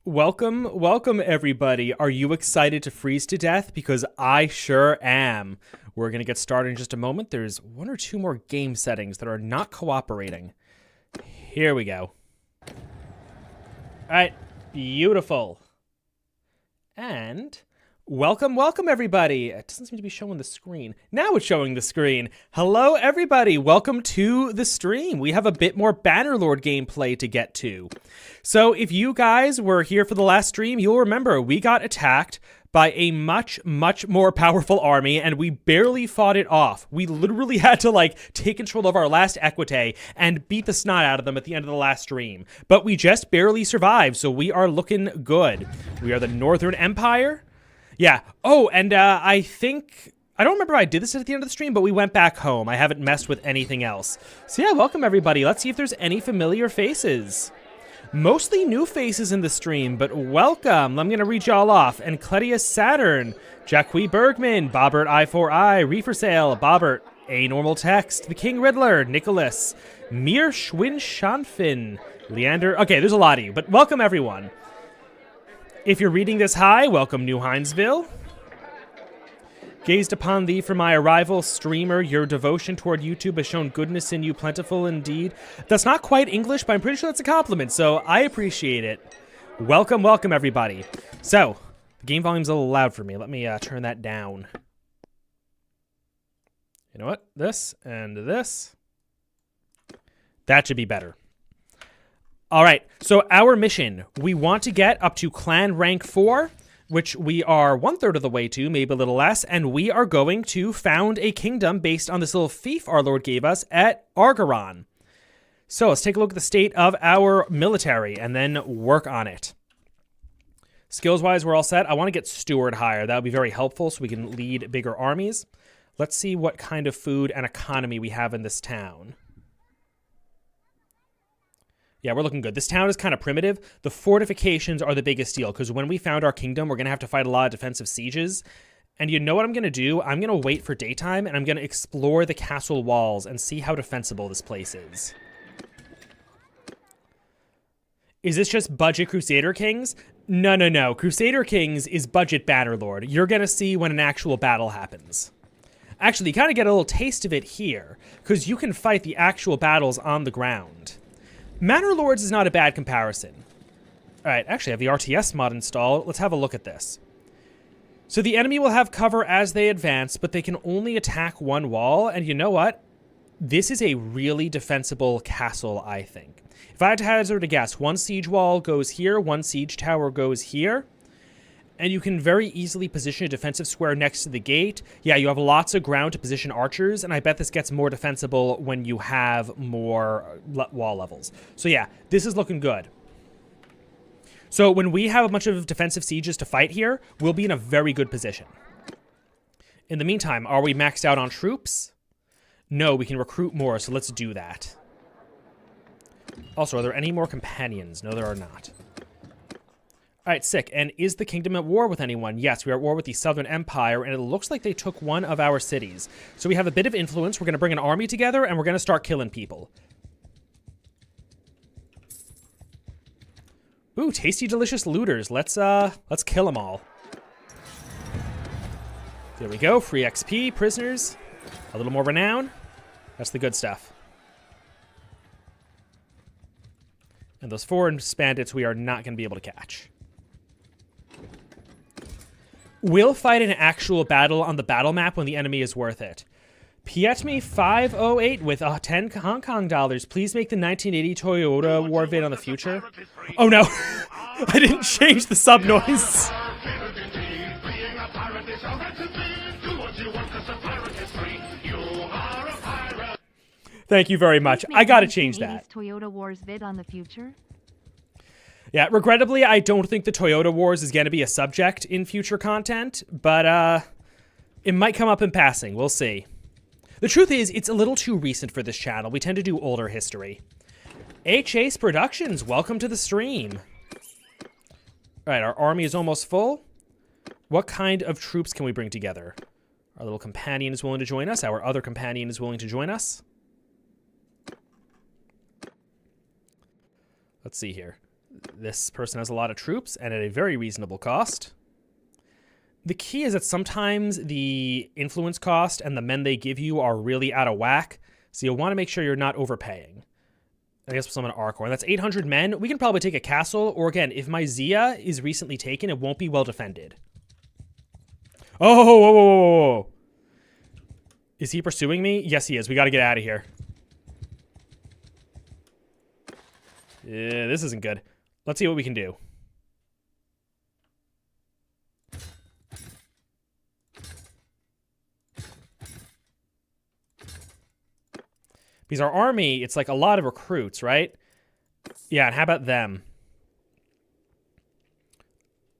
Welcome everybody. Are you excited to freeze to death? Because I sure am. We're going to get started in just a moment. There's one or two more game settings that are not cooperating. Here we go. All right, beautiful. And welcome everybody. It doesn't seem to be showing the screen. Now it's showing the screen. Hello everybody. Welcome to the stream. We have a bit more Bannerlord gameplay to get to. So if you guys were here for the last stream, you'll remember we got attacked by a much more powerful army, and we barely fought it off. We literally had to, take control of our last equite and beat the snot out of them at the end of the last stream. But we just barely survived, so we are looking good. We are the Northern Empire. Yeah. Oh, and I don't remember if I did this at the end of the stream, but we went back home. I haven't messed with anything else. So yeah, welcome everybody. Let's see if there's any familiar faces. Mostly new faces in the stream, but welcome. I'm going to read y'all off. Encletius Saturn, Jacqui Bergman, Bobbert I4I, Reefer Sale, Bobbert, A Normal Text, The King Riddler, Nicholas, Mir Schwinn Schanfin, Leander. Okay, there's a lot of you, but welcome everyone. If you're reading this, hi, welcome New Hinesville. Gazed upon thee from my arrival, streamer, your devotion toward YouTube has shown goodness in you plentiful indeed. That's not quite English, but I'm pretty sure that's a compliment, so I appreciate it. Welcome everybody. So, the game volume's a little loud for me. Let me turn that down. You know what? This and this. That should be better. All right, so our mission, we want to get up to clan rank 4, which we are 1/3 of the way to, maybe a little less, and we are going to found a kingdom based on this little fief our Lord gave us at Argaron. So let's take a look at the state of our military and then work on it. Skills-wise, we're all set. I want to get Steward higher. That would be very helpful so we can lead bigger armies. Let's see what kind of food and economy we have in this town. Yeah, we're looking good. This town is kind of primitive. The fortifications are the biggest deal, because when we found our kingdom, we're going to have to fight a lot of defensive sieges. And you know what I'm going to do? I'm going to wait for daytime, and I'm going to explore the castle walls and see how defensible this place is. Is this just budget Crusader Kings? No. Crusader Kings is budget Bannerlord. You're going to see when an actual battle happens. Actually, you kind of get a little taste of it here, because you can fight the actual battles on the ground. Manor Lords is not a bad comparison. All right, actually, I have the RTS mod installed. Let's have a look at this. So the enemy will have cover as they advance, but they can only attack one wall. And you know what? This is a really defensible castle, I think. If I had to hazard a guess, one siege wall goes here, one siege tower goes here. And you can very easily position a defensive square next to the gate. Yeah, you have lots of ground to position archers, and I bet this gets more defensible when you have more wall levels. So yeah, this is looking good. So when we have a bunch of defensive sieges to fight here, we'll be in a very good position. In the meantime, are we maxed out on troops? No, we can recruit more, so let's do that. Also, are there any more companions? No, there are not. All right, sick. And is the kingdom at war with anyone? Yes, we are at war with the Southern Empire, and it looks like they took one of our cities. So we have a bit of influence. We're going to bring an army together, and we're going to start killing people. Ooh, tasty, delicious looters. Let's kill them all. There we go. Free XP, prisoners. A little more renown. That's the good stuff. And those foreign bandits we are not going to be able to catch. We'll fight an actual battle on the battle map when the enemy is worth it. Pietme 508 with 10 Hong Kong dollars. Please make the 1980 Toyota war vid on the future. Oh no, I didn't change the sub noise. Thank you very much. I gotta change that. Toyota Wars vid on the future? Yeah, regrettably, I don't think the Toyota Wars is going to be a subject in future content, but it might come up in passing. We'll see. The truth is, it's a little too recent for this channel. We tend to do older history. Chase Productions, welcome to the stream. All right, our army is almost full. What kind of troops can we bring together? Our little companion is willing to join us. Our other companion is willing to join us. Let's see here. This person has a lot of troops and at a very reasonable cost. The key is that sometimes the influence cost and the men they give you are really out of whack, so you'll want to make sure you're not overpaying. I guess we'll summon an Archor. That's 800 men. We can probably take a castle, or again, if my Zia is recently taken, it won't be well defended. Oh, whoa, whoa, whoa, whoa. Is he pursuing me? Yes, he is. We got to get out of here. Yeah, this isn't good. Let's see what we can do. Because our army, it's like a lot of recruits, right? Yeah, and how about them?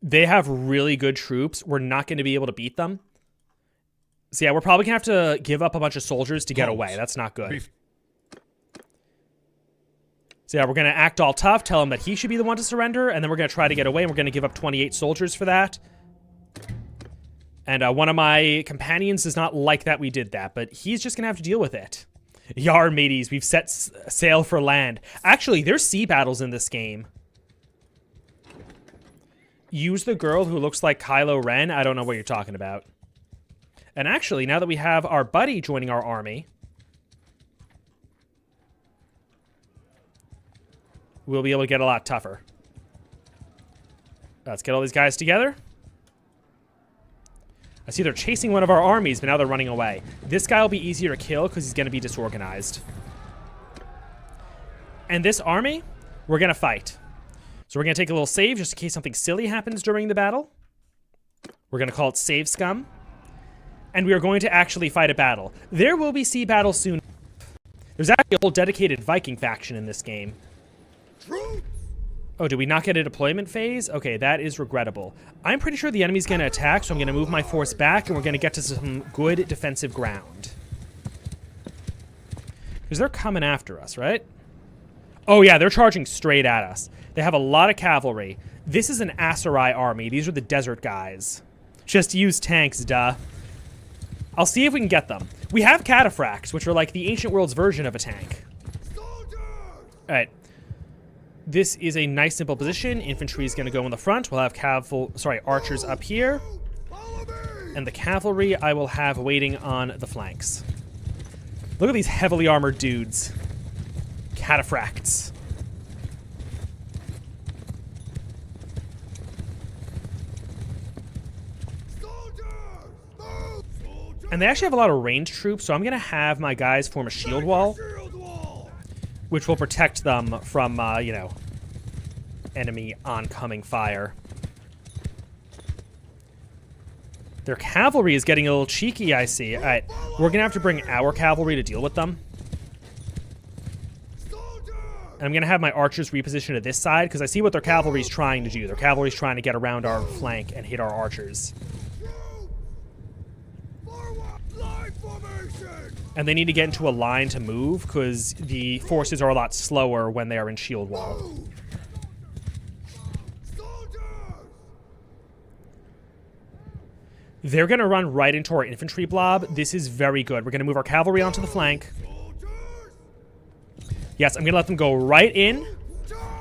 They have really good troops. We're not going to be able to beat them. So yeah, we're probably going to have to give up a bunch of soldiers to get away. That's not good. So yeah, we're going to act all tough, tell him that he should be the one to surrender, and then we're going to try to get away, and we're going to give up 28 soldiers for that. And one of my companions does not like that we did that, but he's just going to have to deal with it. Yar, mateys, we've set sail for land. Actually, there's sea battles in this game. Use the girl who looks like Kylo Ren. I don't know what you're talking about. And actually, now that we have our buddy joining our army, we'll be able to get a lot tougher. Let's get all these guys together. I see they're chasing one of our armies, but now they're running away. This guy will be easier to kill because he's going to be disorganized. And this army, we're going to fight. So we're going to take a little save just in case something silly happens during the battle. We're going to call it Save Scum. And we are going to actually fight a battle. There will be sea battles soon. There's actually a whole dedicated Viking faction in this game. Oh, did we not get a deployment phase? Okay, that is regrettable. I'm pretty sure the enemy's going to attack, so I'm going to move my force back, and we're going to get to some good defensive ground. Because they're coming after us, right? Oh yeah, they're charging straight at us. They have a lot of cavalry. This is an Aserai army. These are the desert guys. Just use tanks, duh. I'll see if we can get them. We have cataphracts, which are like the ancient world's version of a tank. Alright. This is a nice simple position. Infantry is going to go in the front. We'll have archers up here. And the cavalry I will have waiting on the flanks. Look at these heavily armored dudes. Cataphracts. And they actually have a lot of ranged troops, so I'm going to have my guys form a shield wall, which will protect them from, you know, enemy oncoming fire. Their cavalry is getting a little cheeky, I see. All right, we're going to have to bring our cavalry to deal with them. And I'm going to have my archers reposition to this side, because I see what their cavalry is trying to do. Their cavalry is trying to get around our flank and hit our archers. And they need to get into a line to move, because the forces are a lot slower when they are in shield wall. They're going to run right into our infantry blob. This is very good. We're going to move our cavalry onto the flank. Yes, I'm going to let them go right in.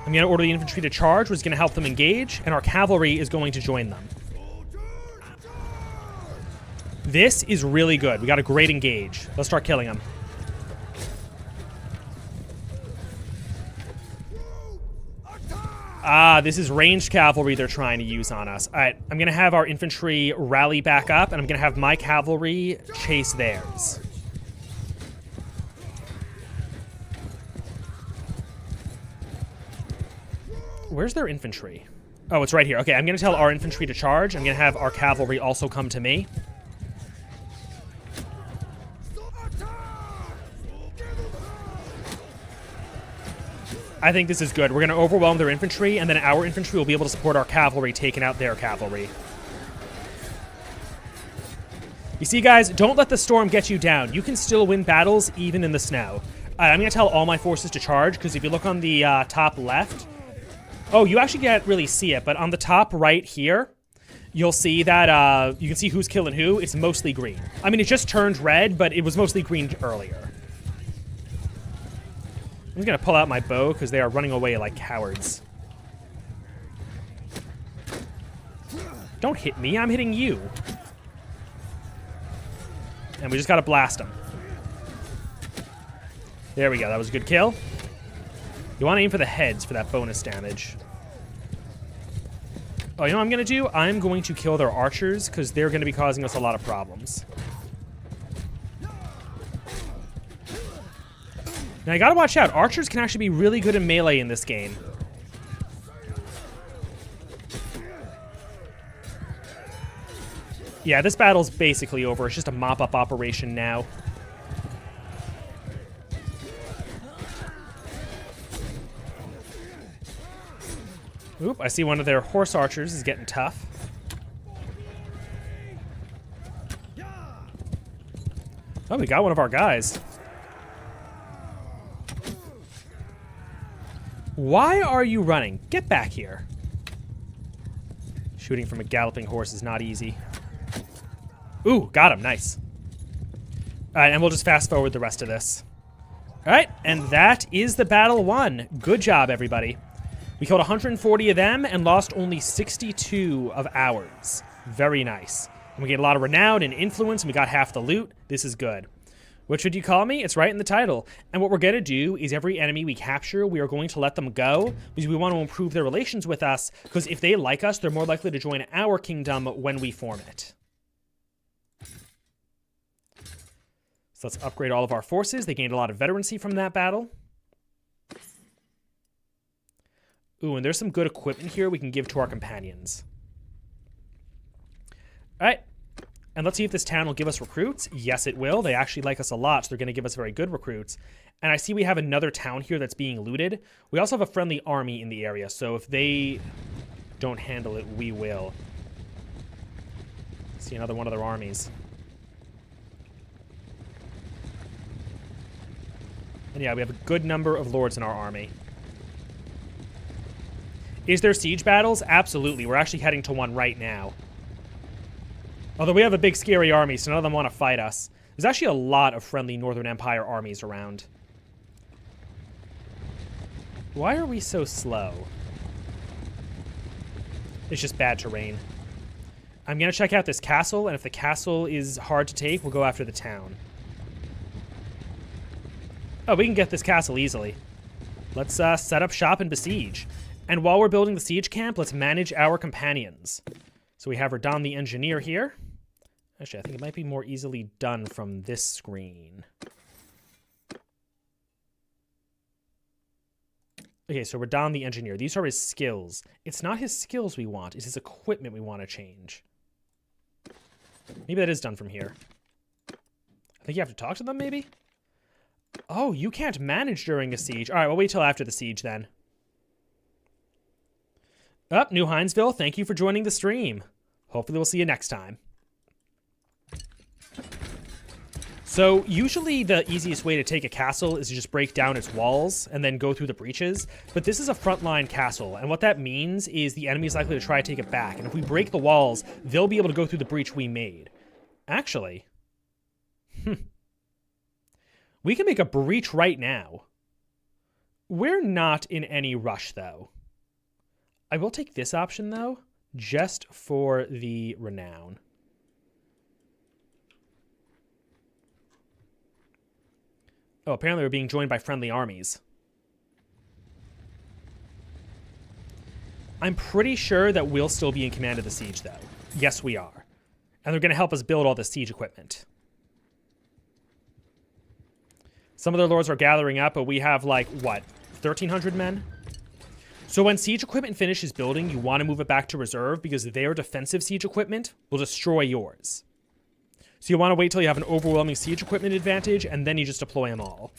I'm going to order the infantry to charge, which is going to help them engage, and our cavalry is going to join them. This is really good. We got a great engage. Let's start killing them. Ah, this is ranged cavalry they're trying to use on us. All right, I'm going to have our infantry rally back up, and I'm going to have my cavalry chase theirs. Where's their infantry? Oh, it's right here. Okay, I'm going to tell our infantry to charge. I'm going to have our cavalry also come to me. I think this is good. We're going to overwhelm their infantry, and then our infantry will be able to support our cavalry taking out their cavalry. You see, guys, don't let the storm get you down. You can still win battles even in the snow. I'm going to tell all my forces to charge, because if you look on the top left... Oh, you actually can't really see it, but on the top right here, you'll see that you can see who's killing who. It's mostly green. I mean, it just turned red, but it was mostly green earlier. I'm just going to pull out my bow because they are running away like cowards. Don't hit me. I'm hitting you. And we just got to blast them. There we go. That was a good kill. You want to aim for the heads for that bonus damage. Oh, you know what I'm going to do? I'm going to kill their archers because they're going to be causing us a lot of problems. Now, you gotta watch out. Archers can actually be really good in melee in this game. Yeah, this battle's basically over. It's just a mop-up operation now. Oop, I see one of their horse archers is getting tough. Oh, we got one of our guys. Why are you running? Get back here. Shooting from a galloping horse is not easy. Ooh, got him. Nice. All right, and we'll just fast forward the rest of this. All right, and that is the battle won. Good job, everybody. We killed 140 of them and lost only 62 of ours. Very nice. And we get a lot of renown and influence, and we got half the loot. This is good. What should you call me? It's right in the title. And what we're going to do is every enemy we capture, we are going to let them go because we want to improve their relations with us, because if they like us, they're more likely to join our kingdom when we form it. So let's upgrade all of our forces. They gained a lot of veterancy from that battle. Ooh, and there's some good equipment here we can give to our companions. All right. And let's see if this town will give us recruits. Yes, it will. They actually like us a lot, so they're going to give us very good recruits. And I see we have another town here that's being looted. We also have a friendly army in the area, so if they don't handle it, we will. See another one of their armies. And yeah, we have a good number of lords in our army. Is there siege battles? Absolutely. We're actually heading to one right now. Although we have a big scary army, so none of them want to fight us. There's actually a lot of friendly Northern Empire armies around. Why are we so slow? It's just bad terrain. I'm going to check out this castle, and if the castle is hard to take, we'll go after the town. Oh, we can get this castle easily. Let's set up shop and besiege. And while we're building the siege camp, let's manage our companions. So we have Radon the Engineer here. Actually, I think it might be more easily done from this screen. Okay, so Radon the Engineer. These are his skills. It's not his skills we want. It's his equipment we want to change. Maybe that is done from here. I think you have to talk to them, maybe? Oh, you can't manage during a siege. All right, we'll wait till after the siege then. New Hinesville, thank you for joining the stream. Hopefully we'll see you next time. So usually the easiest way to take a castle is to just break down its walls and then go through the breaches. But this is a frontline castle, and what that means is the enemy is likely to try to take it back. And if we break the walls, they'll be able to go through the breach we made. Actually, we can make a breach right now. We're not in any rush, though. I will take this option, though, just for the renown. Oh, apparently we're being joined by friendly armies. I'm pretty sure that we'll still be in command of the siege, though. Yes, we are. And they're going to help us build all the siege equipment. Some of their lords are gathering up, but we have, like, what, 1,300 men? So when siege equipment finishes building, you want to move it back to reserve because their defensive siege equipment will destroy yours. So you want to wait till you have an overwhelming siege equipment advantage, and then you just deploy them all.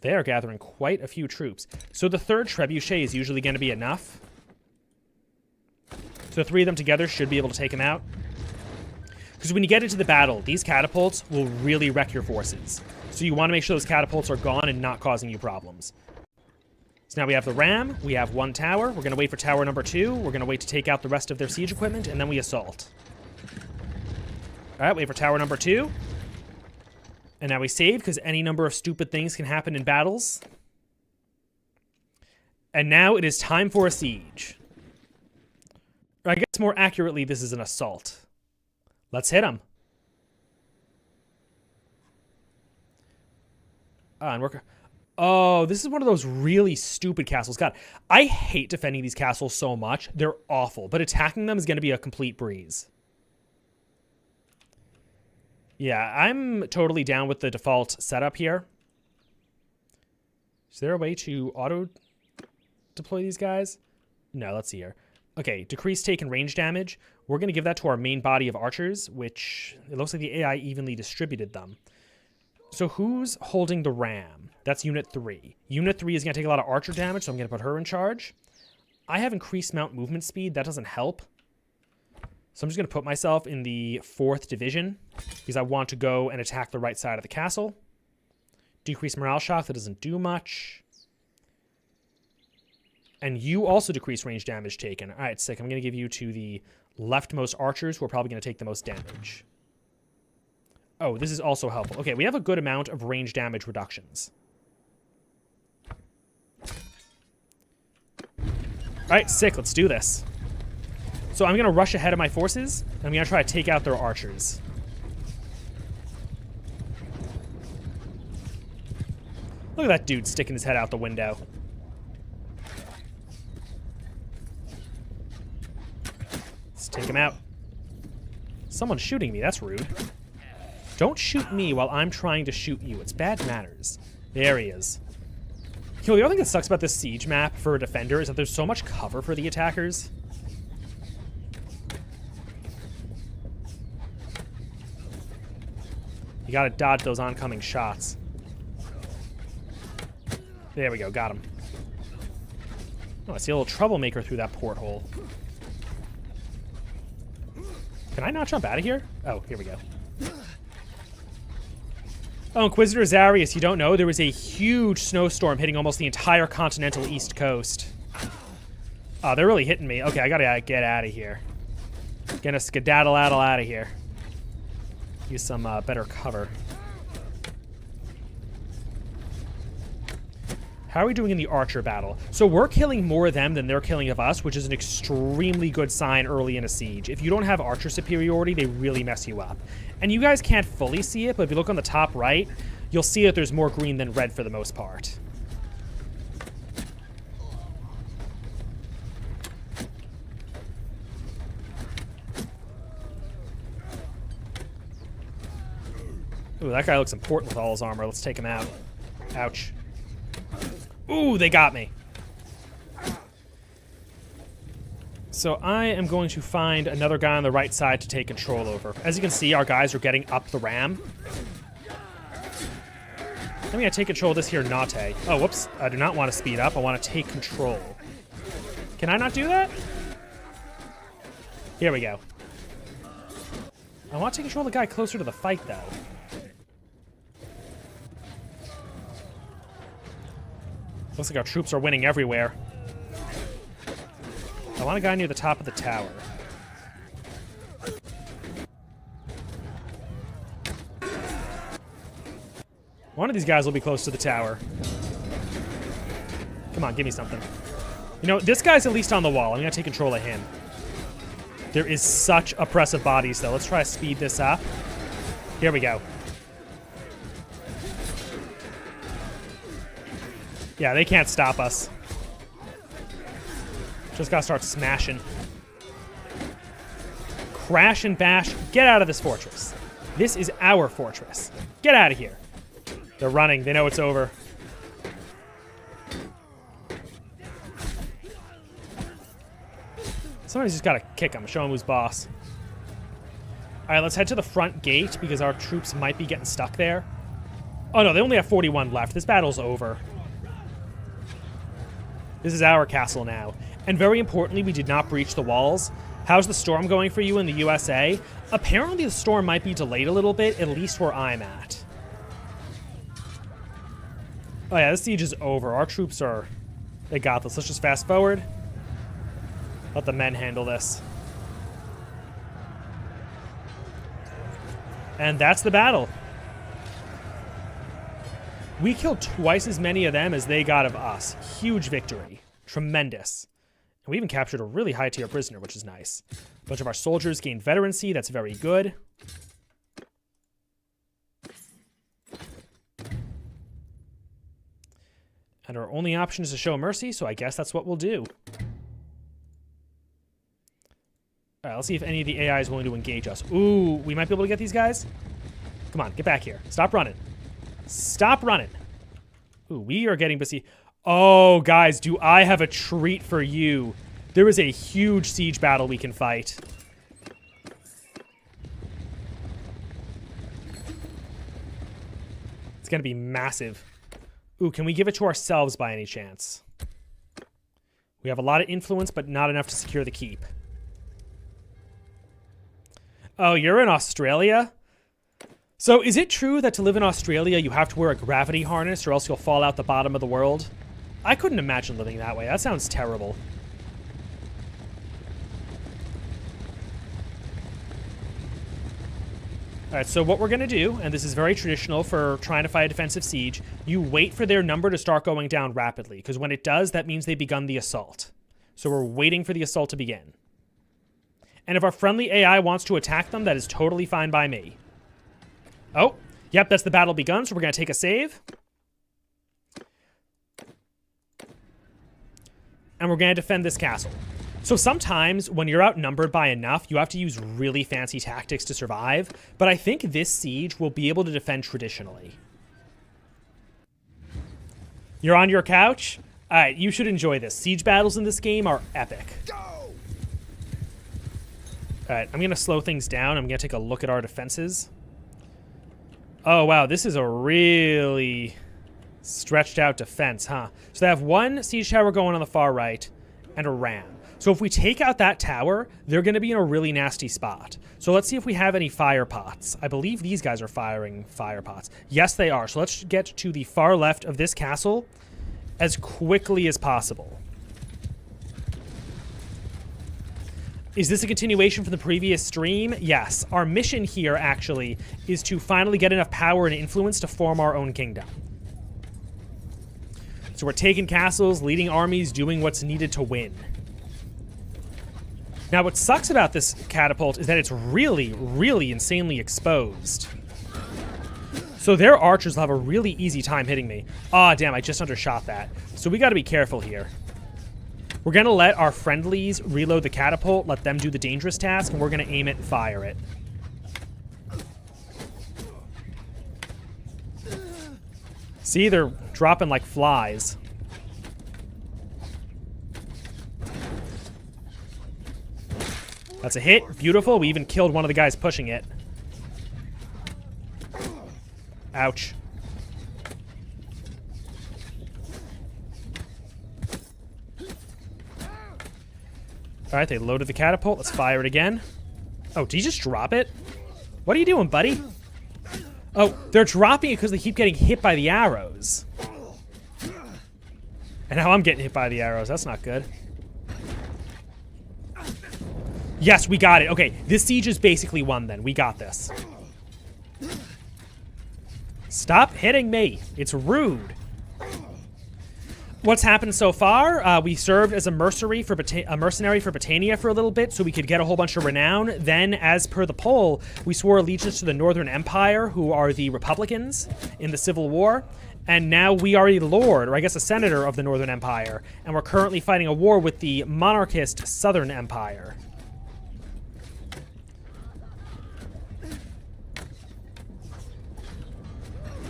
They are gathering quite a few troops. So the third trebuchet is usually going to be enough. So 3 of them together should be able to take them out. Because when you get into the battle, these catapults will really wreck your forces. So you want to make sure those catapults are gone and not causing you problems. So now we have the ram, we have 1 tower. We're going to wait for tower number 2. We're going to wait to take out the rest of their siege equipment, and then we assault. All right, wait for tower number 2. And now we save, because any number of stupid things can happen in battles. And now it is time for a siege. Or I guess more accurately, this is an assault. Let's hit them. Oh, this is one of those really stupid castles. God, I hate defending these castles so much. They're awful, but attacking them is going to be a complete breeze. Yeah, I'm totally down with the default setup here. Is there a way to auto-deploy these guys? No, let's see here. Okay, decrease take and range damage. We're going to give that to our main body of archers, which it looks like the AI evenly distributed them. So who's holding the ram? That's Unit 3. Unit 3 is going to take a lot of archer damage, so I'm going to put her in charge. I have increased mount movement speed. That doesn't help. So I'm just going to put myself in the 4th division because I want to go and attack the right side of the castle. Decrease morale shock. That doesn't do much. And you also decrease range damage taken. All right, sick. I'm going to give you to the leftmost archers who are probably going to take the most damage. Oh, this is also helpful. Okay, we have a good amount of range damage reductions. All right, sick. Let's do this. So I'm going to rush ahead of my forces, and I'm going to try to take out their archers. Look at that dude sticking his head out the window. Let's take him out. Someone's shooting me. That's rude. Don't shoot me while I'm trying to shoot you. It's bad manners. There he is. You know, the other thing that sucks about this siege map for a defender is that there's so much cover for the attackers. You gotta dodge those oncoming shots. There we go, got him. Oh, I see a little troublemaker through that porthole. Can I not jump out of here? Oh, here we go. Oh, Inquisitor Zarius, you don't know, there was a huge snowstorm hitting almost the entire continental east coast. Oh, they're really hitting me. Okay, I gotta get out of here. Gonna skedaddle-addle out of here. Use some better cover. How are we doing in the archer battle? So we're killing more of them than they're killing of us, which is an extremely good sign early in a siege. If you don't have archer superiority, they really mess you up. And you guys can't fully see it, but if you look on the top right, you'll see that there's more green than red for the most part. Ooh, that guy looks important with all his armor. Let's take him out. Ouch. Ooh, they got me. So I am going to find another guy on the right side to take control over. As you can see, our guys are getting up the ram. I'm going to take control of this here Nate. Oh, whoops. I do not want to speed up. I want to take control. Can I not do that? Here we go. I want to take control of the guy closer to the fight, though. Looks like our troops are winning everywhere. I want a guy near the top of the tower. One of these guys will be close to the tower. Come on, give me something. You know, this guy's at least on the wall. I'm going to take control of him. There is such oppressive bodies, though. Let's try to speed this up. Here we go. Yeah, they can't stop us. Just gotta start smashing. Crash and bash. Get out of this fortress. This is our fortress. Get out of here. They're running. They know it's over. Somebody's just gotta kick him. Show him who's boss. Alright, let's head to the front gate because our troops might be getting stuck there. Oh no, they only have 41 left. This battle's over. This is our castle now. And very importantly, we did not breach the walls. How's the storm going for you in the USA? Apparently the storm might be delayed a little bit, at least where I'm at. Oh yeah, this siege is over. Our troops are... They got this. Let's just fast forward. Let the men handle this. And that's the battle. We killed twice as many of them as they got of us. Huge victory. Tremendous. And we even captured a really high tier prisoner, which is nice. A bunch of our soldiers gained veterancy. That's very good. And our only option is to show mercy, so I guess that's what we'll do. Alright, let's see if any of the AI is willing to engage us. Ooh, we might be able to get these guys. Come on, get back here. Stop running. Stop running. Ooh, we are getting busy. Oh, guys, do I have a treat for you. There is a huge siege battle we can fight. It's going to be massive. Ooh, can we give it to ourselves by any chance? We have a lot of influence, but not enough to secure the keep. Oh, you're in Australia? So is it true that to live in Australia, you have to wear a gravity harness or else you'll fall out the bottom of the world? I couldn't imagine living that way. That sounds terrible. All right, so what we're going to do, and this is very traditional for trying to fight a defensive siege, you wait for their number to start going down rapidly, because when it does, that means they've begun the assault. So we're waiting for the assault to begin. And if our friendly AI wants to attack them, that is totally fine by me. Oh, yep, that's the battle begun, so we're going to take a save. And we're going to defend this castle. So sometimes when you're outnumbered by enough, you have to use really fancy tactics to survive. But I think this siege will be able to defend traditionally. You're on your couch? All right, you should enjoy this. Siege battles in this game are epic. All right, I'm going to slow things down. I'm going to take a look at our defenses. Oh, wow, this is a really stretched out defense, huh? So they have one siege tower going on the far right and a ram. So if we take out that tower, they're going to be in a really nasty spot. So let's see if we have any fire pots. I believe these guys are firing fire pots. Yes, they are. So let's get to the far left of this castle as quickly as possible. Is this a continuation from the previous stream? Yes. Our mission here, actually, is to finally get enough power and influence to form our own kingdom. So we're taking castles, leading armies, doing what's needed to win. Now, what sucks about this catapult is that it's really, really insanely exposed. So their archers will have a really easy time hitting me. Ah, damn, I just undershot that. So we got to be careful here. We're going to let our friendlies reload the catapult, let them do the dangerous task, and we're going to aim it and fire it. See, they're dropping like flies. That's a hit. Beautiful. We even killed one of the guys pushing it. Ouch. All right, they loaded the catapult. Let's fire it again. Oh, did you just drop it? What are you doing, buddy? Oh, they're dropping it because they keep getting hit by the arrows. And now I'm getting hit by the arrows. That's not good. Yes, we got it. Okay, this siege is basically won then. We got this. Stop hitting me. It's rude. What's happened so far? We served as a mercenary for Britannia for a little bit so we could get a whole bunch of renown. Then, as per the poll, we swore allegiance to the Northern Empire, who are the Republicans in the Civil War. And now we are a lord, or I guess a senator of the Northern Empire. And we're currently fighting a war with the monarchist Southern Empire.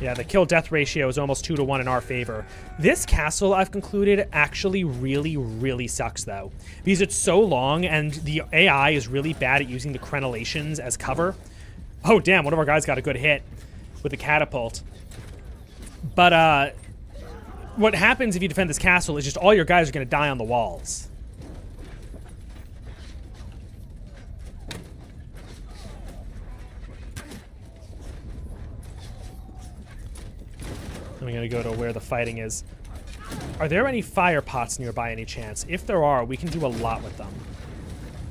Yeah, the kill-death ratio is almost 2-to-1 in our favor. This castle, I've concluded, actually really, really sucks, though. Because it's so long, and the AI is really bad at using the crenellations as cover. Oh, damn, one of our guys got a good hit with the catapult. But, what happens if you defend this castle is just all your guys are going to die on the walls. I'm going to go to where the fighting is. Are there any fire pots nearby any chance? If there are, we can do a lot with them.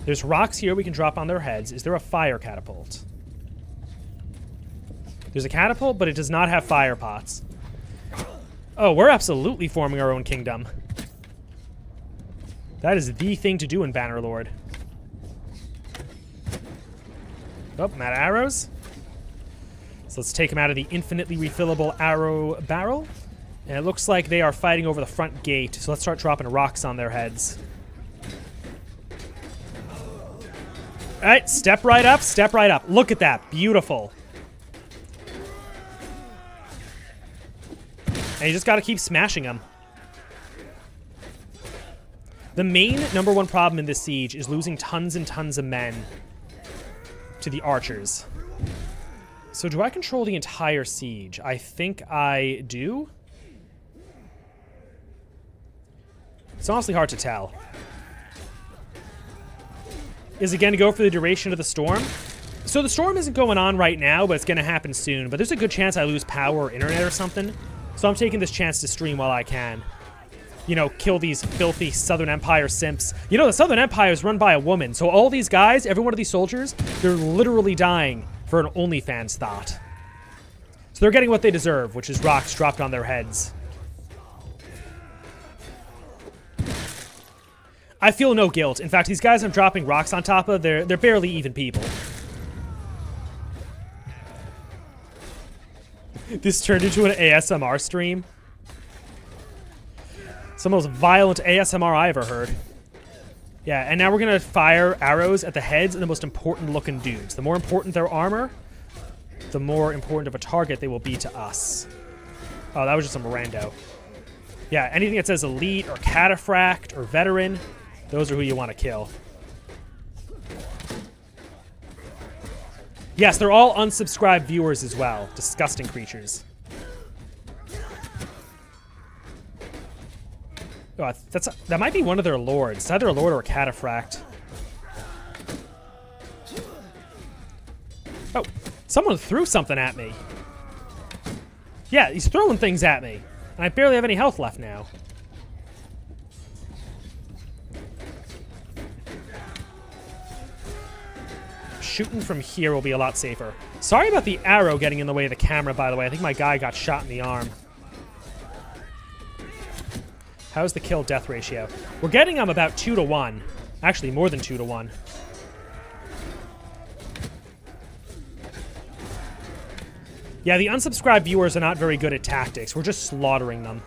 There's rocks here we can drop on their heads. Is there a fire catapult? There's a catapult, but it does not have fire pots. Oh, we're absolutely forming our own kingdom. That is the thing to do in Bannerlord. Oh, I'm out of arrows. So let's take them out of the infinitely refillable arrow barrel. And it looks like they are fighting over the front gate. So let's start dropping rocks on their heads. All right, step right up, step right up. Look at that, beautiful. And you just got to keep smashing them. The main #1 problem in this siege is losing tons and tons of men to the archers. So do I control the entire siege? I think I do. It's honestly hard to tell. Is it going to go for the duration of the storm? So the storm isn't going on right now, but it's going to happen soon. But there's a good chance I lose power or internet or something. So I'm taking this chance to stream while I can. You know, kill these filthy Southern Empire simps. You know, the Southern Empire is run by a woman. So all these guys, every one of these soldiers, they're literally dying for an OnlyFans thought. So they're getting what they deserve, which is rocks dropped on their heads. I feel no guilt. In fact, these guys I'm dropping rocks on top of, they're barely even people. This turned into an ASMR stream. It's the most violent ASMR I ever heard. Yeah, and now we're going to fire arrows at the heads of the most important looking dudes. The more important their armor, the more important of a target they will be to us. Oh, that was just some rando. Yeah, anything that says elite or cataphract or veteran, those are who you want to kill. Yes, they're all unsubscribed viewers as well. Disgusting creatures. Oh, that might be one of their lords. It's either a lord or a cataphract. Oh, someone threw something at me. Yeah, he's throwing things at me. And I barely have any health left now. Shooting from here will be a lot safer. Sorry about the arrow getting in the way of the camera, by the way. I think my guy got shot in the arm. How's the kill-death ratio? We're getting them about 2-to-1. Actually, more than 2-to-1. Yeah, the unsubscribed viewers are not very good at tactics. We're just slaughtering them.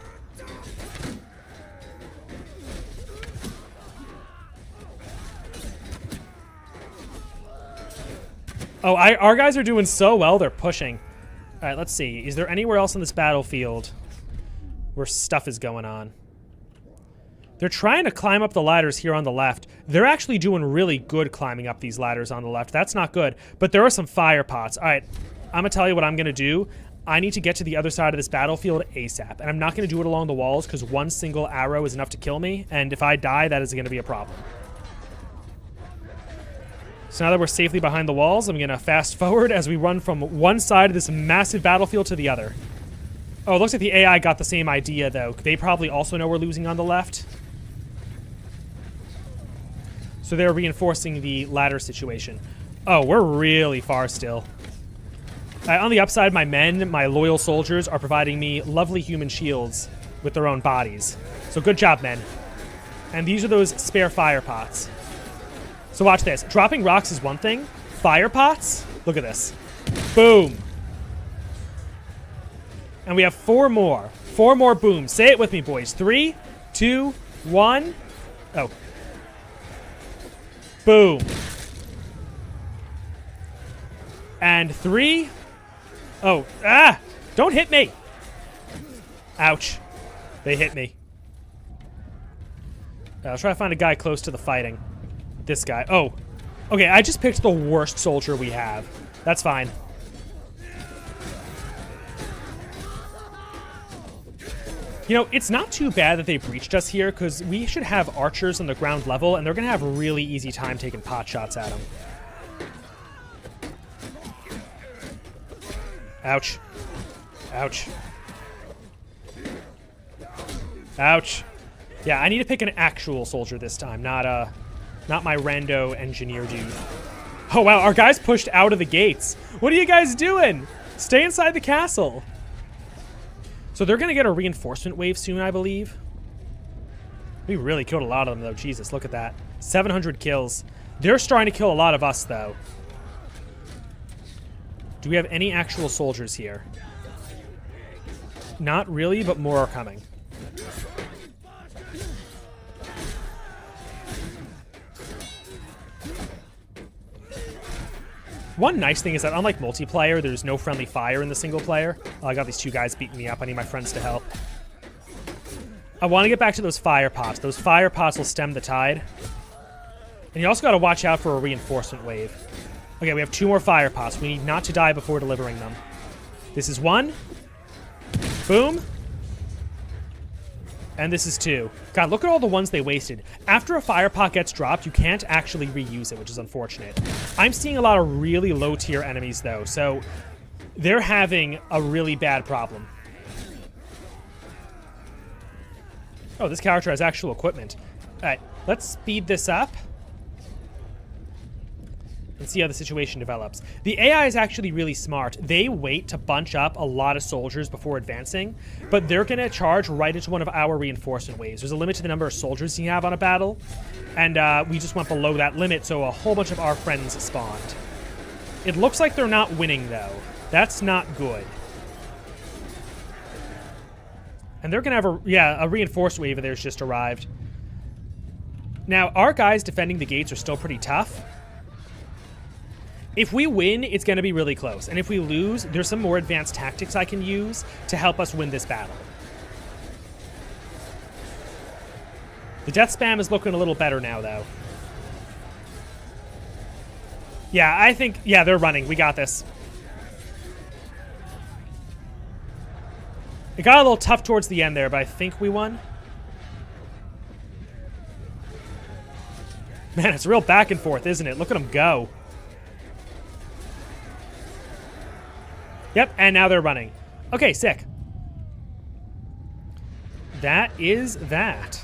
Oh, our guys are doing so well, they're pushing. All right, let's see. Is there anywhere else on this battlefield where stuff is going on? They're trying to climb up the ladders here on the left. They're actually doing really good climbing up these ladders on the left. That's not good, but there are some fire pots. All right, I'm going to tell you what I'm going to do. I need to get to the other side of this battlefield ASAP, and I'm not going to do it along the walls because one single arrow is enough to kill me, and if I die, that is going to be a problem. So now that we're safely behind the walls, I'm going to fast forward as we run from one side of this massive battlefield to the other. Oh, it looks like the AI got the same idea, though. They probably also know we're losing on the left. So they're reinforcing the ladder situation. Oh, we're really far still. On the upside, my men, my loyal soldiers, are providing me lovely human shields with their own bodies. So good job, men. And these are those spare fire pots. So watch this. Dropping rocks is one thing. Fire pots? Look at this. Boom. And we have 4 more. 4 more booms. Say it with me, boys. 3, 2, 1. Oh. Boom. And 3. Oh. Ah! Don't hit me! Ouch. They hit me. I'll try to find a guy close to the fighting. This guy. Oh. Okay, I just picked the worst soldier we have. That's fine. You know, it's not too bad that they breached us here, because we should have archers on the ground level, and they're going to have a really easy time taking pot shots at them. Ouch. Ouch. Ouch. Yeah, I need to pick an actual soldier this time, not my rando engineer dude. Oh, wow, our guys pushed out of the gates. What are you guys doing? Stay inside the castle. So they're going to get a reinforcement wave soon, I believe. We really killed a lot of them, though. Jesus, look at that. 700 kills. They're starting to kill a lot of us, though. Do we have any actual soldiers here? Not really, but more are coming. One nice thing is that unlike multiplayer, there's no friendly fire in the single player. Oh, I got these 2 guys beating me up. I need my friends to help. I want to get back to those fire pots. Those fire pots will stem the tide. And you also got to watch out for a reinforcement wave. Okay, we have 2 more fire pots. We need not to die before delivering them. This is 1. Boom. And this is 2. God, look at all the ones they wasted. After a fire pot gets dropped, you can't actually reuse it, which is unfortunate. I'm seeing a lot of really low-tier enemies, though, so they're having a really bad problem. Oh, this character has actual equipment. All right, let's speed this up and see how the situation develops. The AI is actually really smart. They wait to bunch up a lot of soldiers before advancing, but they're going to charge right into one of our reinforcement waves. There's a limit to the number of soldiers you have on a battle, and we just went below that limit, so a whole bunch of our friends spawned. It looks like they're not winning, though. That's not good. And they're going to have a reinforced wave of theirs just arrived. Now, our guys defending the gates are still pretty tough. If we win, it's going to be really close. And if we lose, there's some more advanced tactics I can use to help us win this battle. The death spam is looking a little better now, though. Yeah, I think... Yeah, they're running. We got this. It got a little tough towards the end there, but I think we won. Man, it's real back and forth, isn't it? Look at them go. Yep, and now they're running. Okay, sick. That is that.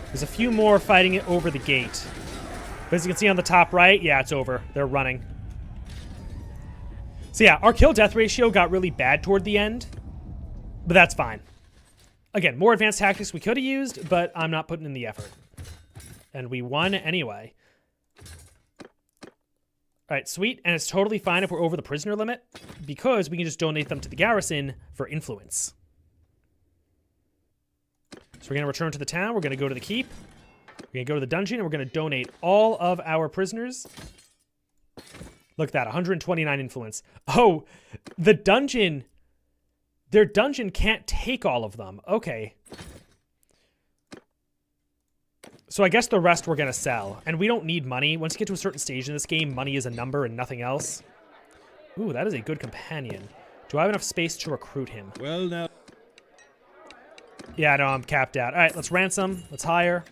There's a few more fighting it over the gate. But as you can see on the top right, yeah, it's over. They're running. So yeah, our kill-death ratio got really bad toward the end. But that's fine. Again, more advanced tactics we could have used, but I'm not putting in the effort. And we won anyway. All right, sweet. And it's totally fine if we're over the prisoner limit, because we can just donate them to the garrison for influence. So we're going to return to the town. We're going to go to the keep. We're going to go to the dungeon, and we're going to donate all of our prisoners. Look at that, 129 influence. Oh, the dungeon... Their dungeon can't take all of them. Okay. So I guess the rest we're going to sell. And we don't need money. Once you get to a certain stage in this game, money is a number and nothing else. Ooh, that is a good companion. Do I have enough space to recruit him? Well, now... Yeah, no, I'm capped out. All right, let's ransom. Let's hire.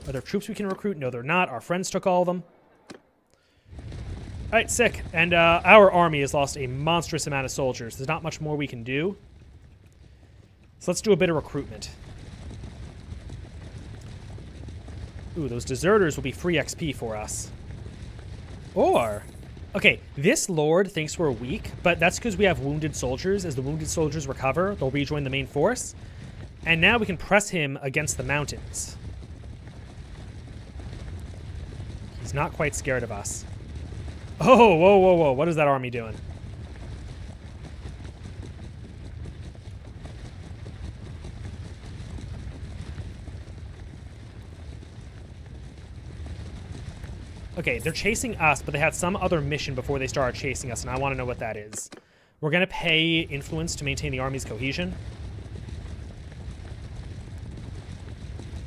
Are there troops we can recruit? No, they're not. Our friends took all of them. All right, sick. And our army has lost a monstrous amount of soldiers. There's not much more we can do. So let's do a bit of recruitment. Ooh, those deserters will be free XP for us. Or, okay, this lord thinks we're weak, but that's because we have wounded soldiers. As the wounded soldiers recover, they'll rejoin the main force. And now we can press him against the mountains. He's not quite scared of us. Oh, whoa, whoa, whoa. What is that army doing? Okay, they're chasing us, but they had some other mission before they started chasing us, and I want to know what that is. We're going to pay influence to maintain the army's cohesion.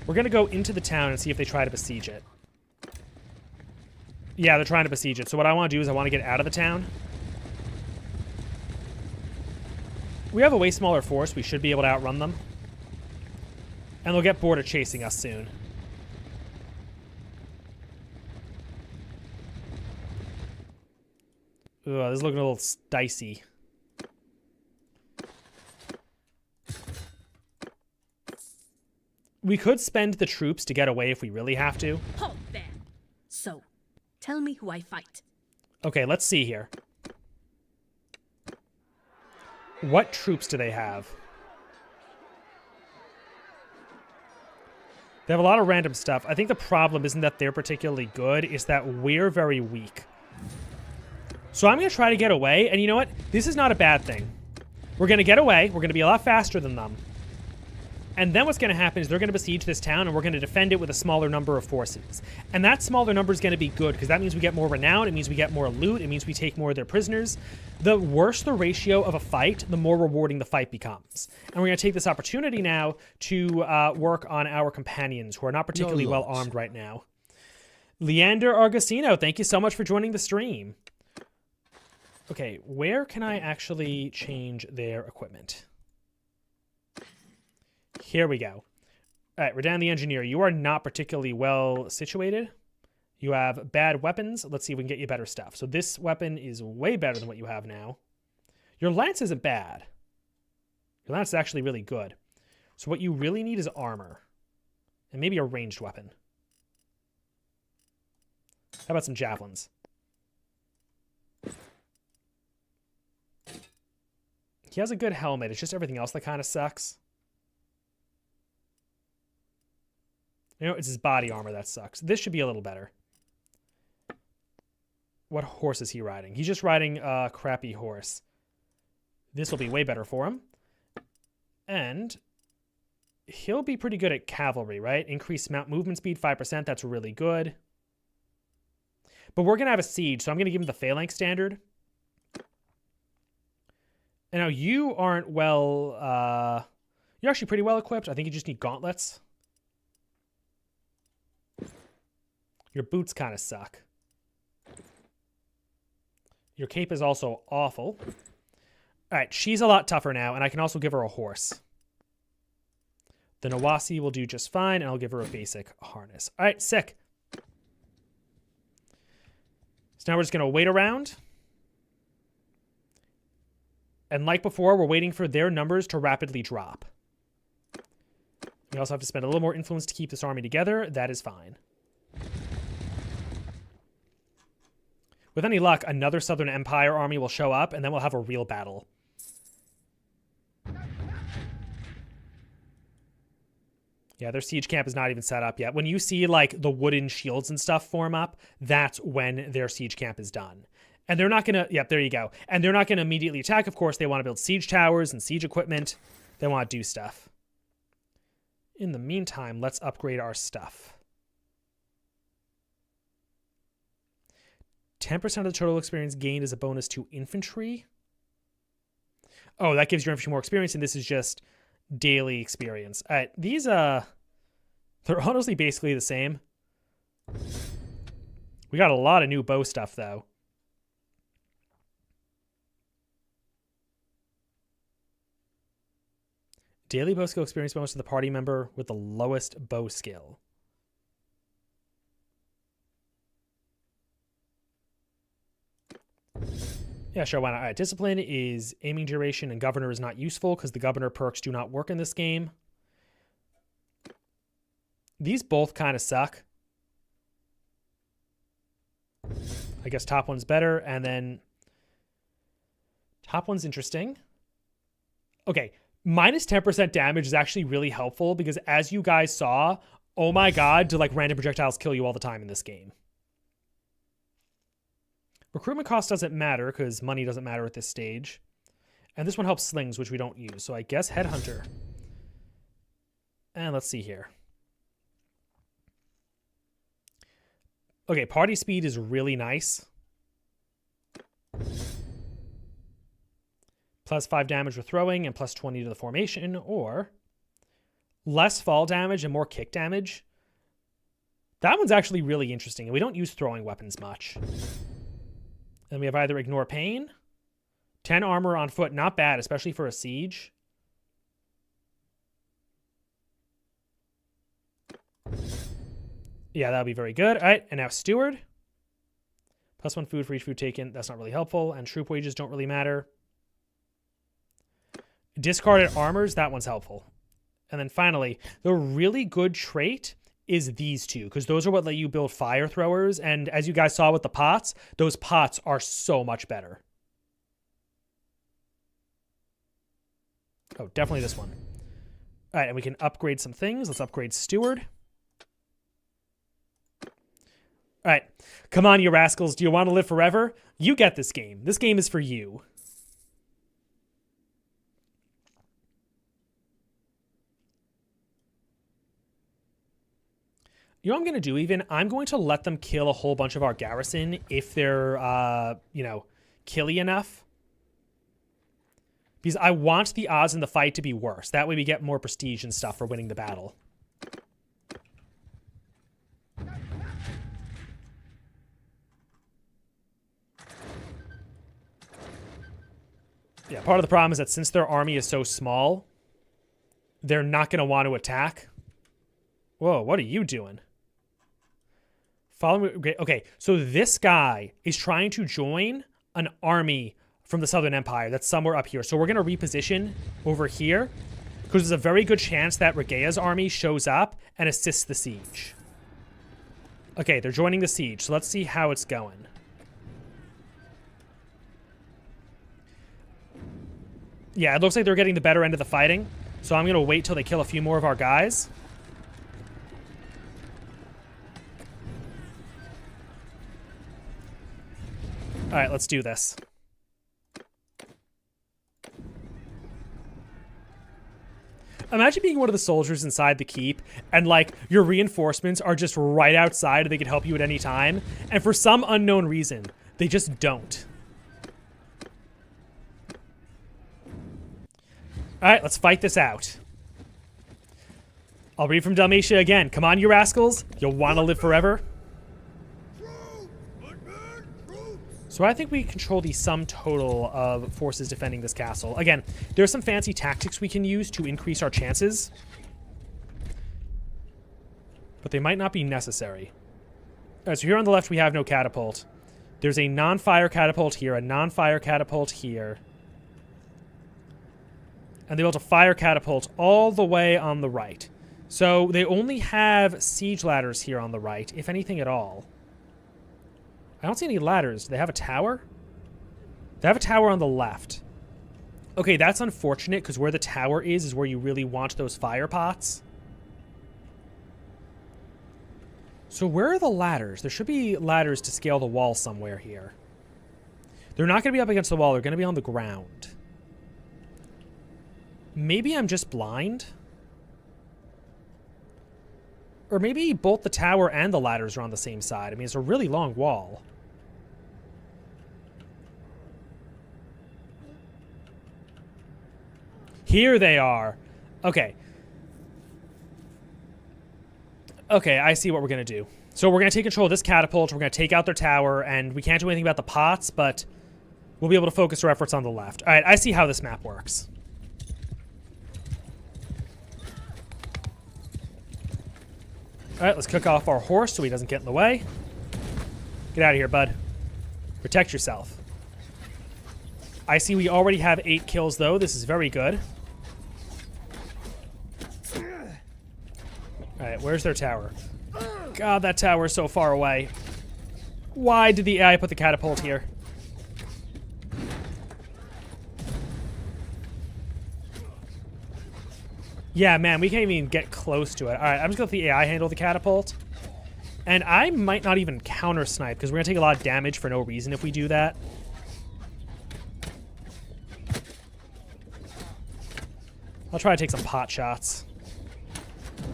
We're going to go into the town and see if they try to besiege it. Yeah, they're trying to besiege it. So what I want to do is I want to get out of the town. We have a way smaller force. We should be able to outrun them. And they'll get bored of chasing us soon. Ugh, this is looking a little dicey. We could spend the troops to get away if we really have to. Halt there. So, tell me who I fight. Okay, let's see here. What troops do they have? They have a lot of random stuff. I think the problem isn't that they're particularly good, it's that we're very weak. So I'm going to try to get away, and you know what? This is not a bad thing. We're going to get away, we're going to be a lot faster than them. And then what's going to happen is they're going to besiege this town, and we're going to defend it with a smaller number of forces. And that smaller number is going to be good, because that means we get more renown, it means we get more loot, it means we take more of their prisoners. The worse the ratio of a fight, the more rewarding the fight becomes. And we're going to take this opportunity now to work on our companions, who are not particularly well armed right now. Leander Argosino, thank you so much for joining the stream. Okay, where can I actually change their equipment? Here we go. All right, Redan the Engineer, you are not particularly well situated. You have bad weapons. Let's see if we can get you better stuff. So this weapon is way better than what you have now. Your lance isn't bad. Your lance is actually really good. So what you really need is armor. And maybe a ranged weapon. How about some javelins? He has a good helmet. It's just everything else that kind of sucks. You know, it's his body armor that sucks. This should be a little better. What horse is he riding? He's just riding a crappy horse. This will be way better for him. And he'll be pretty good at cavalry, right? Increased mount movement speed, 5%. That's really good. But we're going to have a siege, so I'm going to give him the phalanx standard. And now you aren't well... you're actually pretty well equipped. I think you just need gauntlets. Your boots kind of suck. Your cape is also awful. All right, she's a lot tougher now, and I can also give her a horse. The Nawasi will do just fine, and I'll give her a basic harness. All right, sick. So now we're just going to wait around. And like before, we're waiting for their numbers to rapidly drop. We also have to spend a little more influence to keep this army together. That is fine. With any luck, another Southern Empire army will show up, and then we'll have a real battle. Yeah, their siege camp is not even set up yet. When you see, like, the wooden shields and stuff form up, that's when their siege camp is done. And they're not going to... Yep, there you go. And they're not going to immediately attack, of course. They want to build siege towers and siege equipment. They want to do stuff. In the meantime, let's upgrade our stuff. 10% of the total experience gained is a bonus to infantry. Oh, that gives your infantry more experience, and this is just daily experience. All right, these, they're honestly basically the same. We got a lot of new bow stuff, though. Daily bow skill experience bonus to the party member with the lowest bow skill. Yeah, sure, why not? All right, discipline is aiming duration, and governor is not useful because the governor perks do not work in this game. These both kind of suck. I guess top one's better, and then top one's interesting. Okay, minus 10% damage is actually really helpful because as you guys saw, oh my god, do like random projectiles kill you all the time in this game. Recruitment cost doesn't matter because money doesn't matter at this stage. And this one helps slings, which we don't use. So I guess Headhunter. And let's see here. Okay, party speed is really nice. Plus 5 damage with throwing and plus 20 to the formation, or less fall damage and more kick damage. That one's actually really interesting, and we don't use throwing weapons much. And we have either ignore pain, 10 armor on foot, not bad, especially for a siege. Yeah, that'll be very good. All right, and now steward. Plus 1 food for each food taken. That's not really helpful, and troop wages don't really matter. Discarded armors, that one's helpful. And then finally, the really good trait is these two, because those are what let you build fire throwers. And as you guys saw with the pots, those pots are so much better. Oh, definitely this one. All right, and we can upgrade some things. Let's upgrade steward. All right, come on, you rascals. Do you want to live forever? You get this game. This game is for you. You know what I'm going to do even? I'm going to let them kill a whole bunch of our garrison if they're, killy enough. Because I want the odds in the fight to be worse. That way we get more prestige and stuff for winning the battle. Yeah, part of the problem is that since their army is so small, they're not going to want to attack. Whoa, what are you doing? Follow me. Okay, so this guy is trying to join an army from the Southern Empire that's somewhere up here. So we're going to reposition over here because there's a very good chance that Regaea's army shows up and assists the siege. Okay, they're joining the siege. So let's see how it's going. Yeah, it looks like they're getting the better end of the fighting. So I'm going to wait till they kill a few more of our guys. All right, let's do this. Imagine being one of the soldiers inside the keep and, like, your reinforcements are just right outside and they can help you at any time. And for some unknown reason, they just don't. All right, let's fight this out. I'll read from Dalmatia again. Come on, you rascals. You'll want to live forever. So I think we control the sum total of forces defending this castle. Again, there are some fancy tactics we can use to increase our chances, but they might not be necessary. All right, so here on the left we have no catapult. There's a non-fire catapult here, a non-fire catapult here. And they built a fire catapult all the way on the right. So they only have siege ladders here on the right, if anything at all. I don't see any ladders. Do they have a tower? They have a tower on the left. Okay, that's unfortunate because where the tower is where you really want those fire pots. So where are the ladders? There should be ladders to scale the wall somewhere here. They're not going to be up against the wall. They're going to be on the ground. Maybe I'm just blind. Or maybe both the tower and the ladders are on the same side. I mean, it's a really long wall. Here they are. Okay. Okay, I see what we're going to do. So we're going to take control of this catapult. We're going to take out their tower, and we can't do anything about the pots, but we'll be able to focus our efforts on the left. All right, I see how this map works. All right, let's cook off our horse so he doesn't get in the way. Get out of here, bud. Protect yourself. I see we already have 8 kills, though. This is very good. All right, where's their tower? God, that tower is so far away. Why did the AI put the catapult here? Yeah, man, we can't even get close to it. All right, I'm just going to let the AI handle the catapult. And I might not even counter-snipe, because we're going to take a lot of damage for no reason if we do that. I'll try to take some pot shots.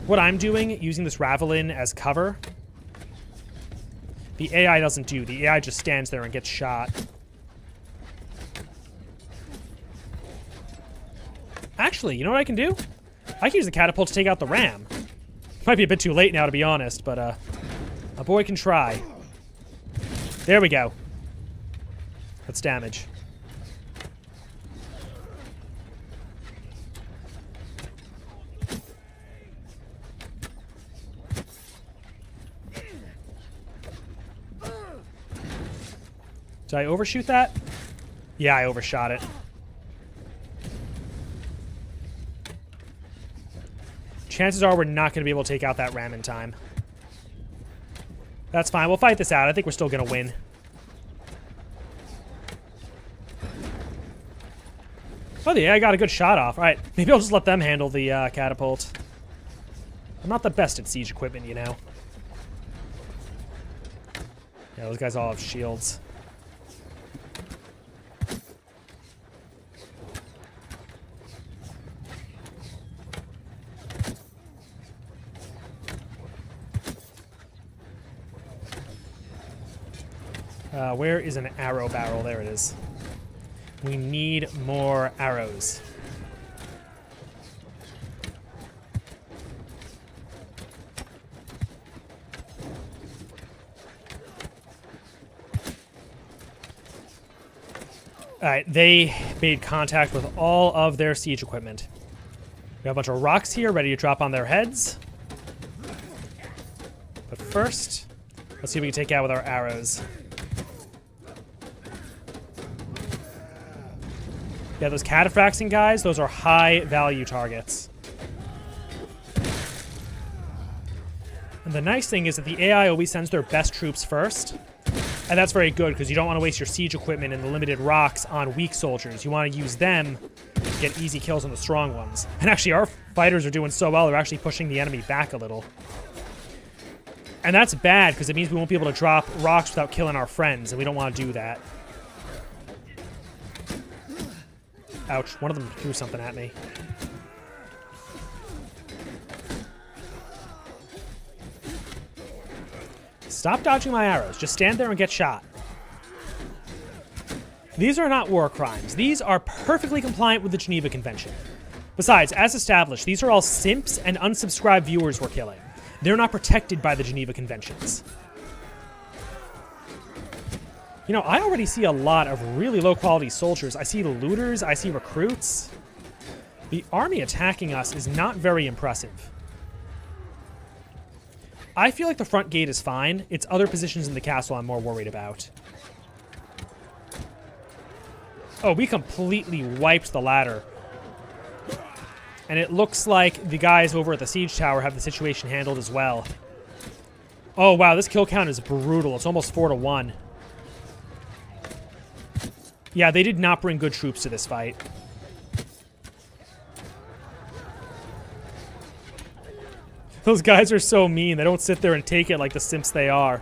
What I'm doing, using this Ravelin as cover. The AI doesn't do. The AI just stands there and gets shot. Actually, you know what I can do? I can use the catapult to take out the ram. Might be a bit too late now, to be honest, but a boy can try. There we go. That's damage. Did I overshoot that? Yeah, I overshot it. Chances are we're not going to be able to take out that ram in time. That's fine. We'll fight this out. I think we're still going to win. Oh, yeah, I got a good shot off. All right, maybe I'll just let them handle the catapult. I'm not the best at siege equipment, you know. Yeah, those guys all have shields. Where is an arrow barrel? There it is. We need more arrows. Alright, they made contact with all of their siege equipment. We have a bunch of rocks here ready to drop on their heads. But first, let's see what we can take out with our arrows. Yeah, those cataphracting guys, those are high value targets. And the nice thing is that the AI always sends their best troops first. And that's very good because you don't want to waste your siege equipment and the limited rocks on weak soldiers. You want to use them to get easy kills on the strong ones. And actually, our fighters are doing so well, they're actually pushing the enemy back a little. And that's bad because it means we won't be able to drop rocks without killing our friends, and we don't want to do that. Ouch, one of them threw something at me. Stop dodging my arrows. Just stand there and get shot. These are not war crimes. These are perfectly compliant with the Geneva Convention. Besides, as established, these are all simps and unsubscribed viewers we're killing. They're not protected by the Geneva Conventions. You know, I already see a lot of really low-quality soldiers. I see looters, I see recruits. The army attacking us is not very impressive. I feel like the front gate is fine. It's other positions in the castle I'm more worried about. Oh, we completely wiped the ladder. And it looks like the guys over at the siege tower have the situation handled as well. Oh, wow, this kill count is brutal. It's almost 4-1. Yeah, they did not bring good troops to this fight. Those guys are so mean. They don't sit there and take it like the simps they are.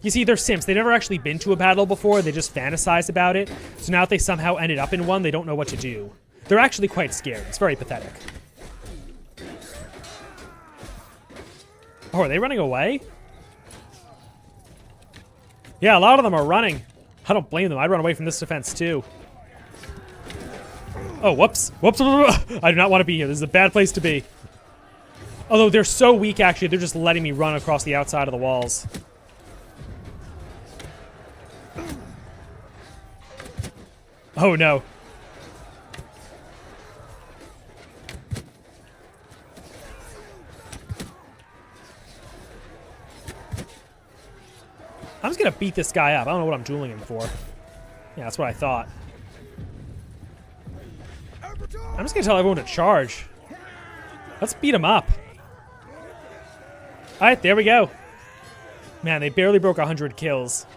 You see, they're simps. They've never actually been to a battle before. They just fantasize about it. So now if they somehow ended up in one, they don't know what to do. They're actually quite scared. It's very pathetic. Oh, are they running away? Yeah, a lot of them are running. I don't blame them. I'd run away from this defense, too. Oh, whoops. Whoops. I do not want to be here. This is a bad place to be. Although they're so weak, actually, they're just letting me run across the outside of the walls. Oh, no. I'm just going to beat this guy up. I don't know what I'm dueling him for. Yeah, that's what I thought. I'm just going to tell everyone to charge. Let's beat him up. All right, there we go. Man, they barely broke 100 kills.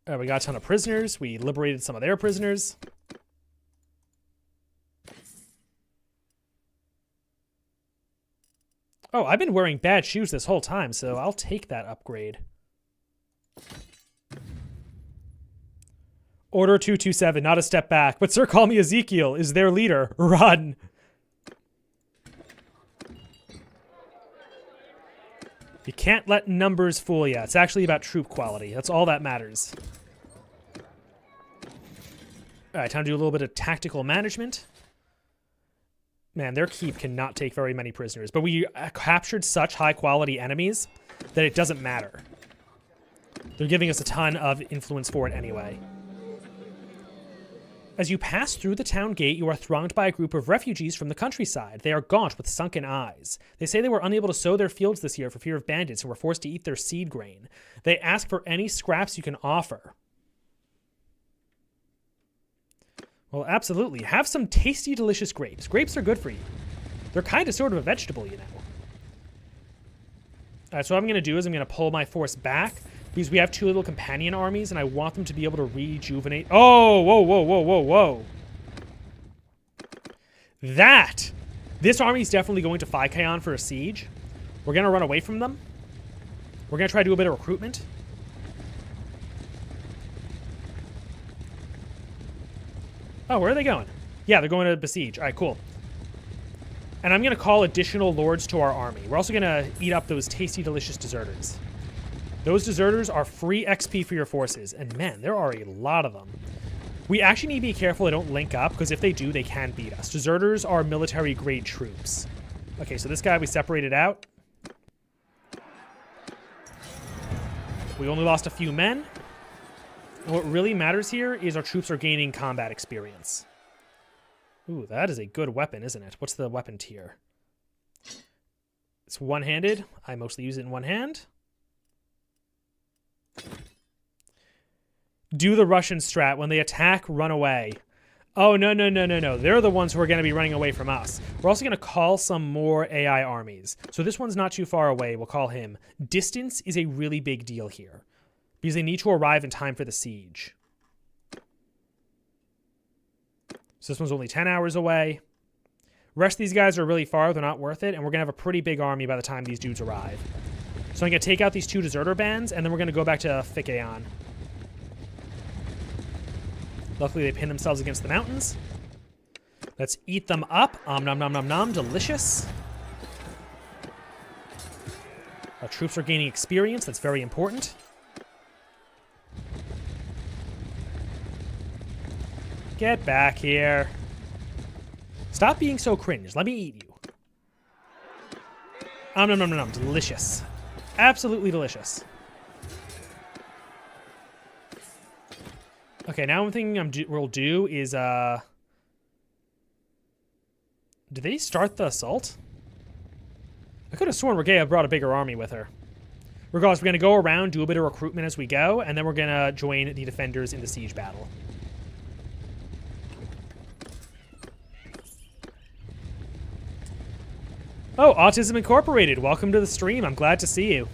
We got a ton of prisoners. We liberated some of their prisoners. Oh, I've been wearing bad shoes this whole time, so I'll take that upgrade. Order 227, not a step back. But sir, call me Ezekiel, is their leader. Run. You can't let numbers fool you. It's actually about troop quality. That's all that matters. All right, time to do a little bit of tactical management. Man, their keep cannot take very many prisoners, but we captured such high-quality enemies that it doesn't matter. They're giving us a ton of influence for it anyway. As you pass through the town gate, you are thronged by a group of refugees from the countryside. They are gaunt with sunken eyes. They say they were unable to sow their fields this year for fear of bandits and were forced to eat their seed grain. They ask for any scraps you can offer. Well, absolutely. Have some tasty, delicious grapes. Grapes are good for you. They're kind of sort of a vegetable, you know. All right, so what I'm going to do is I'm going to pull my force back because we have two little companion armies, and I want them to be able to rejuvenate. Oh, whoa, whoa, whoa, whoa, whoa. This army is definitely going to Phykaon for a siege. We're going to run away from them. We're going to try to do a bit of recruitment. Oh, where are they going? Yeah, they're going to besiege. All right, cool. And I'm going to call additional lords to our army. We're also going to eat up those tasty, delicious deserters. Those deserters are free XP for your forces. And man, there are a lot of them. We actually need to be careful they don't link up, because if they do, they can beat us. Deserters are military-grade troops. Okay, so this guy we separated out. We only lost a few men. And what really matters here is our troops are gaining combat experience. Ooh, that is a good weapon, isn't it? What's the weapon tier? It's one-handed. I mostly use it in one hand. Do the Russian strat. When they attack, run away. Oh, no, no, no, no, no. They're the ones who are going to be running away from us. We're also going to call some more AI armies. So this one's not too far away. We'll call him. Distance is a really big deal here, because they need to arrive in time for the siege. So this one's only 10 hours away. Rest of these guys are really far. They're not worth it. And we're going to have a pretty big army by the time these dudes arrive. So I'm going to take out these two deserter bands, and then we're going to go back to Phykaon. Luckily, they pin themselves against the mountains. Let's eat them up. Nom nom nom nom. Delicious. Our troops are gaining experience. That's very important. Get back here. Stop being so cringe. Let me eat you. Nom nom nom nom. Delicious. Absolutely delicious. Okay, now one thing we'll do is, did they start the assault? I could have sworn Regea brought a bigger army with her. Regardless, we're going to go around, do a bit of recruitment as we go, and then we're going to join the defenders in the siege battle. Oh, Autism Incorporated, welcome to the stream. I'm glad to see you.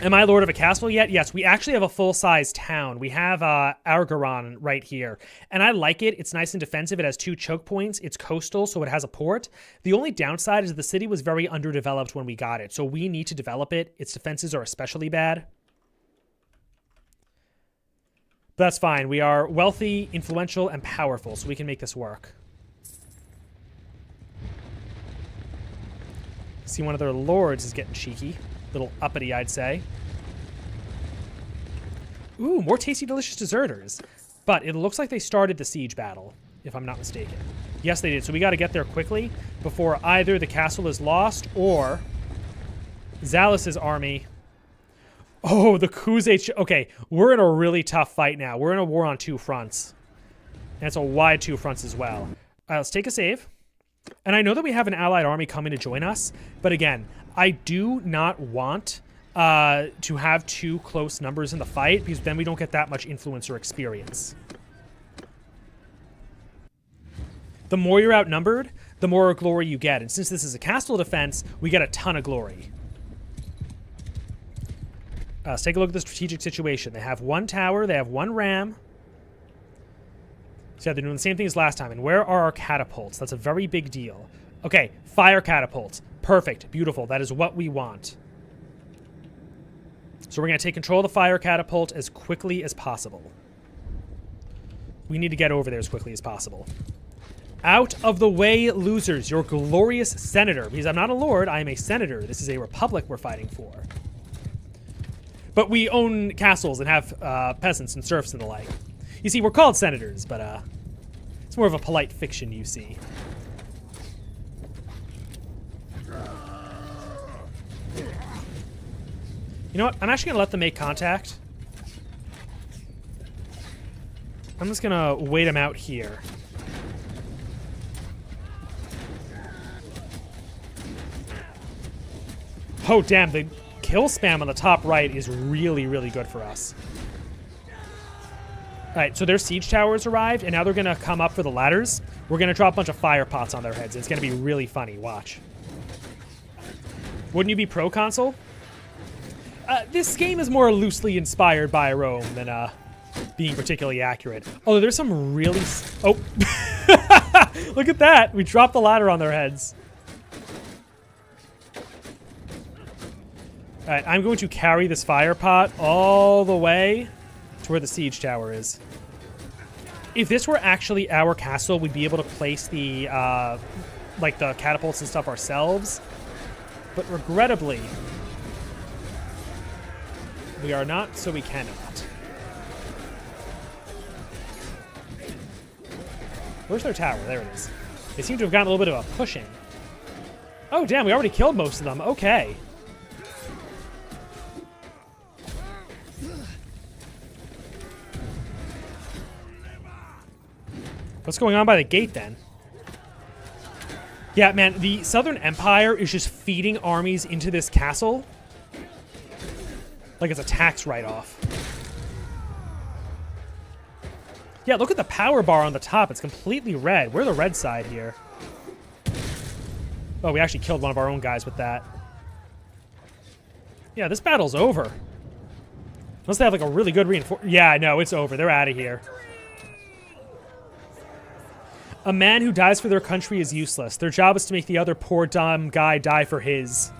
Am I Lord of a Castle yet? Yes, we actually have a full-size town. We have Argaron right here. And I like it. It's nice and defensive. It has 2 choke points. It's coastal, so it has a port. The only downside is the city was very underdeveloped when we got it, so we need to develop it. Its defenses are especially bad. But that's fine. We are wealthy, influential, and powerful, so we can make this work. See, one of their lords is getting cheeky. Little uppity, I'd say. Ooh, more tasty, delicious deserters. But it looks like they started the siege battle, if I'm not mistaken. Yes, they did. So we got to get there quickly before either the castle is lost or Zalus's army. Oh, the Kuze. Okay, we're in a really tough fight now. We're in a war on 2 fronts. And it's a wide 2 fronts as well. All right, let's take a save. And I know that we have an allied army coming to join us. But again, I do not want to have 2 close numbers in the fight, because then we don't get that much influence or experience. The more you're outnumbered, the more glory you get. And since this is a castle defense, we get a ton of glory. Let's take a look at the strategic situation. They have 1 tower. They have 1 ram. So yeah, they're doing the same thing as last time. And where are our catapults? That's a very big deal. Okay, fire catapults. Perfect. Beautiful. That is what we want. So we're going to take control of the fire catapult as quickly as possible. We need to get over there as quickly as possible. Out of the way, losers. Your glorious senator. Because I'm not a lord, I am a senator. This is a republic we're fighting for. But we own castles and have peasants and serfs and the like. You see, we're called senators, but it's more of a polite fiction, you see. You know what? I'm actually going to let them make contact. I'm just going to wait them out here. Oh, damn. The kill spam on the top right is really, really good for us. All right, so their siege towers arrived, and now they're going to come up for the ladders. We're going to drop a bunch of fire pots on their heads. It's going to be really funny. Watch. Wouldn't you be pro console? This game is more loosely inspired by Rome than being particularly accurate. Although there's some really... Oh. Look at that. We dropped the ladder on their heads. All right, I'm going to carry this fire pot all the way to where the siege tower is. If this were actually our castle, we'd be able to place the, like the catapults and stuff ourselves. But regrettably, we are not, so we cannot. Where's their tower? There it is. They seem to have gotten a little bit of a pushing. Oh, damn, we already killed most of them. Okay. What's going on by the gate, then? Yeah, man, the Southern Empire is just feeding armies into this castle like it's a tax write-off. Yeah, look at the power bar on the top. It's completely red. We're the red side here. Oh, we actually killed one of our own guys with that. Yeah, this battle's over. Unless they have, like, a really good reinforcement. Yeah, no, it's over. They're out of here. A man who dies for their country is useless. Their job is to make the other poor, dumb guy die for his.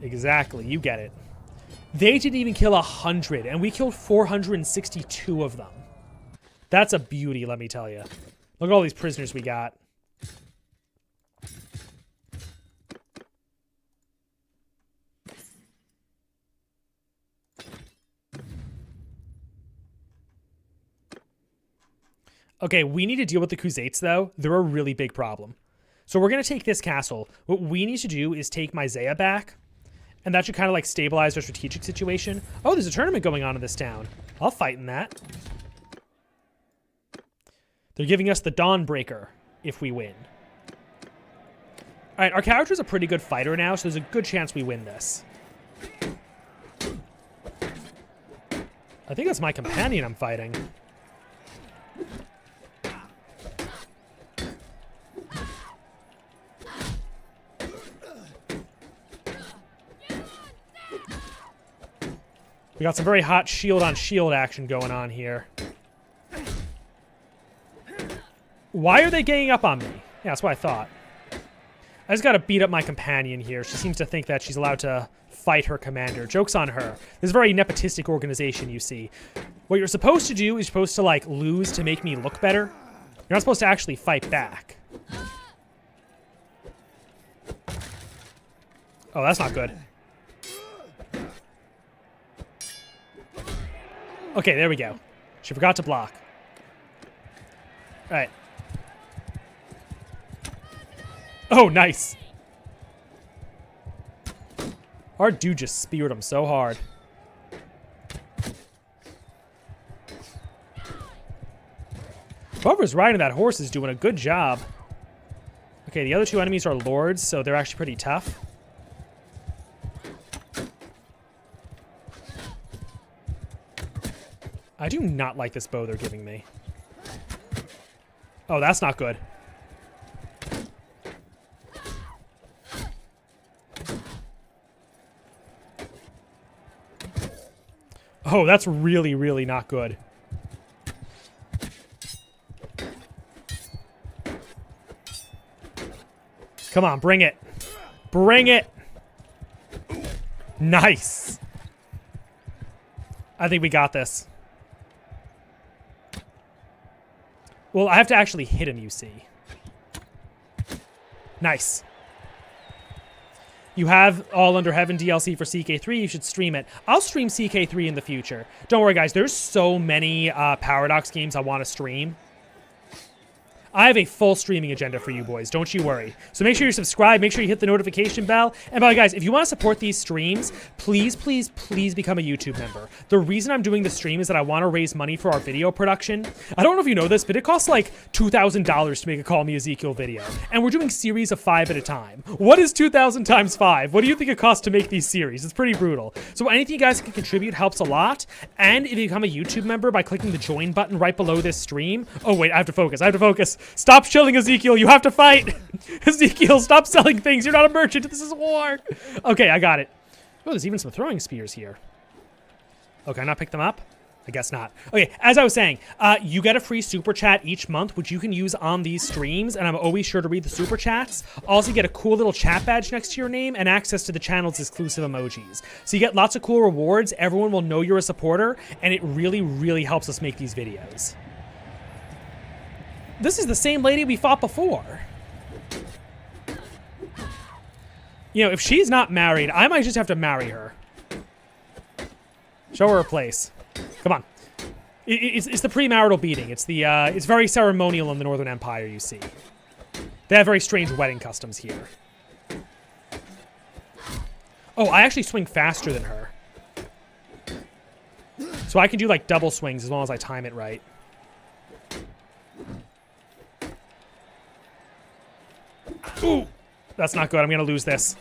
Exactly. You get it. They didn't even kill 100, and we killed 462 of them. That's a beauty, let me tell you. Look at all these prisoners we got. Okay, we need to deal with the Khuzaits, though. They're a really big problem. So we're going to take this castle. What we need to do is take Myzea back, and that should kind of like stabilize our strategic situation. Oh, there's a tournament going on in this town. I'll fight in that. They're giving us the Dawnbreaker if we win. All right, our character's a pretty good fighter now, so there's a good chance we win this. I think that's my companion I'm fighting. We got some very hot shield-on-shield action going on here. Why are they ganging up on me? Yeah, that's what I thought. I just gotta beat up my companion here. She seems to think that she's allowed to fight her commander. Joke's on her. This is a very nepotistic organization, you see. What you're supposed to do is you're supposed to, like, lose to make me look better. You're not supposed to actually fight back. Oh, that's not good. Okay, there we go. She forgot to block. All right. Oh, nice. Our dude just speared him so hard. Whoever's riding that horse is doing a good job. Okay, the other two enemies are lords, so they're actually pretty tough. I do not like this bow they're giving me. Oh, that's not good. Oh, that's really, really not good. Come on, bring it. Bring it. Nice. I think we got this. Well, I have to actually hit him, you see. Nice. You have All Under Heaven DLC for CK3. You should stream it. I'll stream CK3 in the future. Don't worry, guys. There's so many Paradox games I want to stream. I have a full streaming agenda for you boys. Don't you worry. So make sure you subscribe. Make sure you hit the notification bell. And by the way, guys, if you want to support these streams, please, please, please become a YouTube member. The reason I'm doing the stream is that I want to raise money for our video production. I don't know if you know this, but it costs like $2,000 to make a Call Me Ezekiel video. And we're doing series of 5 at a time. What is 2,000 times 5? What do you think it costs to make these series? It's pretty brutal. So anything you guys can contribute helps a lot. And if you become a YouTube member by clicking the join button right below this stream. Oh, wait, I have to focus. I have to focus. Stop chilling, Ezekiel. You have to fight. Ezekiel, stop selling things. You're not a merchant. This is war. Okay, I got it. Oh, there's even some throwing spears here. Oh, can I not pick them up? I guess not. Okay, as I was saying, you get a free super chat each month, which you can use on these streams, and I'm always sure to read the super chats. Also, you get a cool little chat badge next to your name and access to the channel's exclusive emojis. So you get lots of cool rewards. Everyone will know you're a supporter, and it really, really helps us make these videos. This is the same lady we fought before. You know, if she's not married, I might just have to marry her. Show her a place. Come on. It's the premarital beating. It's very ceremonial in the Northern Empire, you see. They have very strange wedding customs here. Oh, I actually swing faster than her. So I can do like double swings as long as I time it right. Ooh, that's not good. I'm going to lose this.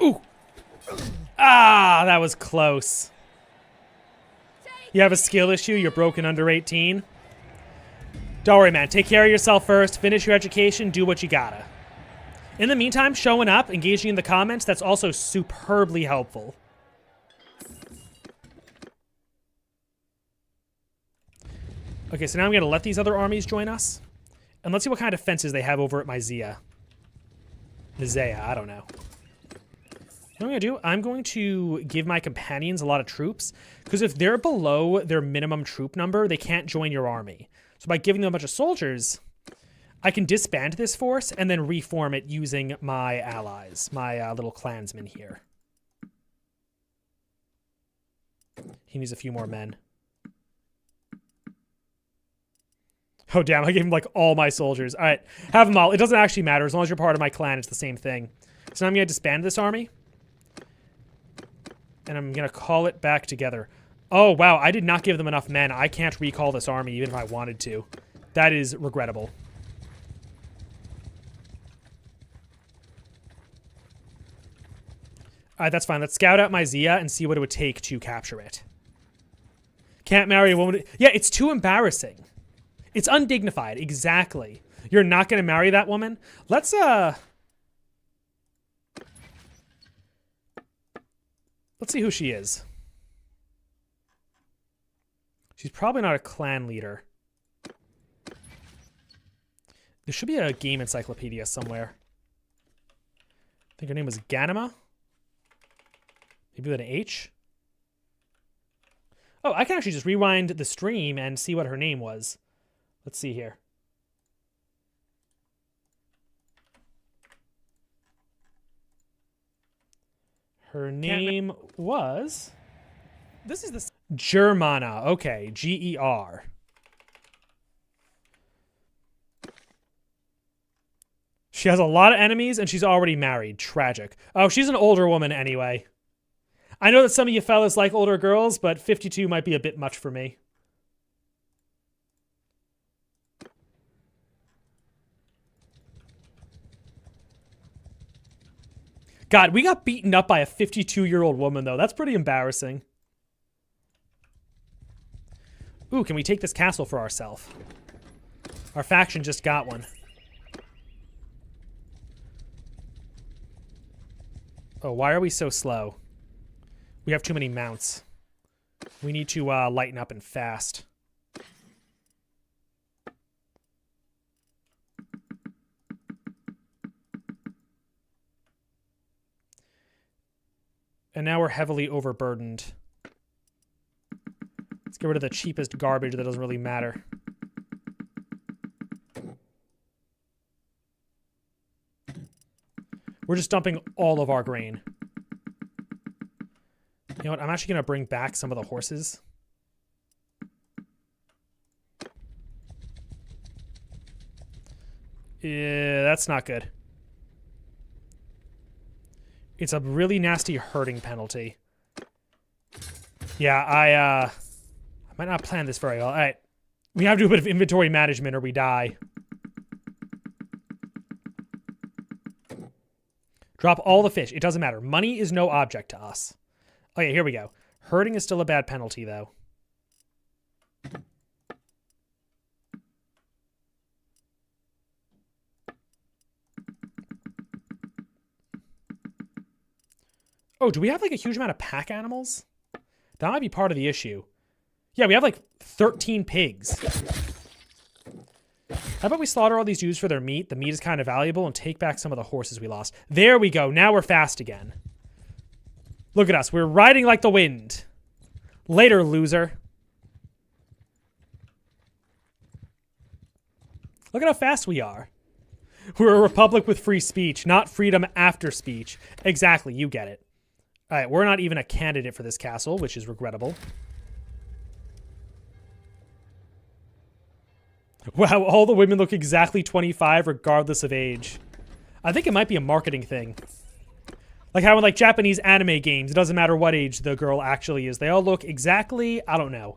Ooh. Ah, that was close. You have a skill issue. You're broken under 18. Don't worry, man. Take care of yourself first. Finish your education. Do what you gotta. In the meantime, showing up, engaging in the comments, that's also superbly helpful. Okay, so now I'm going to let these other armies join us. And let's see what kind of defenses they have over at Myzea. I don't know. What I'm going to do, I'm going to give my companions a lot of troops. Because if they're below their minimum troop number, they can't join your army. So by giving them a bunch of soldiers, I can disband this force and then reform it using my allies. My little clansmen here. He needs a few more men. Oh, damn, I gave him, like, all my soldiers. All right, have them all. It doesn't actually matter. As long as you're part of my clan, it's the same thing. So now I'm going to disband this army. And I'm going to call it back together. Oh, wow, I did not give them enough men. I can't recall this army even if I wanted to. That is regrettable. All right, that's fine. Let's scout out Myzea and see what it would take to capture it. Can't marry a woman. Yeah, it's too embarrassing. It's undignified. Exactly. You're not going to marry that woman? Let's see who she is. She's probably not a clan leader. There should be a game encyclopedia somewhere. I think her name was Ganima. Maybe with an H. Oh, I can actually just rewind the stream and see what her name was. Let's see here. Her name was... This is the... Germana. Okay, G-E-R. She has a lot of enemies, and she's already married. Tragic. Oh, she's an older woman anyway. I know that some of you fellas like older girls, but 52 might be a bit much for me. God, we got beaten up by a 52-year-old woman, though. That's pretty embarrassing. Ooh, can we take this castle for ourselves? Our faction just got one. Oh, why are we so slow? We have too many mounts. We need to lighten up and fast. And now we're heavily overburdened. Let's Let's get rid of the cheapest garbage that doesn't really matter. We're just dumping all of our grain. You know what? I'm actually going to bring back some of the horses. Yeah, that's not good. It's a really nasty herding penalty. Yeah, I might not plan this very well. All right. We have to do a bit of inventory management or we die. Drop all the fish. It doesn't matter. Money is no object to us. Okay, here we go. Herding is still a bad penalty, though. Oh, do we have like a huge amount of pack animals? That might be part of the issue. Yeah, we have like 13 pigs. How about we slaughter all these dudes for their meat? The meat is kind of valuable, and take back some of the horses we lost. There we go. Now we're fast again. Look at us. We're riding like the wind. Later, loser. Look at how fast we are. We're a republic with free speech, not freedom after speech. Exactly. You get it. All right, we're not even a candidate for this castle, which is regrettable. Wow, all the women look exactly 25 regardless of age. I think it might be a marketing thing. Like how in like Japanese anime games, it doesn't matter what age the girl actually is. They all look exactly, I don't know,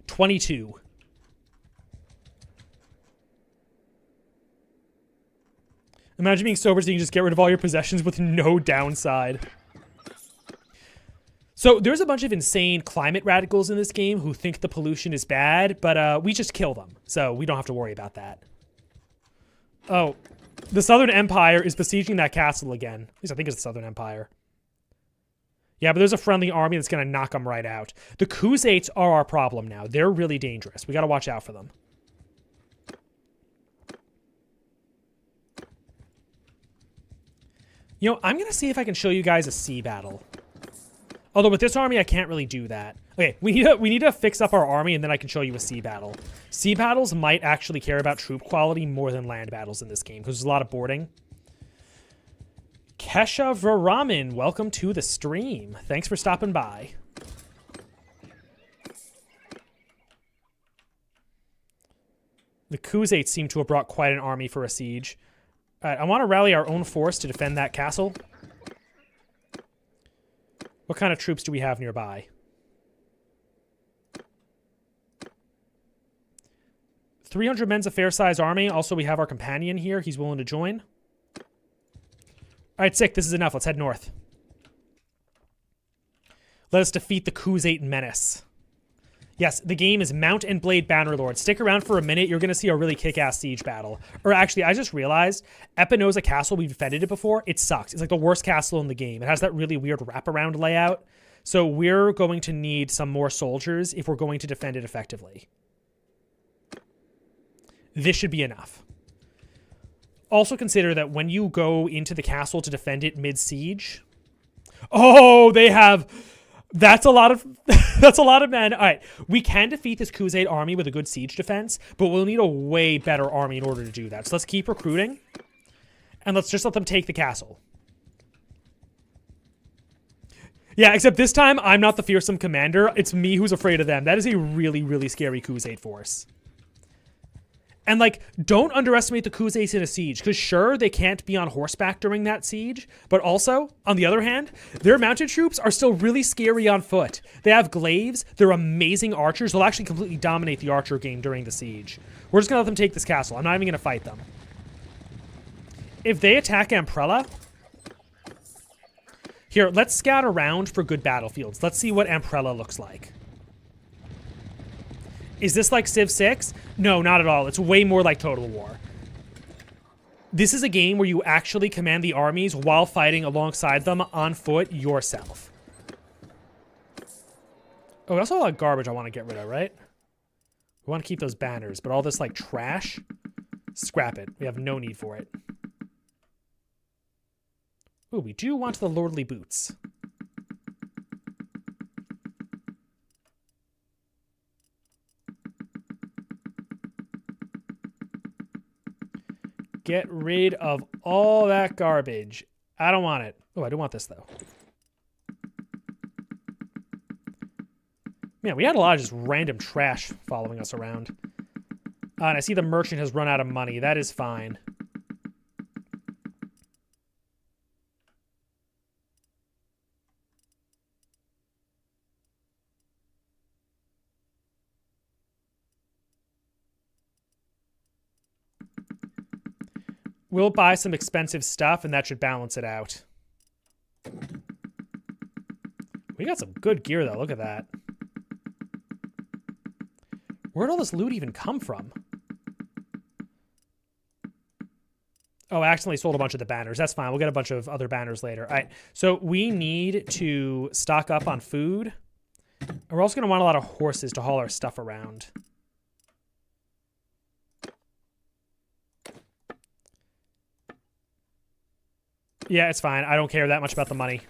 22. Imagine being sober so you can just get rid of all your possessions with no downside. So there's a bunch of insane climate radicals in this game who think the pollution is bad, but we just kill them, so we don't have to worry about that. Oh, the Southern Empire is besieging that castle again. At least I think it's the Southern Empire. Yeah, but there's a friendly army that's going to knock them right out. The Khuzaits are our problem now. They're really dangerous. We got to watch out for them. You know, I'm going to see if I can show you guys a sea battle. Although with this army, I can't really do that. Okay, we need to fix up our army, and then I can show you a sea battle. Sea battles might actually care about troop quality more than land battles in this game, because there's a lot of boarding. Kesha Varaman, welcome to the stream. Thanks for stopping by. The Khuzaits seem to have brought quite an army for a siege. All right, I want to rally our own force to defend that castle. What kind of troops do we have nearby? 300 men's a fair-sized army. Also, we have our companion here. He's willing to join. All right, sick. This is enough. Let's head north. Let us defeat the Khuzait menace. Yes, the game is Mount and Blade Bannerlord. Stick around for a minute. You're going to see a really kick-ass siege battle. Or actually, I just realized Epinosa Castle, we've defended it before. It sucks. It's like the worst castle in the game. It has that really weird wraparound layout. So we're going to need some more soldiers if we're going to defend it effectively. This should be enough. Also consider that when you go into the castle to defend it mid-siege... Oh, they have... That's a lot of that's a lot of men. All right, we can defeat this Khuzait army with a good siege defense, but we'll need a way better army in order to do that. So let's keep recruiting, and let's just let them take the castle. Yeah, except this time I'm not the fearsome commander. It's me who's afraid of them. That is a really, really scary Khuzait force. And, like, don't underestimate the Khuzaits in a siege, because sure, they can't be on horseback during that siege, but also, on the other hand, their mounted troops are still really scary on foot. They have glaives, they're amazing archers, they'll actually completely dominate the archer game during the siege. We're just going to let them take this castle. I'm not even going to fight them. If they attack Amprella... Here, let's scout around for good battlefields. Let's see what Amprella looks like. Is this like Civ 6? No, not at all. It's way more like Total War. This is a game where you actually command the armies while fighting alongside them on foot yourself. Oh, we also have a lot of garbage I want to get rid of, right? We want to keep those banners, but all this, like, trash, scrap it. We have no need for it. Ooh, we do want the lordly boots. Get rid of all that garbage. I don't want it. Oh, I do want this, though. Man, we had a lot of just random trash following us around. And I see the merchant has run out of money. That is fine. We'll buy some expensive stuff, and that should balance it out. We got some good gear, though. Look at that. Where'd all this loot even come from? Oh, I accidentally sold a bunch of the banners. That's fine. We'll get a bunch of other banners later. All right. So we need to stock up on food. And we're also going to want a lot of horses to haul our stuff around. Yeah, it's fine. I don't care that much about the money.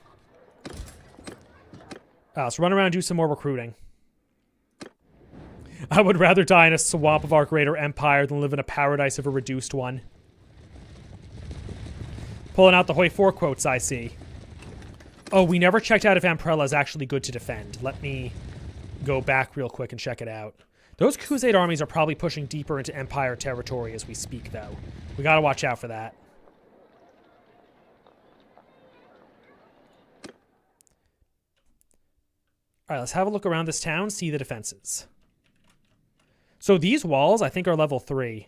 So run around and do some more recruiting. I would rather die in a swamp of our greater empire than live in a paradise of a reduced one. Pulling out the Hoi 4 quotes, I see. Oh, we never checked out if Amprella is actually good to defend. Let me go back real quick and check it out. Those Crusade armies are probably pushing deeper into Empire territory as we speak, though. We gotta watch out for that. Alright, let's have a look around this town, see the defenses. So these walls, I think, are level 3.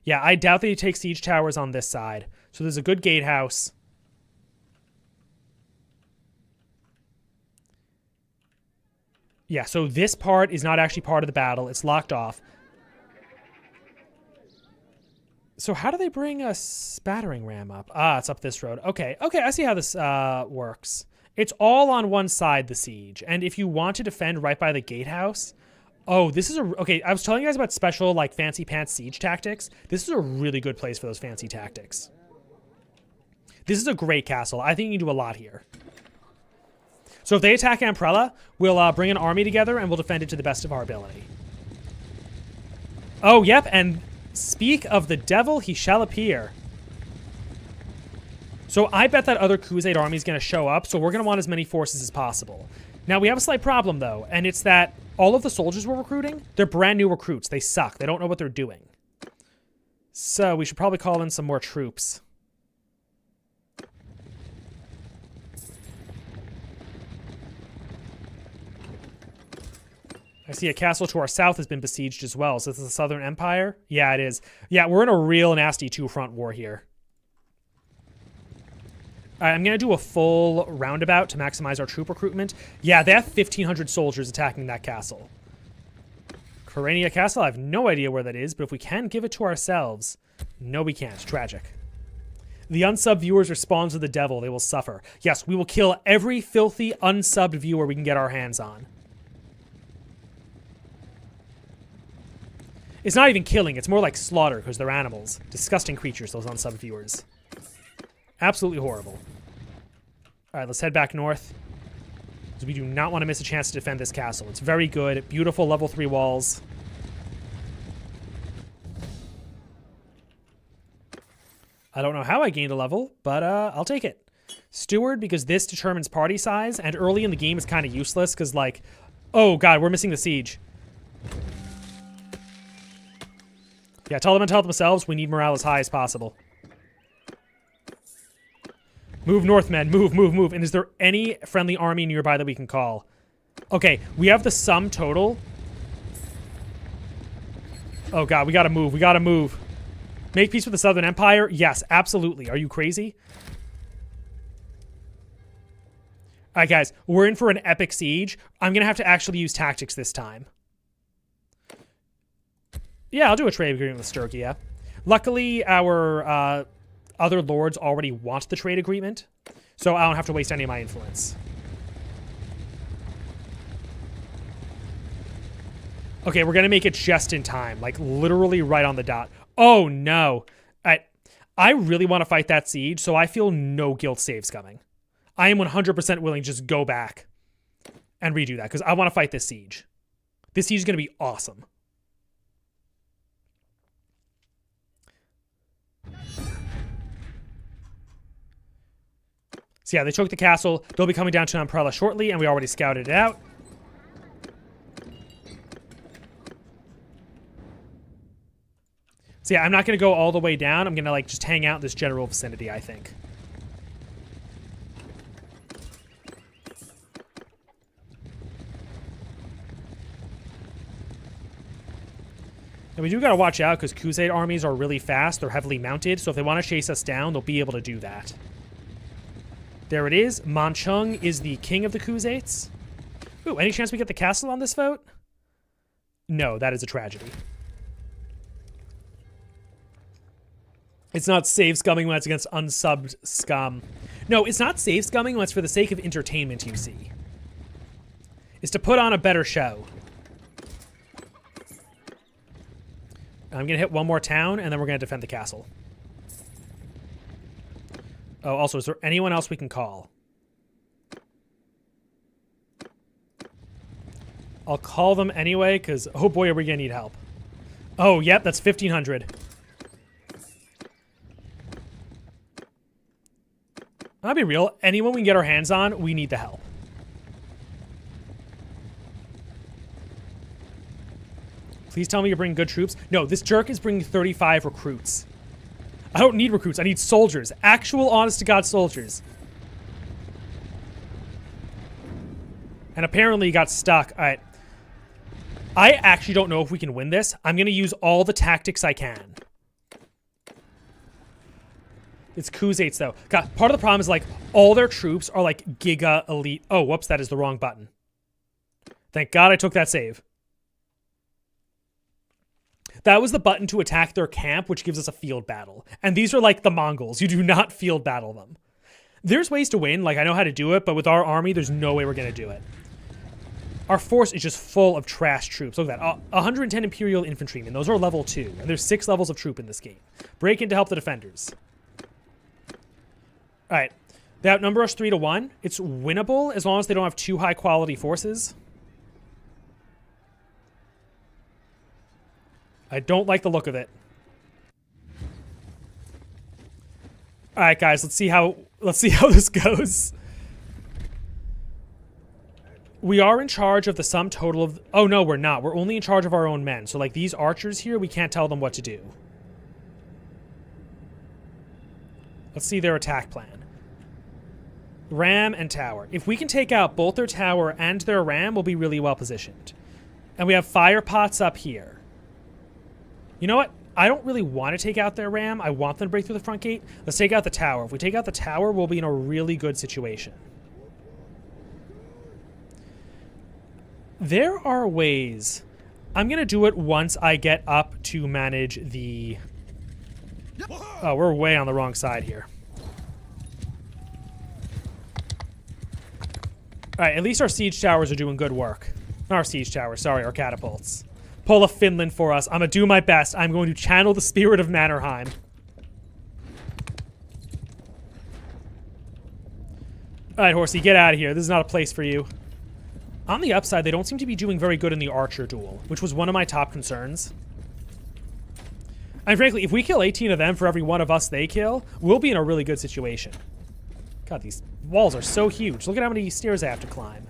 Yeah, I doubt that you take siege towers on this side. So there's a good gatehouse. Yeah, so this part is not actually part of the battle. It's locked off. So how do they bring a spattering ram up? Ah, it's up this road. Okay, I see how this works. It's all on one side, the siege. And if you want to defend right by the gatehouse... Oh, this is a... Okay, I was telling you guys about special, like, fancy pants siege tactics. This is a really good place for those fancy tactics. This is a great castle. I think you can do a lot here. So if they attack Amprella, we'll bring an army together and we'll defend it to the best of our ability. Oh, yep, and speak of the devil, he shall appear. So I bet that other Crusade army is going to show up, so we're going to want as many forces as possible. Now, we have a slight problem, though, and it's that all of the soldiers we're recruiting, they're brand new recruits. They suck. They don't know what they're doing. So we should probably call in some more troops. I see a castle to our south has been besieged as well. So this is the Southern Empire? Yeah, it is. Yeah, we're in a real nasty two-front war here. All right, I'm going to do a full roundabout to maximize our troop recruitment. Yeah, they have 1,500 soldiers attacking that castle. Corania Castle, I have no idea where that is, but if we can give it to ourselves... No, we can't. Tragic. The unsub viewers respond to the devil. They will suffer. Yes, we will kill every filthy unsubbed viewer we can get our hands on. It's not even killing. It's more like slaughter because they're animals. Disgusting creatures, those unsub viewers. Absolutely horrible. All right, let's head back north. Because we do not want to miss a chance to defend this castle. It's very good. Beautiful level 3 walls. I don't know how I gained a level, but I'll take it. Steward, because this determines party size, and early in the game it's kind of useless because, like, oh god, we're missing the siege. Yeah, tell them to help themselves. We need morale as high as possible. Move north, men. Move, move, move. And is there any friendly army nearby that we can call? Okay, we have the sum total. Oh god, we gotta move. We gotta move. Make peace with the Southern Empire? Yes, absolutely. Are you crazy? Alright, guys. We're in for an epic siege. I'm gonna have to actually use tactics this time. Yeah, I'll do a trade agreement with Sturgia. Luckily, our other lords already want the trade agreement, so I don't have to waste any of my influence. Okay, we're going to make it just in time, like literally right on the dot. Oh, no. I really want to fight that siege, so I feel no guilt saves coming. I am 100% willing to just go back and redo that, because I want to fight this siege. This siege is going to be awesome. So yeah, they took the castle. They'll be coming down to Umbrella shortly, and we already scouted it out. So yeah, I'm not going to go all the way down. I'm going to like just hang out in this general vicinity, I think. And we do got to watch out because Crusade armies are really fast. They're heavily mounted, so if they want to chase us down, they'll be able to do that. There it is. Manchung is the king of the Crusades. Ooh, any chance we get the castle on this vote? No, that is a tragedy. It's not save scumming when it's against unsubbed scum. No, it's not save scumming when it's for the sake of entertainment, you see. It's to put on a better show. I'm going to hit one more town, and then we're going to defend the castle. Oh, also, is there anyone else we can call? I'll call them anyway, because, oh boy, are we going to need help. Oh, yep, that's 1,500. I'll be real. Anyone we can get our hands on, we need the help. Please tell me you're bringing good troops. No, this jerk is bringing 35 recruits. I don't need recruits. I need soldiers. Actual, honest-to-God soldiers. And apparently he got stuck. All right. I actually don't know if we can win this. I'm going to use all the tactics I can. It's Crusades, though. God, part of the problem is, like, all their troops are, like, Giga Elite. Oh, whoops, that is the wrong button. Thank God I took that save. That was the button to attack their camp, which gives us a field battle. And these are like the Mongols. You do not field battle them. There's ways to win. Like, I know how to do it, but with our army, there's no way we're going to do it. Our force is just full of trash troops. Look at that. 110 Imperial Infantrymen. Those are level 2. And there's 6 levels of troop in this game. Break in to help the defenders. All right. They outnumber us 3-1. It's winnable as long as they don't have too high-quality forces. I don't like the look of it. All right, guys, let's see how this goes. We are in charge of the sum total of... Oh, no, we're not. We're only in charge of our own men. So, like, these archers here, we can't tell them what to do. Let's see their attack plan. Ram and tower. If we can take out both their tower and their ram, we'll be really well positioned. And we have fire pots up here. You know what? I don't really want to take out their ram. I want them to break through the front gate. Let's take out the tower. If we take out the tower, we'll be in a really good situation. There are ways. I'm going to do it once I get up to manage the... Oh, we're way on the wrong side here. All right, at least our siege towers are doing good work. Not our siege towers, sorry, our catapults. Pull a Finland for us. I'm going to do my best. I'm going to channel the spirit of Mannerheim. All right, Horsey, get out of here. This is not a place for you. On the upside, they don't seem to be doing very good in the archer duel, which was one of my top concerns. And frankly, if we kill 18 of them for every one of us they kill, we'll be in a really good situation. God, these walls are so huge. Look at how many stairs I have to climb.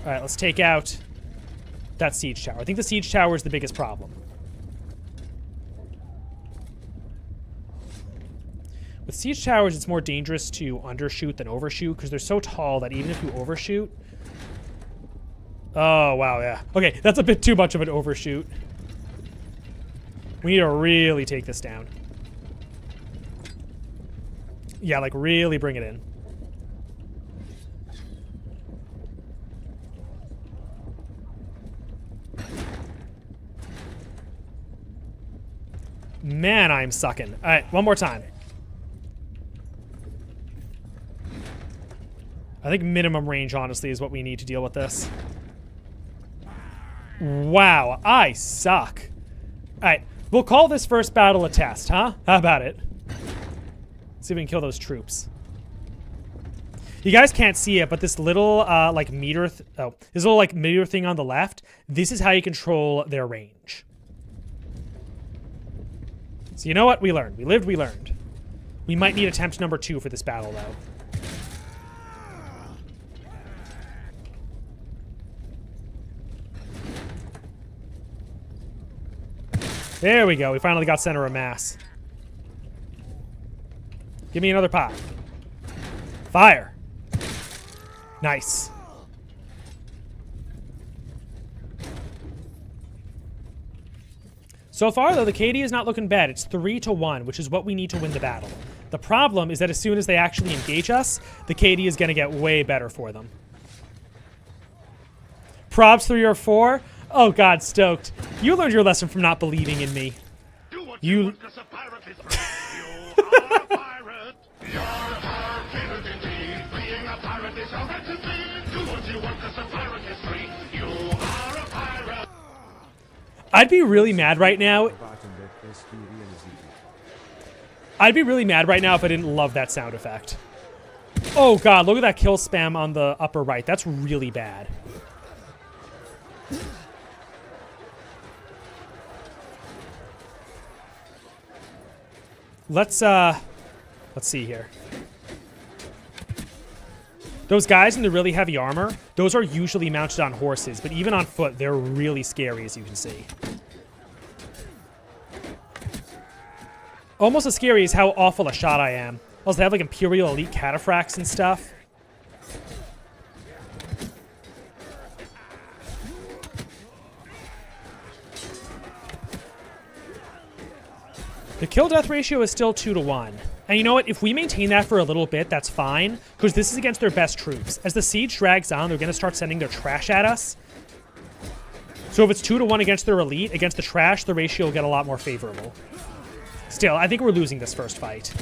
All right, let's take out that siege tower. I think the siege tower is the biggest problem. With siege towers, it's more dangerous to undershoot than overshoot because they're so tall that even if you overshoot... Oh, wow, yeah. Okay, that's a bit too much of an overshoot. We need to really take this down. Yeah, like really bring it in. Man, I'm sucking. All right, one more time. I think minimum range, honestly, is what we need to deal with this. Wow, I suck. All right, we'll call this first battle a test, huh? How about it? Let's see if we can kill those troops. You guys can't see it, but this little, like, meter... this little, like, meter thing on the left, this is how you control their range. So you know what? We learned. We lived, we learned. We might need attempt number 2 for this battle, though. There we go. We finally got center of mass. Give me another pot. Fire. Nice. So far, though, the KD is not looking bad. It's 3-1, which is what we need to win the battle. The problem is that as soon as they actually engage us, the KD is going to get way better for them. Probs 3 or 4? Oh, God, stoked. You learned your lesson from not believing in me. You... I'd be really mad right now. I'd be really mad right now if I didn't love that sound effect. Oh, God, look at that kill spam on the upper right. That's really bad. Let's see here. Those guys in the really heavy armor, those are usually mounted on horses, but even on foot, they're really scary, as you can see. Almost as scary as how awful a shot I am. Also, they have like Imperial Elite cataphracts and stuff. The kill-death ratio is still 2-1. And you know what? If we maintain that for a little bit, that's fine, because this is against their best troops. As the siege drags on, they're going to start sending their trash at us. So if it's 2-1 against their elite, against the trash, the ratio will get a lot more favorable. Still, I think we're losing this first fight.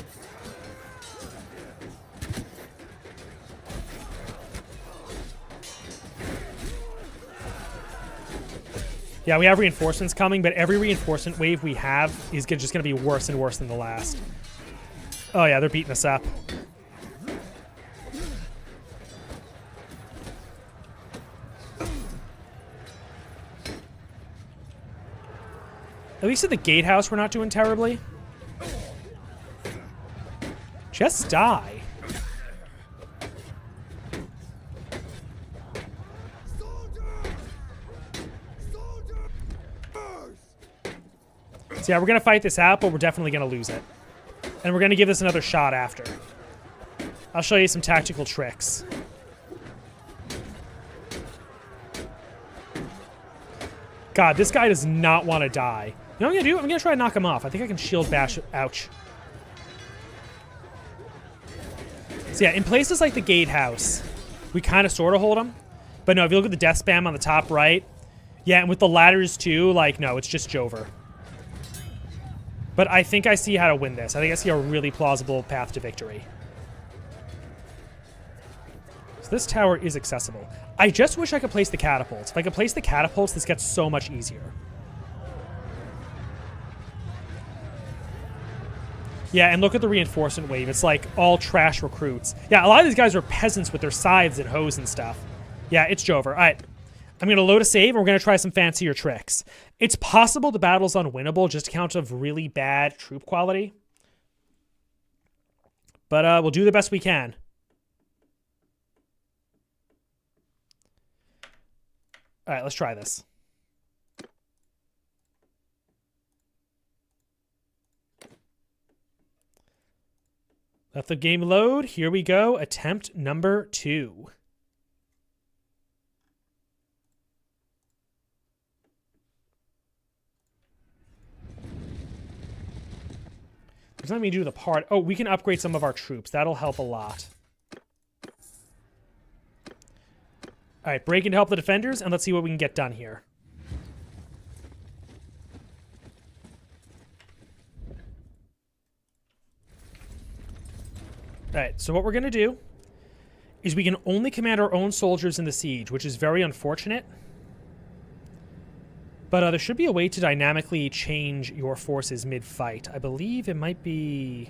Yeah, we have reinforcements coming, but every reinforcement wave we have is just going to be worse and worse than the last. Oh yeah, they're beating us up. At least at the gatehouse, we're not doing terribly. Just die. So yeah, we're going to fight this out, but we're definitely going to lose it. And we're going to give this another shot after. I'll show you some tactical tricks. God, this guy does not want to die. You know what I'm going to do? I'm going to try to knock him off. I think I can shield bash. Ouch. So yeah, in places like the gatehouse, we kind of sort of hold him. But no, if you look at the death spam on the top right, yeah, and with the ladders too, like, no, it's just Jover. But I think I see how to win this. I think I see a really plausible path to victory. So this tower is accessible. I just wish I could place the catapults. If I could place the catapults, this gets so much easier. Yeah, and look at the reinforcement wave. It's like all trash recruits. Yeah, a lot of these guys are peasants with their scythes and hoes and stuff. Yeah, it's Jover. All right. I'm going to load a save, and we're going to try some fancier tricks. It's possible the battle's unwinnable just account of really bad troop quality. But we'll do the best we can. All right, let's try this. Let the game load. Here we go. Attempt number 2. There's nothing we do the part. Oh, we can upgrade some of our troops. That'll help a lot. All right, break in to help the defenders, and let's see what we can get done here. All right, so what we're going to do is we can only command our own soldiers in the siege, which is very unfortunate. But there should be a way to dynamically change your forces mid-fight. I believe it might be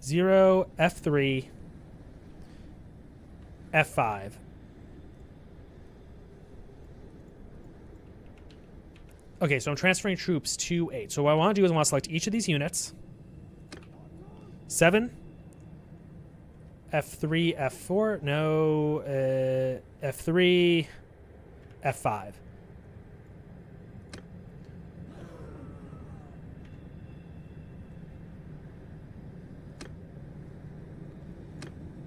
0, F3, F5. Okay, so I'm transferring troops to 8. So what I want to do is I want to select each of these units. 7. F3, F4. No. F3. F5.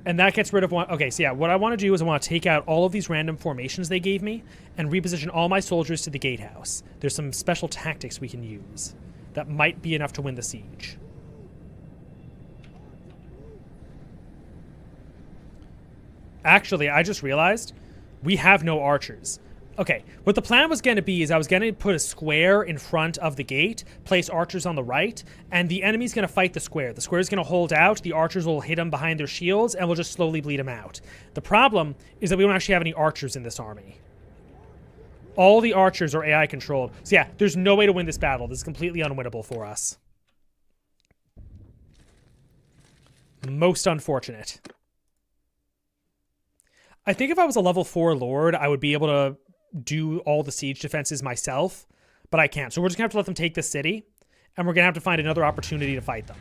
And that gets rid of one. Okay, so yeah, what I want to do is I want to take out all of these random formations they gave me and reposition all my soldiers to the gatehouse. There's some special tactics we can use that might be enough to win the siege. Actually, I just realized we have no archers. Okay, what the plan was going to be is I was going to put a square in front of the gate, place archers on the right, and the enemy's going to fight the square. The square's going to hold out, the archers will hit them behind their shields, and we'll just slowly bleed them out. The problem is that we don't actually have any archers in this army. All the archers are AI controlled. So yeah, there's no way to win this battle. This is completely unwinnable for us. Most unfortunate. I think if I was a level 4 lord, I would be able to do all the siege defenses myself, but I can't. So we're just gonna have to let them take the city, and we're gonna have to find another opportunity to fight them.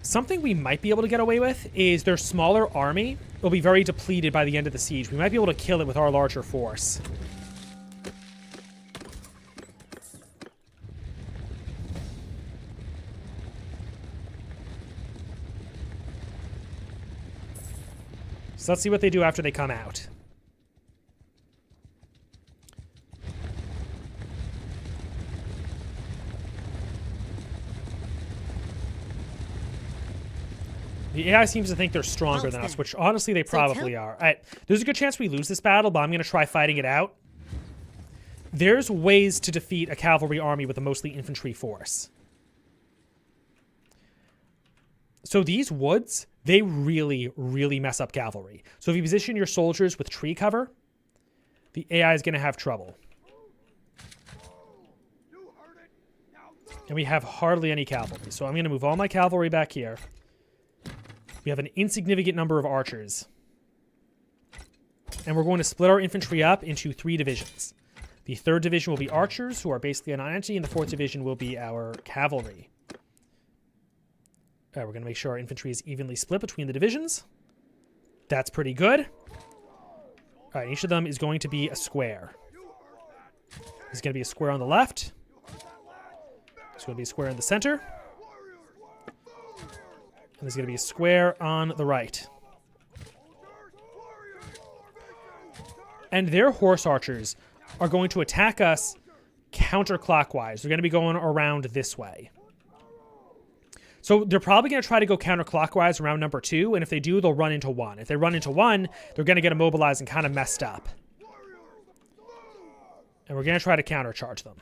Something we might be able to get away with is their smaller army will be very depleted by the end of the siege. We might be able to kill it with our larger force. So let's see what they do after they come out. The AI seems to think they're stronger than us, which honestly they probably are. There's a good chance we lose this battle, but I'm going to try fighting it out. There's ways to defeat a cavalry army with a mostly infantry force. So these woods, they really, really mess up cavalry. So if you position your soldiers with tree cover, the AI is going to have trouble. And we have hardly any cavalry. So I'm going to move all my cavalry back here. We have an insignificant number of archers. And we're going to split our infantry up into 3 divisions. The 3rd division will be archers, who are basically a non-entity, and the 4th division will be our cavalry. We're going to make sure our infantry is evenly split between the divisions. That's pretty good. All right, each of them is going to be a square. There's going to be a square on the left. There's going to be a square in the center. And there's going to be a square on the right. And their horse archers are going to attack us counterclockwise. They're going to be going around this way. So they're probably going to try to go counterclockwise around number 2, and if they do, they'll run into 1. If they run into 1, they're going to get immobilized and kind of messed up. And we're going to try to countercharge them.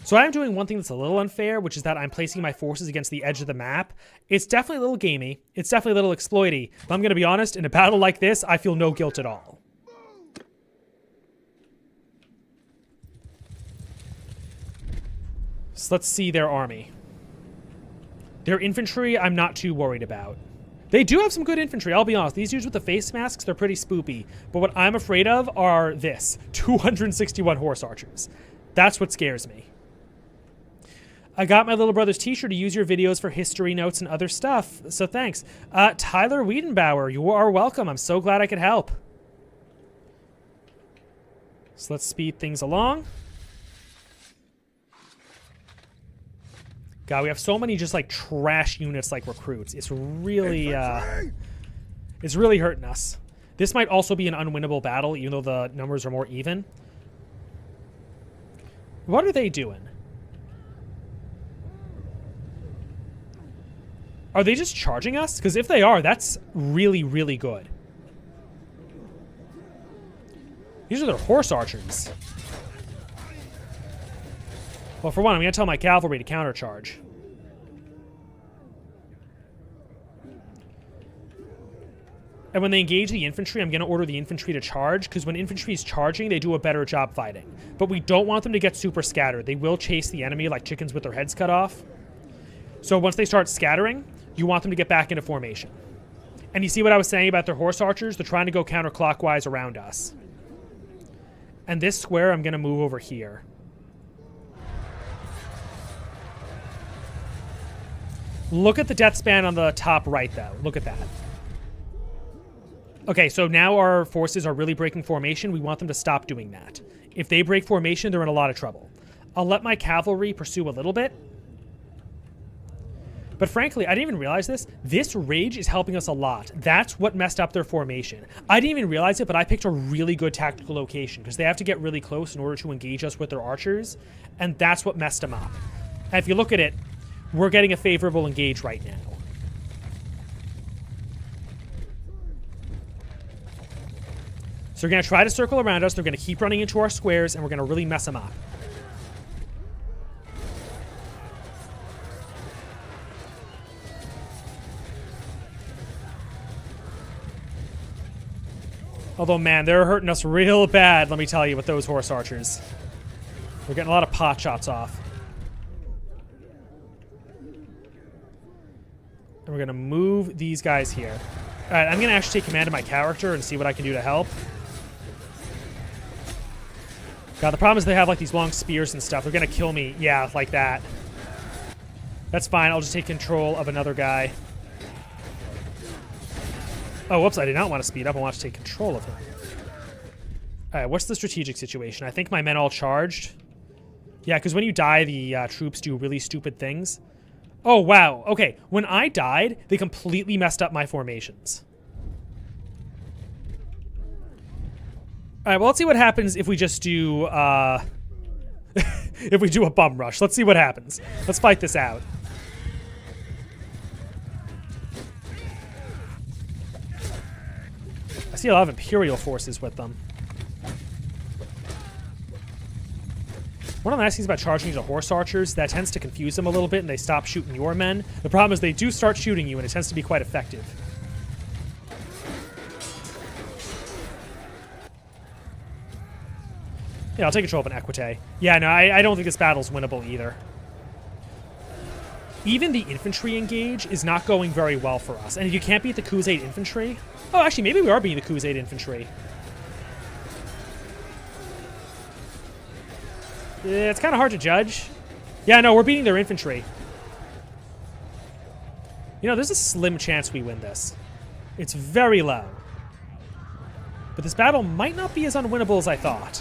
So I'm doing one thing that's a little unfair, which is that I'm placing my forces against the edge of the map. It's definitely a little gamey. It's definitely a little exploity. But I'm going to be honest, in a battle like this, I feel no guilt at all. So let's see their army. Their infantry, I'm not too worried about. They do have some good infantry, I'll be honest. These dudes with the face masks, they're pretty spoopy. But what I'm afraid of are this. 261 horse archers. That's what scares me. I got my little brother's t-shirt to use your videos for history notes and other stuff, so thanks. Tyler Wiedenbauer, you are welcome. I'm so glad I could help. So let's speed things along. God, we have so many just like trash units like recruits. It's really hurting us. This might also be an unwinnable battle, even though the numbers are more even. What are they doing? Are they just charging us? Because if they are, that's really, really good. These are their horse archers. Well, for one, I'm going to tell my cavalry to countercharge. And when they engage the infantry, I'm going to order the infantry to charge, because when infantry is charging, they do a better job fighting. But we don't want them to get super scattered. They will chase the enemy like chickens with their heads cut off. So once they start scattering, you want them to get back into formation. And you see what I was saying about their horse archers? They're trying to go counterclockwise around us. And this square, I'm going to move over here. Look at the death span on the top right, though. Look at that. Okay, so now our forces are really breaking formation. We want them to stop doing that. If they break formation, they're in a lot of trouble. I'll let my cavalry pursue a little bit. But frankly, I didn't even realize this. This ridge is helping us a lot. That's what messed up their formation. I didn't even realize it, but I picked a really good tactical location because they have to get really close in order to engage us with their archers, and that's what messed them up. And if you look at it, we're getting a favorable engage right now. So they're going to try to circle around us. They're going to keep running into our squares, and we're going to really mess them up. Although, man, they're hurting us real bad, let me tell you, with those horse archers. We're getting a lot of pot shots off. And we're going to move these guys here. All right, I'm going to actually take command of my character and see what I can do to help. God, the problem is they have, like, these long spears and stuff. They're going to kill me. Yeah, like that. That's fine. I'll just take control of another guy. Oh, whoops, I did not want to speed up. I want to take control of him. All right, what's the strategic situation? I think my men all charged. Yeah, because when you die, the troops do really stupid things. Oh, wow. Okay, when I died, they completely messed up my formations. All right, well, let's see what happens if we just do, if we do a bum rush. Let's see what happens. Let's fight this out. I see a lot of Imperial forces with them. One of the nice things about charging into horse archers, that tends to confuse them a little bit and they stop shooting your men. The problem is they do start shooting you and it tends to be quite effective. Yeah, I'll take control of an equite. Yeah, no, I don't think this battle's winnable either. Even the infantry engage is not going very well for us. And if you can't beat the Khuzait infantry... Oh, actually, maybe we are beating the Khuzait infantry. It's kind of hard to judge. Yeah, no, we're beating their infantry. You know, there's a slim chance we win this. It's very low. But this battle might not be as unwinnable as I thought.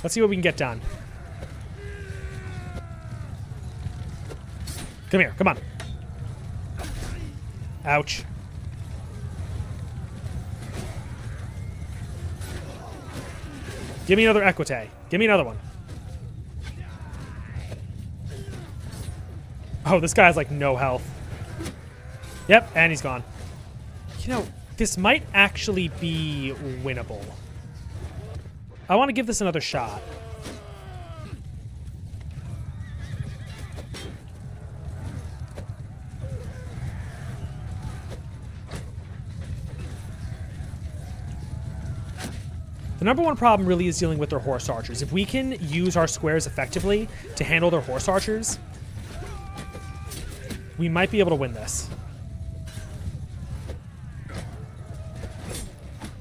Let's see what we can get done. Come here, come on. Ouch. Give me another equite. Give me another one. Oh, this guy has like no health. Yep, and he's gone. You know, this might actually be winnable. I want to give this another shot. The number one problem really is dealing with their horse archers. If we can use our squares effectively to handle their horse archers, we might be able to win this.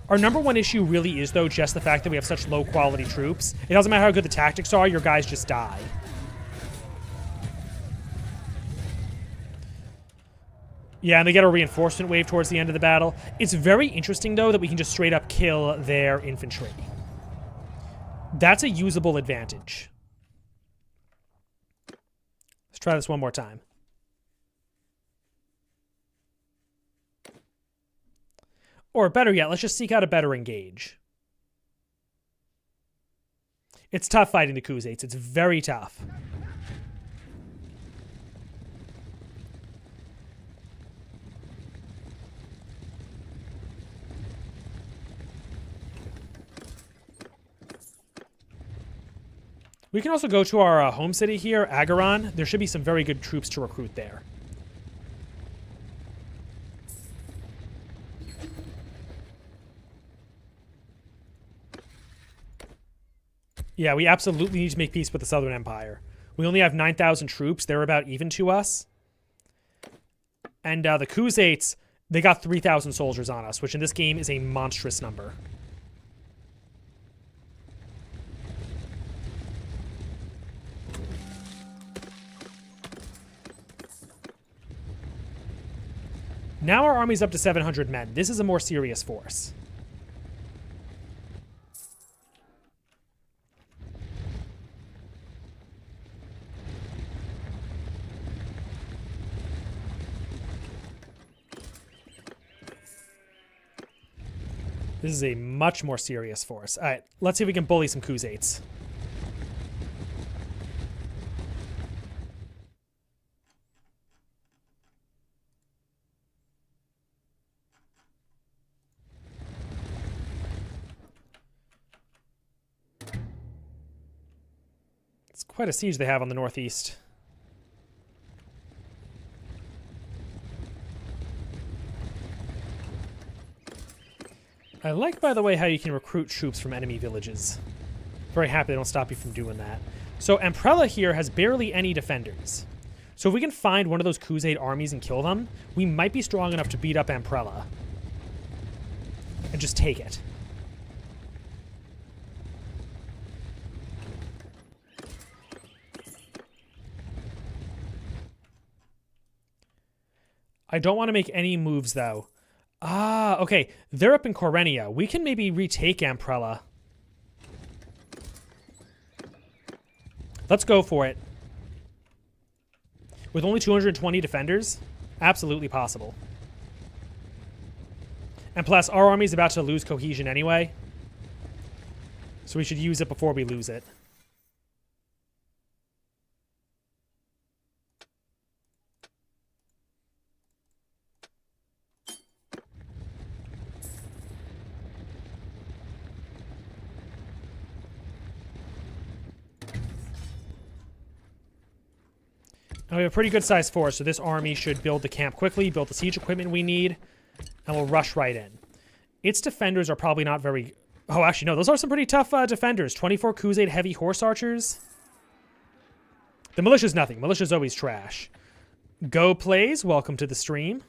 Our number one issue really is, though, just the fact that we have such low-quality troops. It doesn't matter how good the tactics are, your guys just die. Yeah, and they get a reinforcement wave towards the end of the battle. It's very interesting, though, that we can just straight-up kill their infantry. That's a usable advantage. Let's try this one more time. Or better yet, let's just seek out a better engage. It's tough fighting the Khuzaits. It's very tough. We can also go to our home city here, Agaron. There should be some very good troops to recruit there. Yeah, we absolutely need to make peace with the Southern Empire. We only have 9,000 troops. They're about even to us. And the Khuzaits, they got 3,000 soldiers on us, which in this game is a monstrous number. Now our army's up to 700 men. This is a more serious force. This is a much more serious force. All right, let's see if we can bully some Khuzaits. It's quite a siege they have on the northeast. I like, by the way, how you can recruit troops from enemy villages. Very happy they don't stop you from doing that. So Amprella here has barely any defenders. So if we can find one of those Khuzait armies and kill them, we might be strong enough to beat up Amprella. And just take it. I don't want to make any moves, though. Ah, okay. They're up in Korenia. We can maybe retake Amprella. Let's go for it. With only 220 defenders? Absolutely possible. And plus, our army's about to lose cohesion anyway. So we should use it before we lose it. Now we have a pretty good sized force, so this army should build the camp quickly, build the siege equipment we need, and we'll rush right in. Its defenders are probably not very... Oh, actually, no, those are some pretty tough defenders. 24 Khuzait heavy horse archers. The militia's nothing. Militia's always trash. Go Plays, welcome to the stream.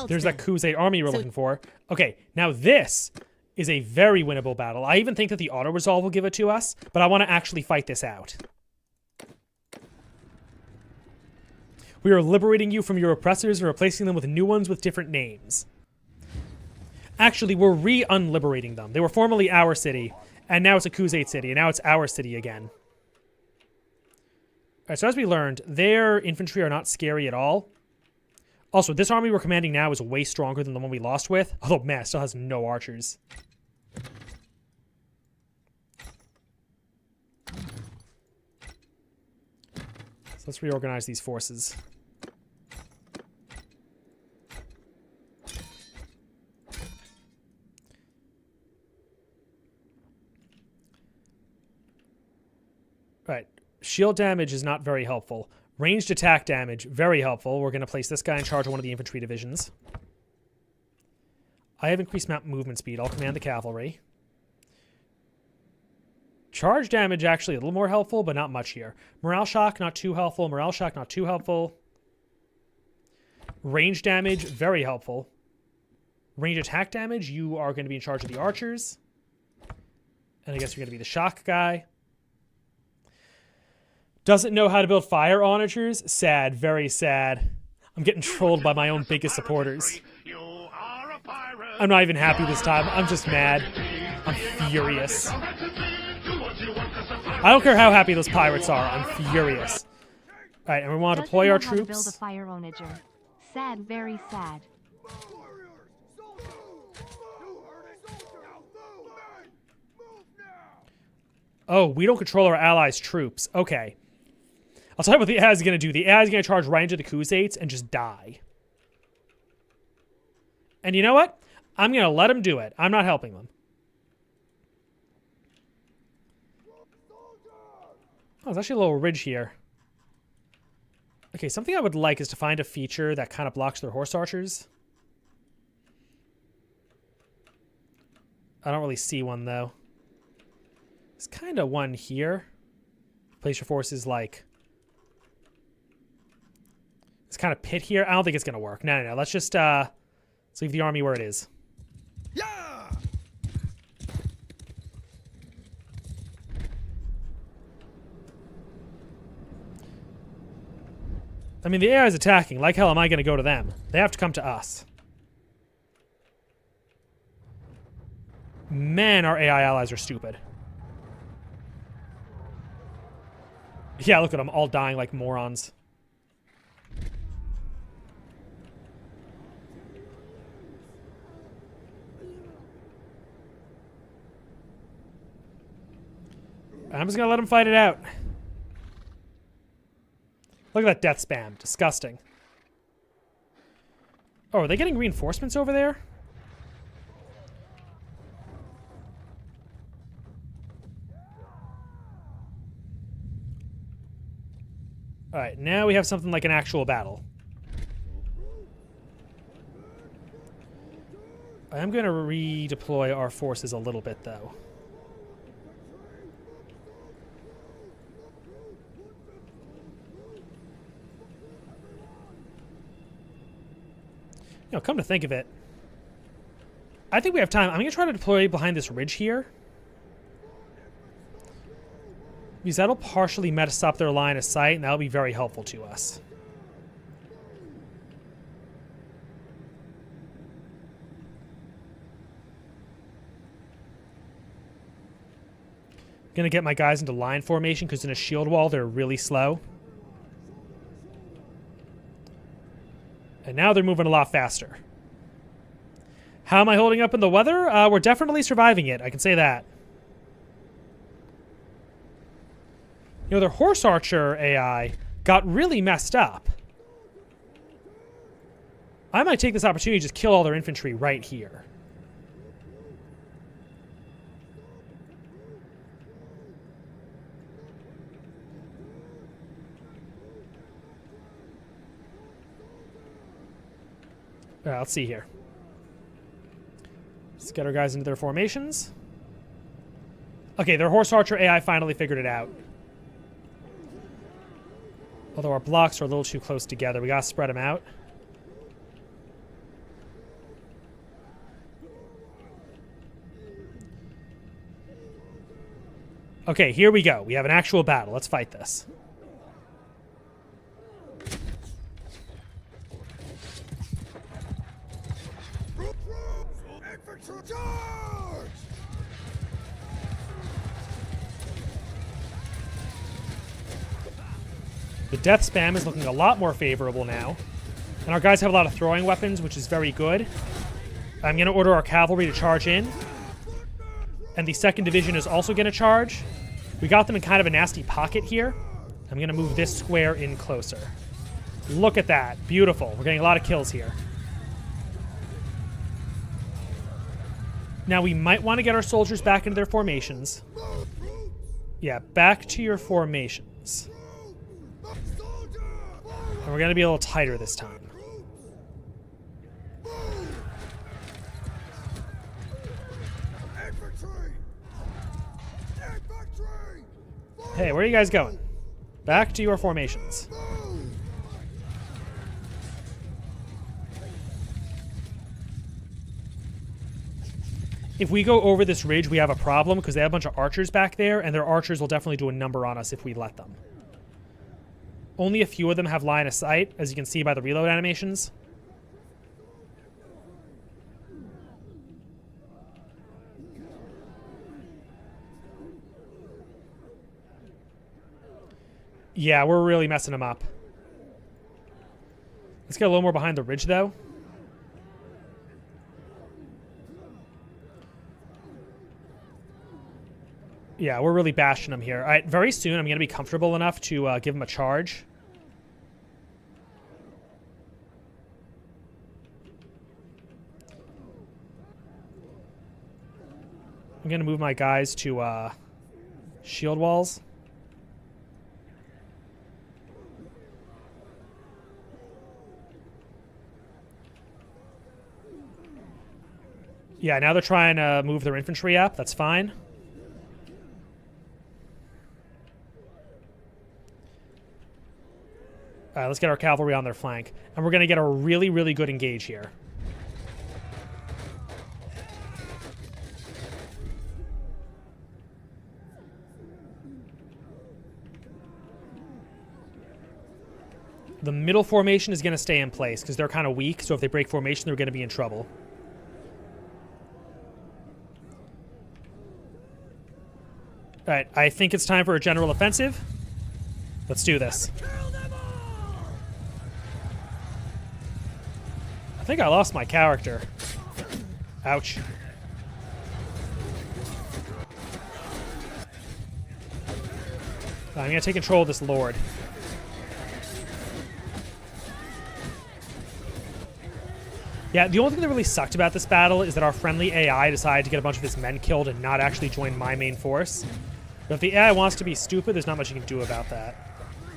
There's that Khuzait army we're looking for. Okay, now this is a very winnable battle. I even think that the auto-resolve will give it to us, but I want to actually fight this out. We are liberating you from your oppressors and replacing them with new ones with different names. Actually, we're re-unliberating them. They were formerly our city, and now it's a Khuzait city, and now it's our city again. All right, so as we learned, their infantry are not scary at all. Also, this army we're commanding now is way stronger than the one we lost with. Although, man, it still has no archers. So let's reorganize these forces. Right. Shield damage is not very helpful. Ranged attack damage, very helpful. We're going to place this guy in charge of one of the infantry divisions. I have increased map movement speed. I'll command the cavalry. Charge damage, actually, a little more helpful, but not much here. Morale shock, not too helpful. Morale shock, not too helpful. Range damage, very helpful. Range attack damage, you are going to be in charge of the archers. And I guess you're going to be the shock guy. Doesn't know how to build fire onagers? Sad, very sad. I'm getting trolled by my own biggest supporters. I'm not even happy this time. I'm just mad. I'm furious. I don't care how happy those pirates are. I'm furious. All right, and we want to deploy our troops. Build a fire onager. Sad, very sad. Oh, we don't control our allies' troops. Okay. I'll tell you what the AI is going to do. The AI is going to charge right into the Khuzaits and just die. And you know what? I'm going to let them do it. I'm not helping them. Oh, there's actually a little ridge here. Okay, something I would like is to find a feature that kind of blocks their horse archers. I don't really see one, though. There's kind of one here. Place your forces like... It's kind of pit here. I don't think it's going to work. No. Let's just let's leave the army where it is. Yeah! I mean, the AI is attacking. Like hell am I going to go to them? They have to come to us. Man, our AI allies are stupid. Yeah, look at them, all dying like morons. I'm just gonna let them fight it out. Look at that death spam. Disgusting. Oh, are they getting reinforcements over there? Alright, now we have something like an actual battle. I am going to redeploy our forces a little bit, though. You know, come to think of it, I think we have time. I'm going to try to deploy behind this ridge here. Because that'll partially mess up their line of sight, and that'll be very helpful to us. I'm going to get my guys into line formation, because in a shield wall, they're really slow. And now they're moving a lot faster. How am I holding up in the weather? We're definitely surviving it, I can say that. You know, their horse archer AI got really messed up. I might take this opportunity to just kill all their infantry right here. Let's see here. Let's get our guys into their formations. Okay, their horse archer AI finally figured it out. Although our blocks are a little too close together. We gotta spread them out. Okay, here we go. We have an actual battle. Let's fight this. The death spam is looking a lot more favorable now. And our guys have a lot of throwing weapons, which is very good. I'm going to order our cavalry to charge in. And the 2nd Division is also going to charge. We got them in kind of a nasty pocket here. I'm going to move this square in closer. Look at that. Beautiful. We're getting a lot of kills here. Now we might want to get our soldiers back into their formations. Yeah, back to your formations. And we're going to be a little tighter this time. Hey, where are you guys going? Back to your formations. If we go over this ridge, we have a problem because they have a bunch of archers back there, and their archers will definitely do a number on us if we let them. Only a few of them have line of sight, as you can see by the reload animations. Yeah, we're really messing them up. Let's get a little more behind the ridge, though. Yeah, we're really bashing them here. All right, very soon I'm going to be comfortable enough to give them a charge. I'm going to move my guys to shield walls. Yeah, now they're trying to move their infantry up. That's fine. All right, let's get our cavalry on their flank. And we're going to get a really, really good engage here. The middle formation is going to stay in place because they're kind of weak. So if they break formation, they're going to be in trouble. All right, I think it's time for a general offensive. Let's do this. I think I lost my character. Ouch. I'm going to take control of this lord. Yeah, the only thing that really sucked about this battle is that our friendly AI decided to get a bunch of his men killed and not actually join my main force. But if the AI wants to be stupid, there's not much you can do about that.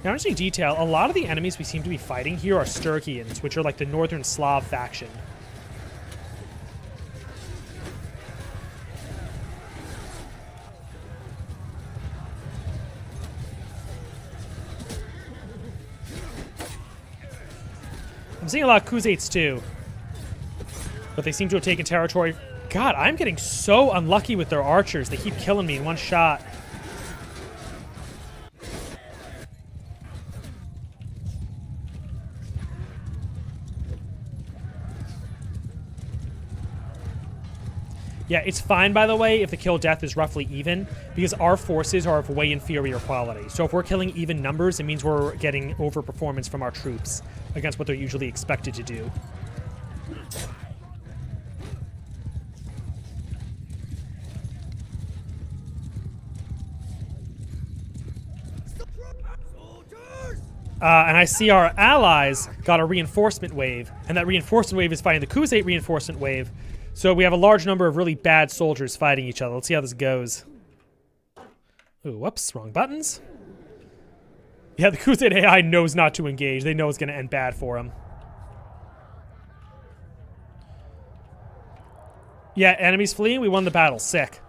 Now, interesting detail, a lot of the enemies we seem to be fighting here are Sturkians, which are like the Northern Slav faction. I'm seeing a lot of Khuzaits too. But they seem to have taken territory. God, I'm getting so unlucky with their archers. They keep killing me in one shot. Yeah, it's fine, by the way, if the kill death is roughly even, because our forces are of way inferior quality. So if we're killing even numbers, it means we're getting overperformance from our troops against what they're usually expected to do. And I see our allies got a reinforcement wave, and that reinforcement wave is fighting the Khuzait reinforcement wave. So we have a large number of really bad soldiers fighting each other. Let's see how this goes. Ooh, whoops, wrong buttons. Yeah, the Khuzait AI knows not to engage. They know it's going to end bad for them. Yeah, enemies fleeing. We won the battle. Sick.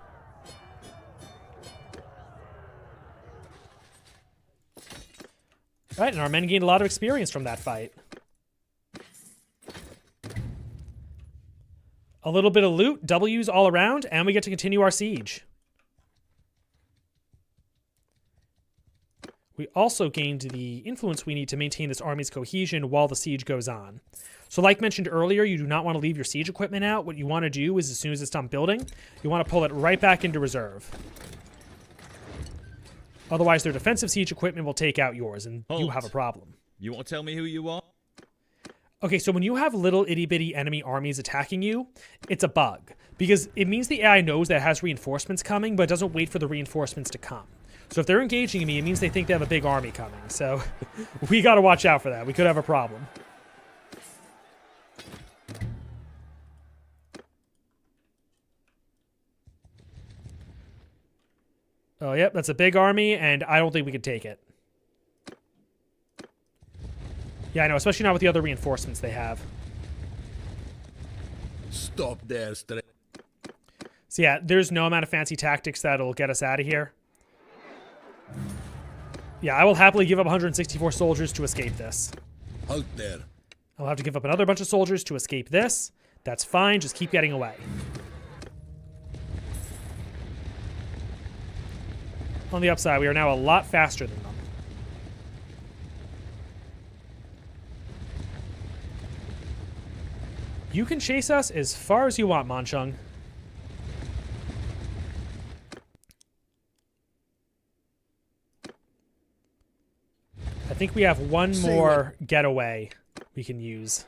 All right, and our men gained a lot of experience from that fight. A little bit of loot, W's all around, and we get to continue our siege. We also gained the influence we need to maintain this army's cohesion while the siege goes on. So like mentioned earlier, you do not want to leave your siege equipment out. What you want to do is as soon as it's done building, you want to pull it right back into reserve. Otherwise, their defensive siege equipment will take out yours, and you have a problem. You want to tell me who you are? Okay, so when you have little itty-bitty enemy armies attacking you, it's a bug. Because it means the AI knows that it has reinforcements coming, but it doesn't wait for the reinforcements to come. So if they're engaging me, it means they think they have a big army coming. So we got to watch out for that. We could have a problem. Oh, yep, that's a big army, and I don't think we could take it. Yeah, I know, especially not with the other reinforcements they have. Stop there, straight. So yeah, there's no amount of fancy tactics that'll get us out of here. Yeah, I will happily give up 164 soldiers to escape this. Halt there. I'll have to give up another bunch of soldiers to escape this. That's fine, just keep getting away. On the upside, we are now a lot faster than them. You can chase us as far as you want, Manchung. I think we have one more getaway we can use.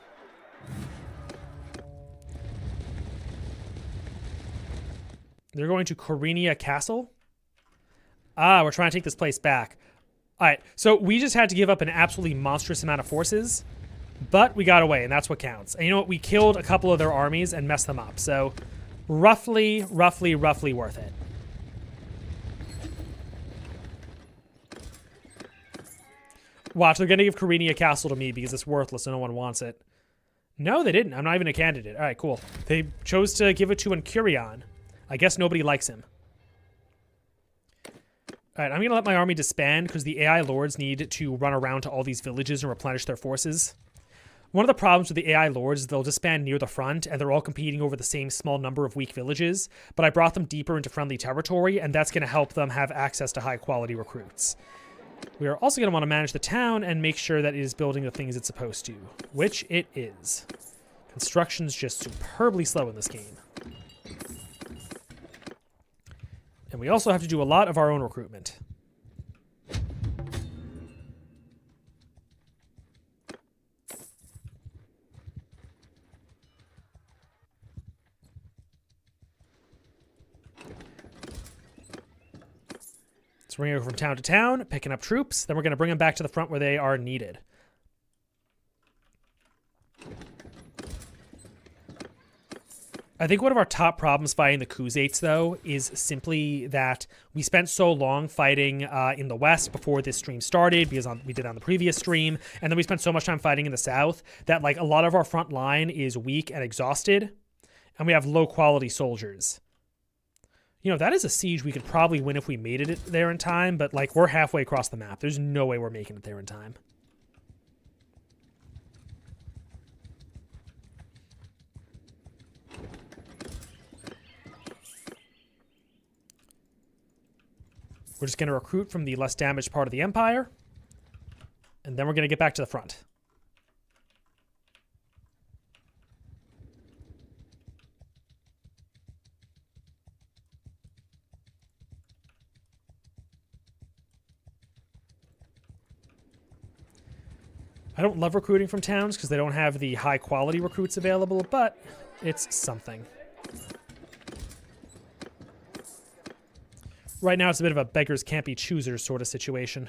They're going to Korinia Castle. Ah, we're trying to take this place back. All right, so we just had to give up an absolutely monstrous amount of forces, but we got away, and that's what counts. And you know what? We killed a couple of their armies and messed them up, so roughly worth it. Watch, they're going to give Korinia Castle to me because it's worthless and no one wants it. No, they didn't. I'm not even a candidate. All right, cool. They chose to give it to Encurion. I guess nobody likes him. All right, I'm going to let my army disband because the AI lords need to run around to all these villages and replenish their forces. One of the problems with the AI lords is they'll disband near the front, and they're all competing over the same small number of weak villages, but I brought them deeper into friendly territory, and that's going to help them have access to high-quality recruits. We are also going to want to manage the town and make sure that it is building the things it's supposed to, which it is. Construction's just superbly slow in this game. And we also have to do a lot of our own recruitment. So we're going to go from town to town, picking up troops. Then we're going to bring them back to the front where they are needed. I think one of our top problems fighting the Khuzaits, though, is simply that we spent so long fighting in the west before this stream started, because we did on the previous stream, and then we spent so much time fighting in the south that like a lot of our front line is weak and exhausted, and we have low-quality soldiers. You know, that is a siege we could probably win if we made it there in time, but like we're halfway across the map. There's no way we're making it there in time. We're just going to recruit from the less damaged part of the Empire. And then we're going to get back to the front. I don't love recruiting from towns because they don't have the high quality recruits available, but it's something. Right now, it's a bit of a beggars can't be choosers sort of situation.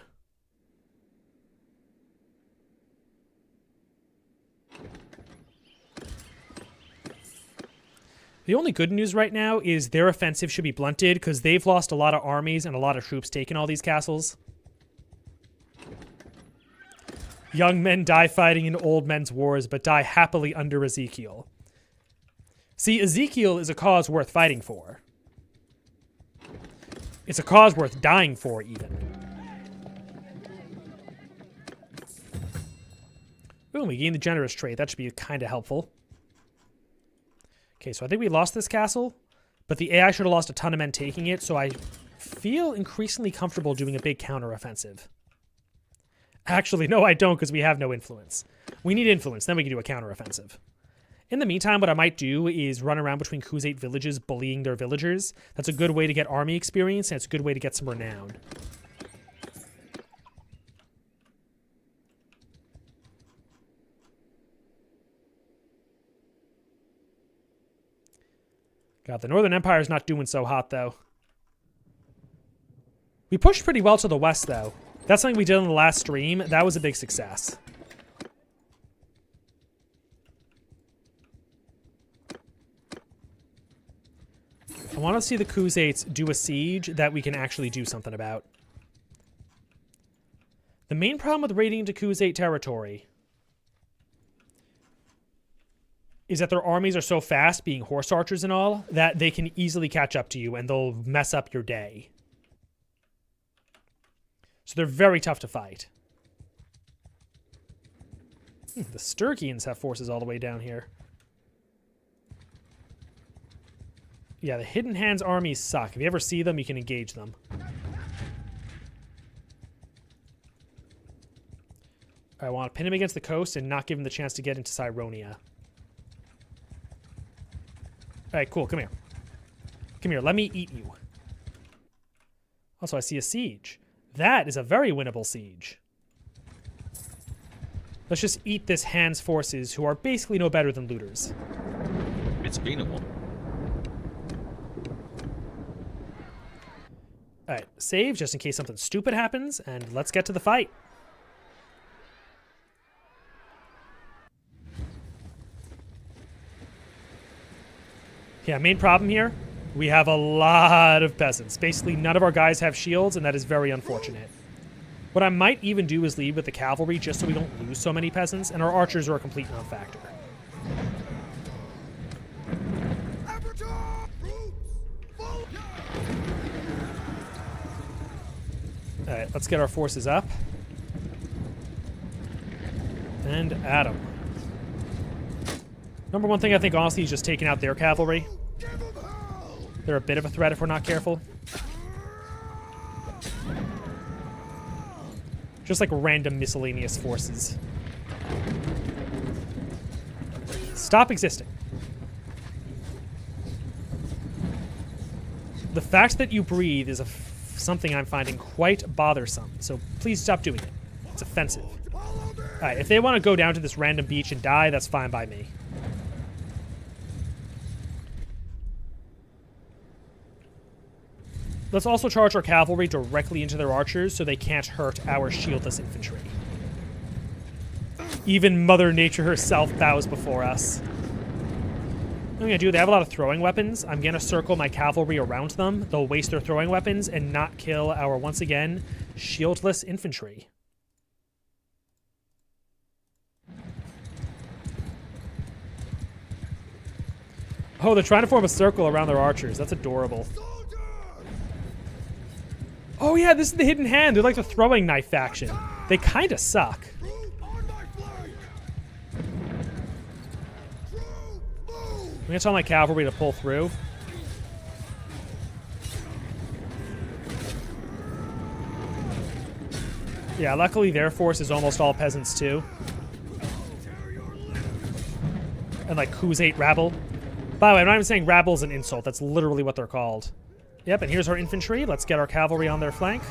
The only good news right now is their offensive should be blunted because they've lost a lot of armies and a lot of troops taking all these castles. Young men die fighting in old men's wars, but die happily under Ezekiel. See, Ezekiel is a cause worth fighting for. It's a cause worth dying for, even. Ooh, we gained the generous trait. That should be kind of helpful. Okay, so I think we lost this castle, but the AI should have lost a ton of men taking it, so I feel increasingly comfortable doing a big counteroffensive. Actually, no, I don't, because we have no influence. We need influence, then we can do a counteroffensive. In the meantime, what I might do is run around between Khuzait villages bullying their villagers. That's a good way to get army experience, and it's a good way to get some renown. God, the Northern Empire is not doing so hot, though. We pushed pretty well to the west, though. That's something we did on the last stream. That was a big success. I want to see the Khuzaits do a siege that we can actually do something about. The main problem with raiding into Khuzait territory is that their armies are so fast, being horse archers and all, that they can easily catch up to you and they'll mess up your day. So they're very tough to fight. The Sturkians have forces all the way down here. Yeah, the Hidden Hands armies suck. If you ever see them, you can engage them. I want to pin him against the coast and not give him the chance to get into Cyronia. Alright, cool. Come here. Come here. Let me eat you. Also, I see a siege. That is a very winnable siege. Let's just eat this Hands forces, who are basically no better than looters. It's been a while. Alright, save just in case something stupid happens, and let's get to the fight. Yeah, main problem here, we have a lot of peasants. Basically, none of our guys have shields, and that is very unfortunate. What I might even do is lead with the cavalry just so we don't lose so many peasants, and our archers are a complete non-factor. Alright, let's get our forces up. And at 'em. Number one thing I think, honestly, is just taking out their cavalry. They're a bit of a threat if we're not careful. Just like random miscellaneous forces. Stop existing. The fact that you breathe is something I'm finding quite bothersome, so please stop doing it. It's offensive. Alright, if they want to go down to this random beach and die, that's fine by me. Let's also charge our cavalry directly into their archers so they can't hurt our shieldless infantry. Even Mother Nature herself bows before us. What I'm going to do, they have a lot of throwing weapons. I'm going to circle my cavalry around them. They'll waste their throwing weapons and not kill our, once again, shieldless infantry. Oh, they're trying to form a circle around their archers. That's adorable. Oh yeah, this is the hidden hand. They're like the throwing knife faction. They kind of suck. I'm gonna tell my cavalry to pull through. Yeah, luckily their force is almost all peasants too. And like Khuzate rabble. By the way, I'm not even saying rabble is an insult. That's literally what they're called. Yep, and here's our infantry. Let's get our cavalry on their flank.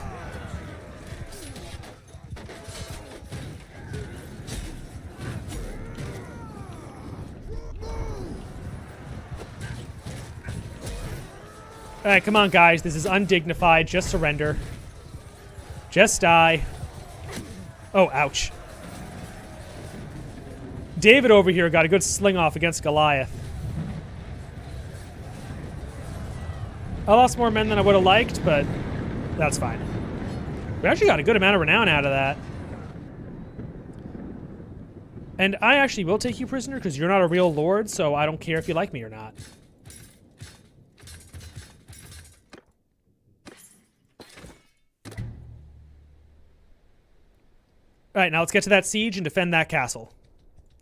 Alright, come on, guys. This is undignified. Just surrender. Just die. Oh, ouch. David over here got a good sling off against Goliath. I lost more men than I would have liked, but that's fine. We actually got a good amount of renown out of that. And I actually will take you prisoner because you're not a real lord, so I don't care if you like me or not. Alright, now let's get to that siege and defend that castle.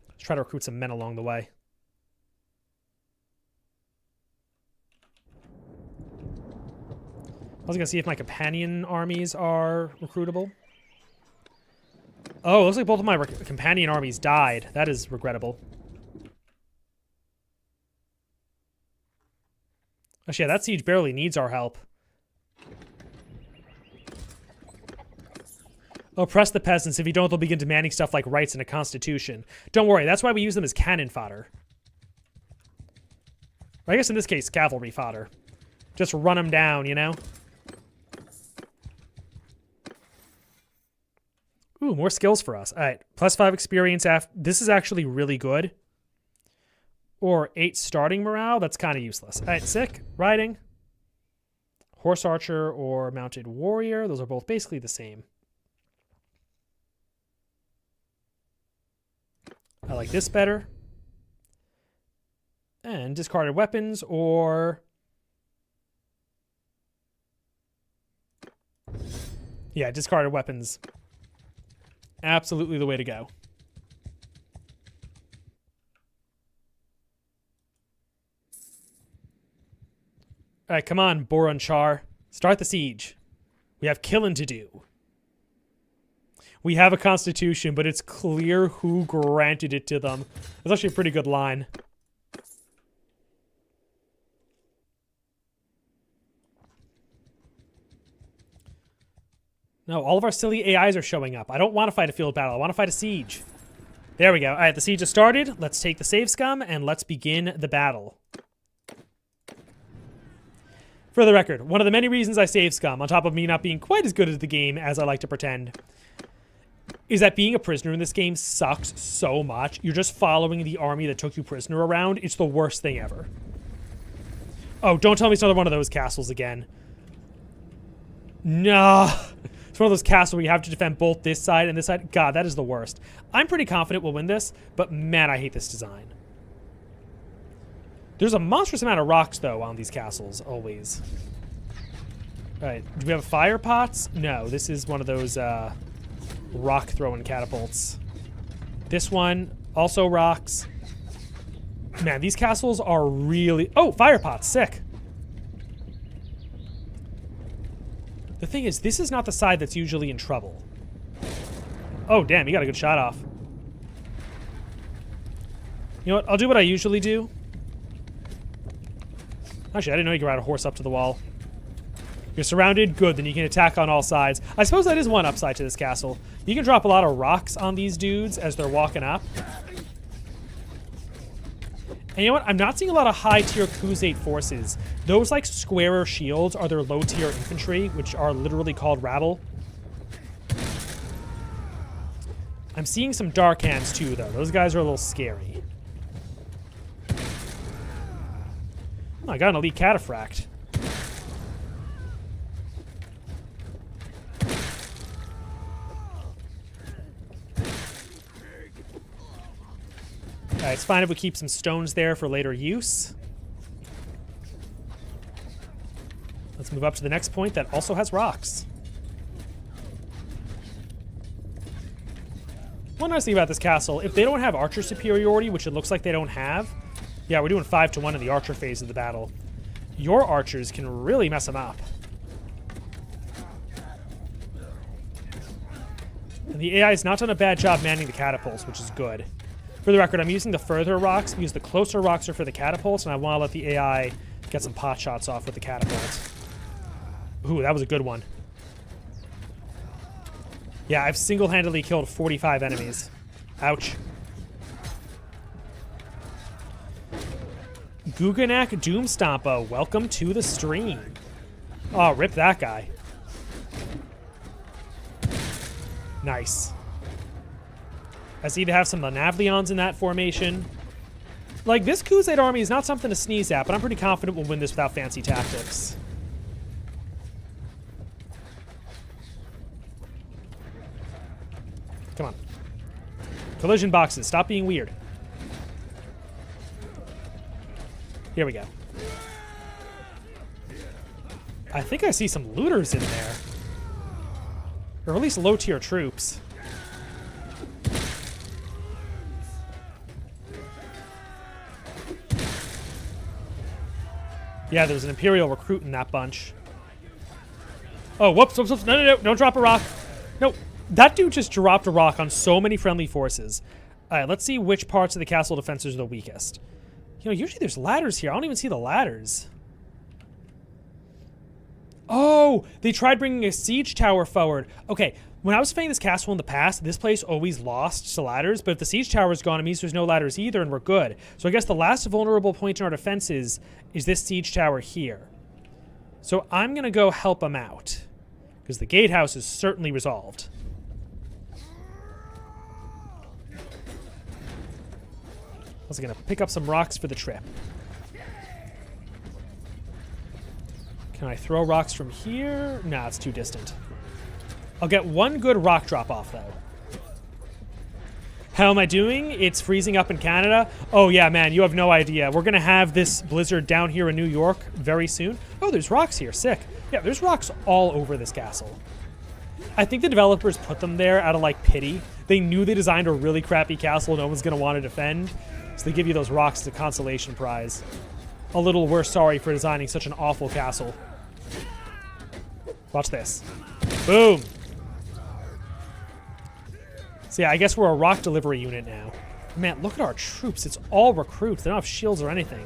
Let's try to recruit some men along the way. I was going to see if my companion armies are recruitable. Oh, it looks like both of my companion armies died. That is regrettable. Actually, yeah, that siege barely needs our help. Oppress the peasants. If you don't, they'll begin demanding stuff like rights and a constitution. Don't worry, that's why we use them as cannon fodder. Or I guess in this case, cavalry fodder. Just run them down, you know? Ooh, more skills for us. All right, +5 experience. This is actually really good. Or 8 starting morale. That's kind of useless. All right, sick. Riding. Horse archer or mounted warrior. Those are both basically the same. I like this better. And discarded weapons or... Yeah, discarded weapons. Absolutely the way to go. All right, come on, Boron Char. Start the siege. We have killing to do. We have a constitution, but it's clear who granted it to them. That's actually a pretty good line. No, all of our silly AIs are showing up. I don't want to fight a field battle. I want to fight a siege. There we go. All right, the siege has started. Let's take the save scum, and let's begin the battle. For the record, one of the many reasons I save scum, on top of me not being quite as good at the game as I like to pretend, is that being a prisoner in this game sucks so much. You're just following the army that took you prisoner around. It's the worst thing ever. Oh, don't tell me it's another one of those castles again. No. It's one of those castles where you have to defend both this side and this side. God, that is the worst. I'm pretty confident we'll win this, but man, I hate this design. There's a monstrous amount of rocks, though, on these castles, always. All right. Do we have fire pots? No, this is one of those rock throwing catapults. This one, also rocks. Man, these castles are really... Oh, fire pots. Sick. The thing is, this is not the side that's usually in trouble. Oh, damn, you got a good shot off. You know what? I'll do what I usually do. Actually, I didn't know you could ride a horse up to the wall. You're surrounded? Good, then you can attack on all sides. I suppose that is one upside to this castle. You can drop a lot of rocks on these dudes as they're walking up. And you know what? I'm not seeing a lot of high-tier Khuzate forces. Those, like, squarer shields are their low-tier infantry, which are literally called rabble. I'm seeing some dark hands, too, though. Those guys are a little scary. Oh, I got an elite cataphract. It's fine if we keep some stones there for later use. Let's move up to the next point that also has rocks. One nice thing about this castle, if they don't have archer superiority, which it looks like they don't have, yeah, we're doing 5-1 in the archer phase of the battle. Your archers can really mess them up. And the AI has not done a bad job manning the catapults, which is good. For the record, I'm using the further rocks because the closer rocks are for the catapults, and I want to let the AI get some pot shots off with the catapults. Ooh, that was a good one. Yeah, I've single-handedly killed 45 enemies. Ouch. Guganak Doomstompa, welcome to the stream. Oh, rip that guy. Nice. I see they have some Navleons in that formation. Like, this Khuzate army is not something to sneeze at, but I'm pretty confident we'll win this without fancy tactics. Come on. Collision boxes, stop being weird. Here we go. I think I see some looters in there. Or at least low-tier troops. Yeah, there's an Imperial recruit in that bunch. Oh, whoops, whoops, whoops. No, no, no, don't drop a rock. No, that dude just dropped a rock on so many friendly forces. All right, let's see which parts of the castle defenses are the weakest. You know, usually there's ladders here. I don't even see the ladders. Oh, they tried bringing a siege tower forward. Okay, when I was fighting this castle in the past, this place always lost to ladders, but if the siege tower's gone, it means there's no ladders either, and we're good. So I guess the last vulnerable point in our defenses is this siege tower here. So I'm going to go help them out, because the gatehouse is certainly resolved. I was going to pick up some rocks for the trip. Can I throw rocks from here? Nah, it's too distant. I'll get one good rock drop off, though. How am I doing? It's freezing up in Canada. Oh, yeah, man, you have no idea. We're going to have this blizzard down here in New York very soon. Oh, there's rocks here. Sick. Yeah, there's rocks all over this castle. I think the developers put them there out of, like, pity. They knew they designed a really crappy castle no one's going to want to defend, so they give you those rocks as a consolation prize. A little worse sorry for designing such an awful castle. Watch this. Boom. So yeah, I guess we're a rock delivery unit now. Man, look at our troops. It's all recruits. They don't have shields or anything.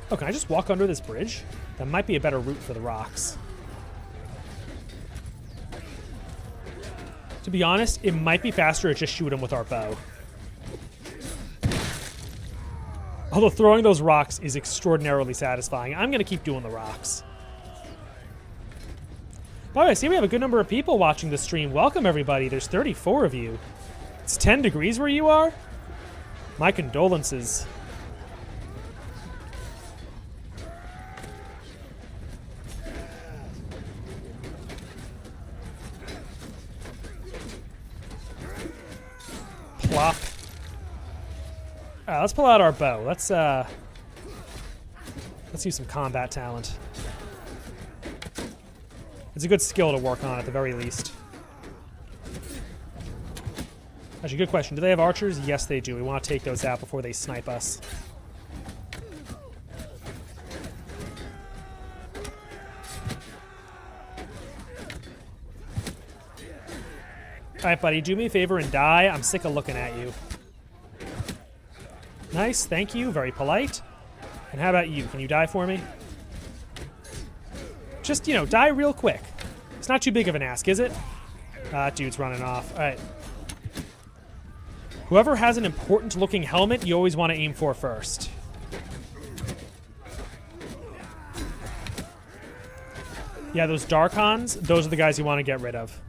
Oh, can I just walk under this bridge? That might be a better route for the rocks. To be honest, it might be faster to just shoot them with our bow. Although throwing those rocks is extraordinarily satisfying. I'm going to keep doing the rocks. By the way, I see we have a good number of people watching the stream. Welcome, everybody. There's 34 of you. It's 10 degrees where you are? My condolences. Plop. right, let's pull out our bow. Let's use some combat talent. It's a good skill to work on at the very least. Actually, good question. Do they have archers? Yes, they do. We want to take those out before they snipe us. Alright, buddy, do me a favor and die. I'm sick of looking at you. Nice, thank you. Very polite. And how about you? Can you die for me? Just, you know, die real quick. It's not too big of an ask, is it? That dude's running off. Alright. Whoever has an important-looking helmet, you always want to aim for first. Yeah, those Darkons, those are the guys you want to get rid of.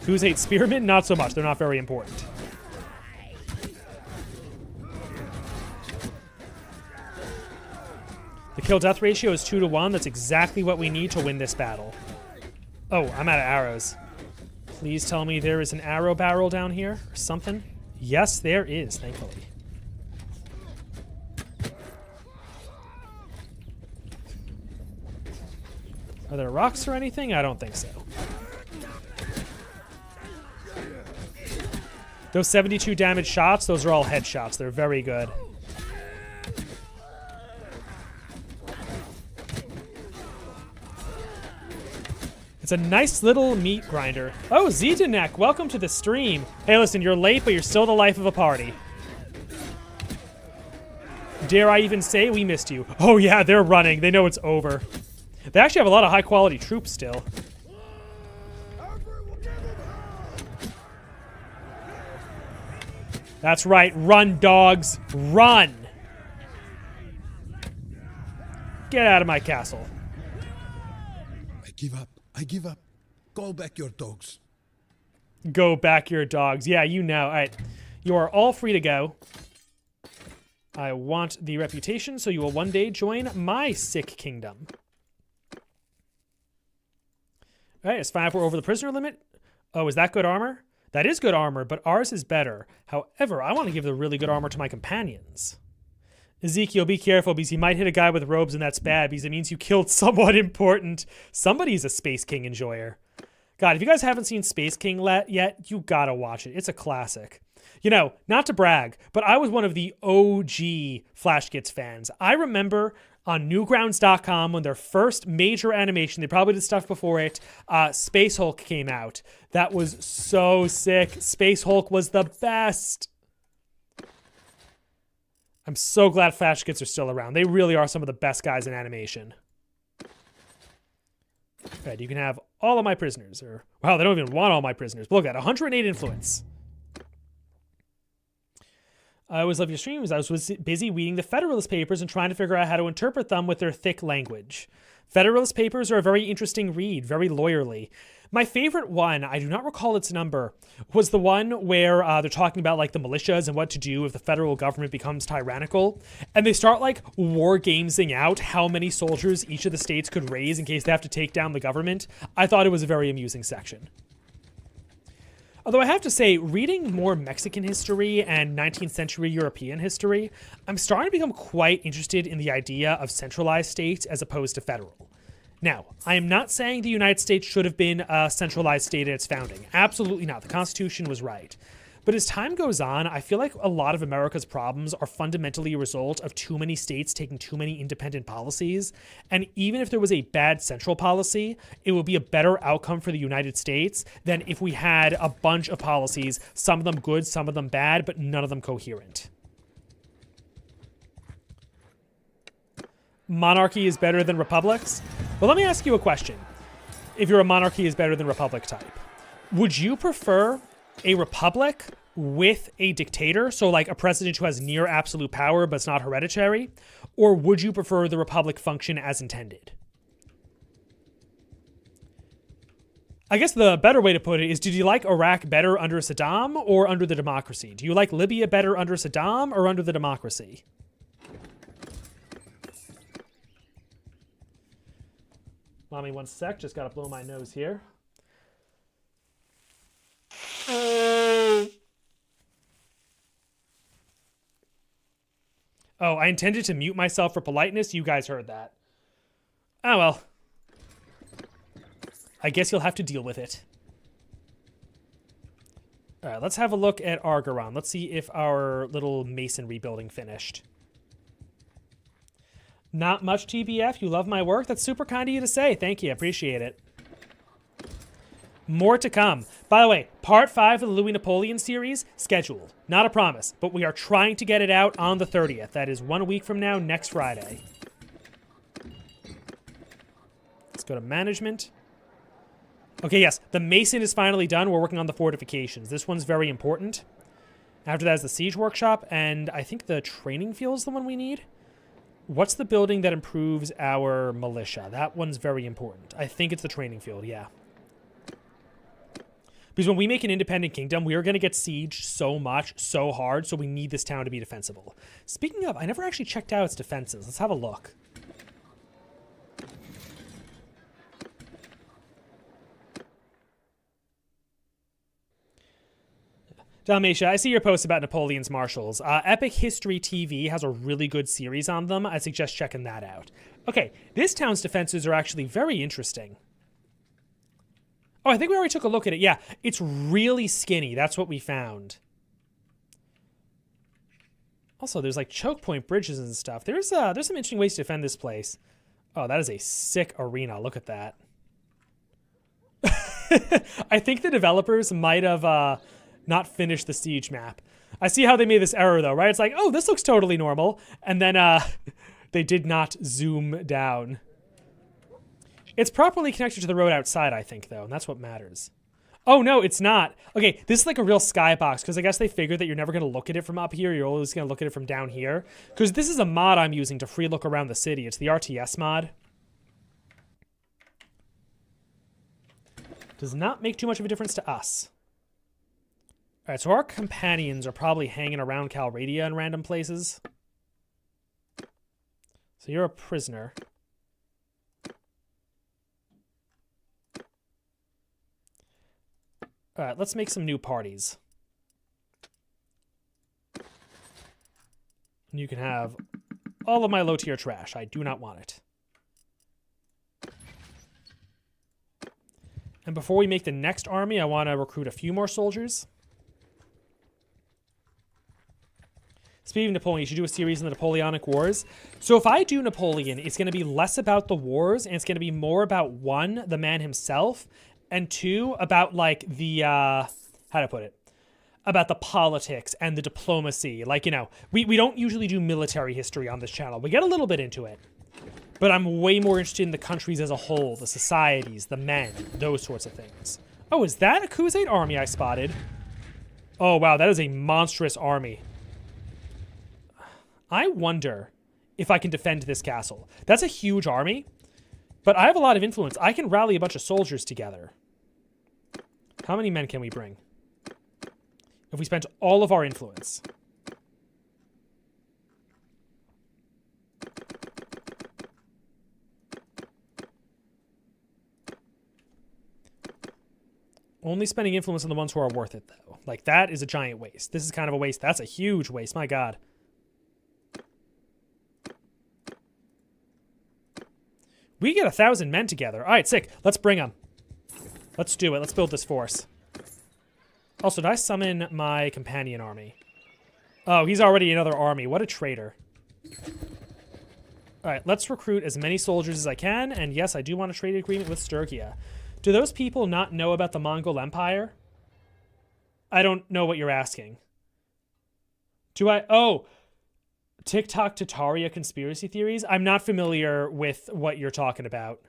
Who's hate spearmen? Not so much. They're not very important. The kill-death ratio is 2-to-1. That's exactly what we need to win this battle. Oh, I'm out of arrows. Please tell me there is an arrow barrel down here or something. Yes, there is, thankfully. Are there rocks or anything? I don't think so. Those 72 damage shots, those are all headshots. They're very good. It's a nice little meat grinder. Oh, Zetanek, welcome to the stream. Hey, listen, you're late, but you're still the life of a party. Dare I even say we missed you? Oh yeah, they're running. They know it's over. They actually have a lot of high-quality troops still. That's right. Run, dogs. Run! Get out of my castle. I give up. I give up. Go back your dogs. Go back your dogs. Yeah, you know. All right. You are all free to go. I want the reputation, so you will one day join my sick kingdom. All right, it's 5. We're over the prisoner limit. Oh, is that good armor? That is good armor, but ours is better. However, I want to give the really good armor to my companions. Ezekiel, be careful, because you might hit a guy with robes, and that's bad, because it means you killed someone important. Somebody's a Space King enjoyer. God, if you guys haven't seen Space King yet, you gotta watch it. It's a classic. You know, not to brag, but I was one of the OG Flash Gits fans. I remember on Newgrounds.com when their first major animation, they probably did stuff before it, Space Hulk came out. That was so sick. Space Hulk was the best. I'm so glad Flash Gits are still around. They really are some of the best guys in animation. Right, you can have all of my prisoners. Or wow, they don't even want all my prisoners. But look at 108 influence. I always love your streams. I was busy reading the Federalist Papers and trying to figure out how to interpret them with their thick language. Federalist Papers are a very interesting read, very lawyerly. My favorite one, I do not recall its number, was the one where they're talking about like the militias and what to do if the federal government becomes tyrannical. And they start like war gamesing out how many soldiers each of the states could raise in case they have to take down the government. I thought it was a very amusing section. Although I have to say, reading more Mexican history and 19th century European history, I'm starting to become quite interested in the idea of centralized states as opposed to federal. Now, I am not saying the United States should have been a centralized state at its founding. Absolutely not. The Constitution was right. But as time goes on, I feel like a lot of America's problems are fundamentally a result of too many states taking too many independent policies. And even if there was a bad central policy, it would be a better outcome for the United States than if we had a bunch of policies, some of them good, some of them bad, but none of them coherent. Monarchy is better than republics? Well, let me ask you a question. If you're a monarchy is better than republic type, would you prefer a republic with a dictator, so like a president who has near absolute power but it's not hereditary, or would you prefer the republic function as intended? I guess the better way to put it is, did you like Iraq better under Saddam or under the democracy? Do you like Libya better under Saddam or under the democracy? Allow me one sec, just gotta blow my nose here. Oh, I intended to mute myself for politeness. You guys heard that. Oh, well. I guess you'll have to deal with it. All right, let's have a look at Argeron. Let's see if our little masonry building finished. Not much, TBF. You love my work? That's super kind of you to say. Thank you. I appreciate it. More to come. By the way, part 5 of the Louis Napoleon series, scheduled. Not a promise, but we are trying to get it out on the 30th. That is 1 week from now, next Friday. Let's go to management. Okay, yes, the Mason is finally done. We're working on the fortifications. This one's very important. After that is the siege workshop, and I think the training field is the one we need. What's the building that improves our militia? That one's very important. I think it's the training field, yeah. Because when we make an independent kingdom, we are going to get sieged so much, so hard, so we need this town to be defensible. Speaking of, I never actually checked out its defenses. Let's have a look. Dalmatia, I see your post about Napoleon's marshals. Epic History TV has a really good series on them. I suggest checking that out. Okay, this town's defenses are actually very interesting. Oh, I think we already took a look at it. Yeah, it's really skinny. That's what we found. Also, there's like choke point bridges and stuff. There's some interesting ways to defend this place. Oh, that is a sick arena. Look at that. I think the developers might have not finished the siege map. I see how they made this error though, right? It's like, oh, this looks totally normal. And then they did not zoom down. It's properly connected to the road outside, I think, though, and that's what matters. Oh, no, it's not. Okay, this is like a real skybox, because I guess they figured that you're never going to look at it from up here. You're always going to look at it from down here. Because this is a mod I'm using to free look around the city. It's the RTS mod. Does not make too much of a difference to us. All right, so our companions are probably hanging around Calradia in random places. So you're a prisoner. All right, let's make some new parties. And you can have all of my low-tier trash. I do not want it. And before we make the next army, I want to recruit a few more soldiers. Speaking of Napoleon, you should do a series on the Napoleonic Wars. So if I do Napoleon, it's going to be less about the wars, and it's going to be more about, 1, the man himself, and 2, about, like, the, how to put it? About the politics and the diplomacy. Like, you know, we don't usually do military history on this channel. We get a little bit into it. But I'm way more interested in the countries as a whole, the societies, the men, those sorts of things. Oh, is that a Khuzite army I spotted? Oh, wow, that is a monstrous army. I wonder if I can defend this castle. That's a huge army, but I have a lot of influence. I can rally a bunch of soldiers together. How many men can we bring? If we spent all of our influence. Only spending influence on the ones who are worth it, though. Like, that is a giant waste. This is kind of a waste. That's a huge waste. My God. We get 1,000 men together. All right, sick. Let's bring them. Let's do it. Let's build this force. Also, did I summon my companion army? Oh, he's already another army. What a traitor. All right, let's recruit as many soldiers as I can. And yes, I do want a trade agreement with Sturgia. Do those people not know about the Mongol Empire? I don't know what you're asking. Do I? Oh, TikTok Tataria conspiracy theories? I'm not familiar with what you're talking about.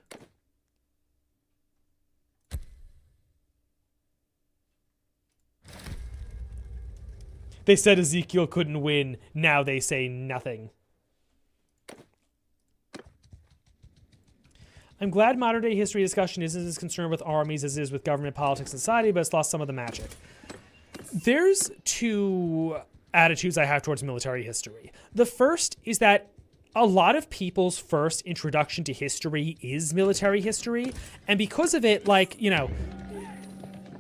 They said Ezekiel couldn't win. Now they say nothing. I'm glad modern-day history discussion isn't as concerned with armies as it is with government, politics, and society, but it's lost some of the magic. There's 2 attitudes I have towards military history. The first is that a lot of people's first introduction to history is military history, and because of it, like, you know,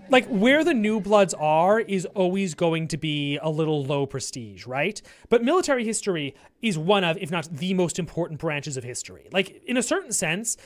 like where the New Bloods are is always going to be a little low prestige, right? But military history is one of, if not the most important branches of history. Like in a certain sense,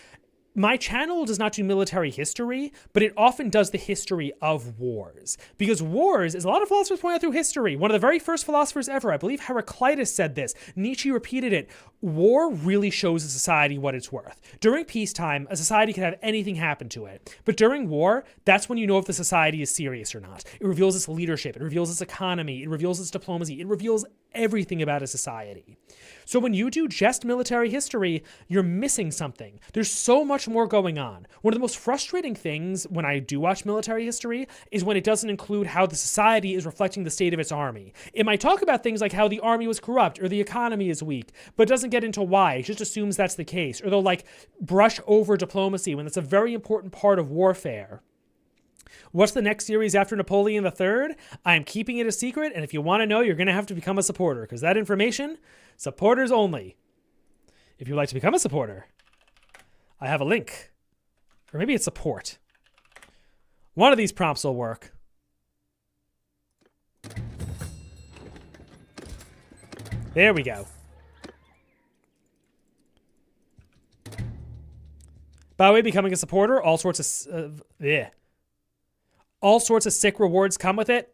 my channel does not do military history, but it often does the history of wars. Because wars, as a lot of philosophers point out through history, one of the very first philosophers ever, I believe Heraclitus said this, Nietzsche repeated it, war really shows a society what it's worth. During peacetime, a society can have anything happen to it. But during war, that's when you know if the society is serious or not. It reveals its leadership, it reveals its economy, it reveals its diplomacy, it reveals everything about a society. So when you do just military history, you're missing something. There's so much more going on. One of the most frustrating things when I do watch military history is when it doesn't include how the society is reflecting the state of its army. It might talk about things like how the army was corrupt or the economy is weak, but it doesn't get into why. It just assumes that's the case. Or they'll like brush over diplomacy when that's a very important part of warfare. What's the next series after Napoleon III? I'm keeping it a secret, and if you want to know, you're going to have to become a supporter, because that information, supporters only. If you'd like to become a supporter, I have a link. Or maybe it's support. One of these prompts will work. There we go. By the way, becoming a supporter, all sorts of sick rewards come with it.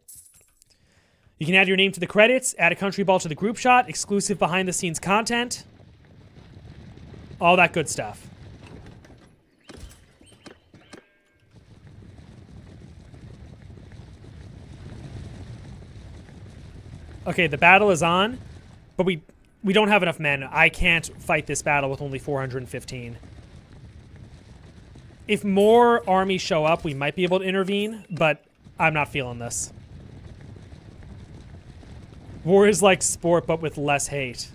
You can add your name to the credits, add a country ball to the group shot, exclusive behind-the-scenes content. All that good stuff. Okay, the battle is on, but we don't have enough men. I can't fight this battle with only 415. If more armies show up, we might be able to intervene, but I'm not feeling this. War is like sport, but with less hate.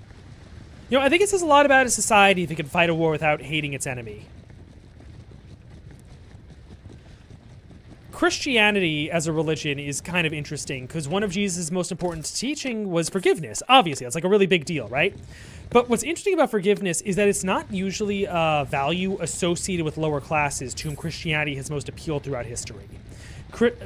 You know, I think it says a lot about a society if it can fight a war without hating its enemy. Christianity as a religion is kind of interesting because one of Jesus' most important teaching was forgiveness. Obviously, that's like a really big deal, right? But what's interesting about forgiveness is that it's not usually a value associated with lower classes to whom Christianity has most appealed throughout history.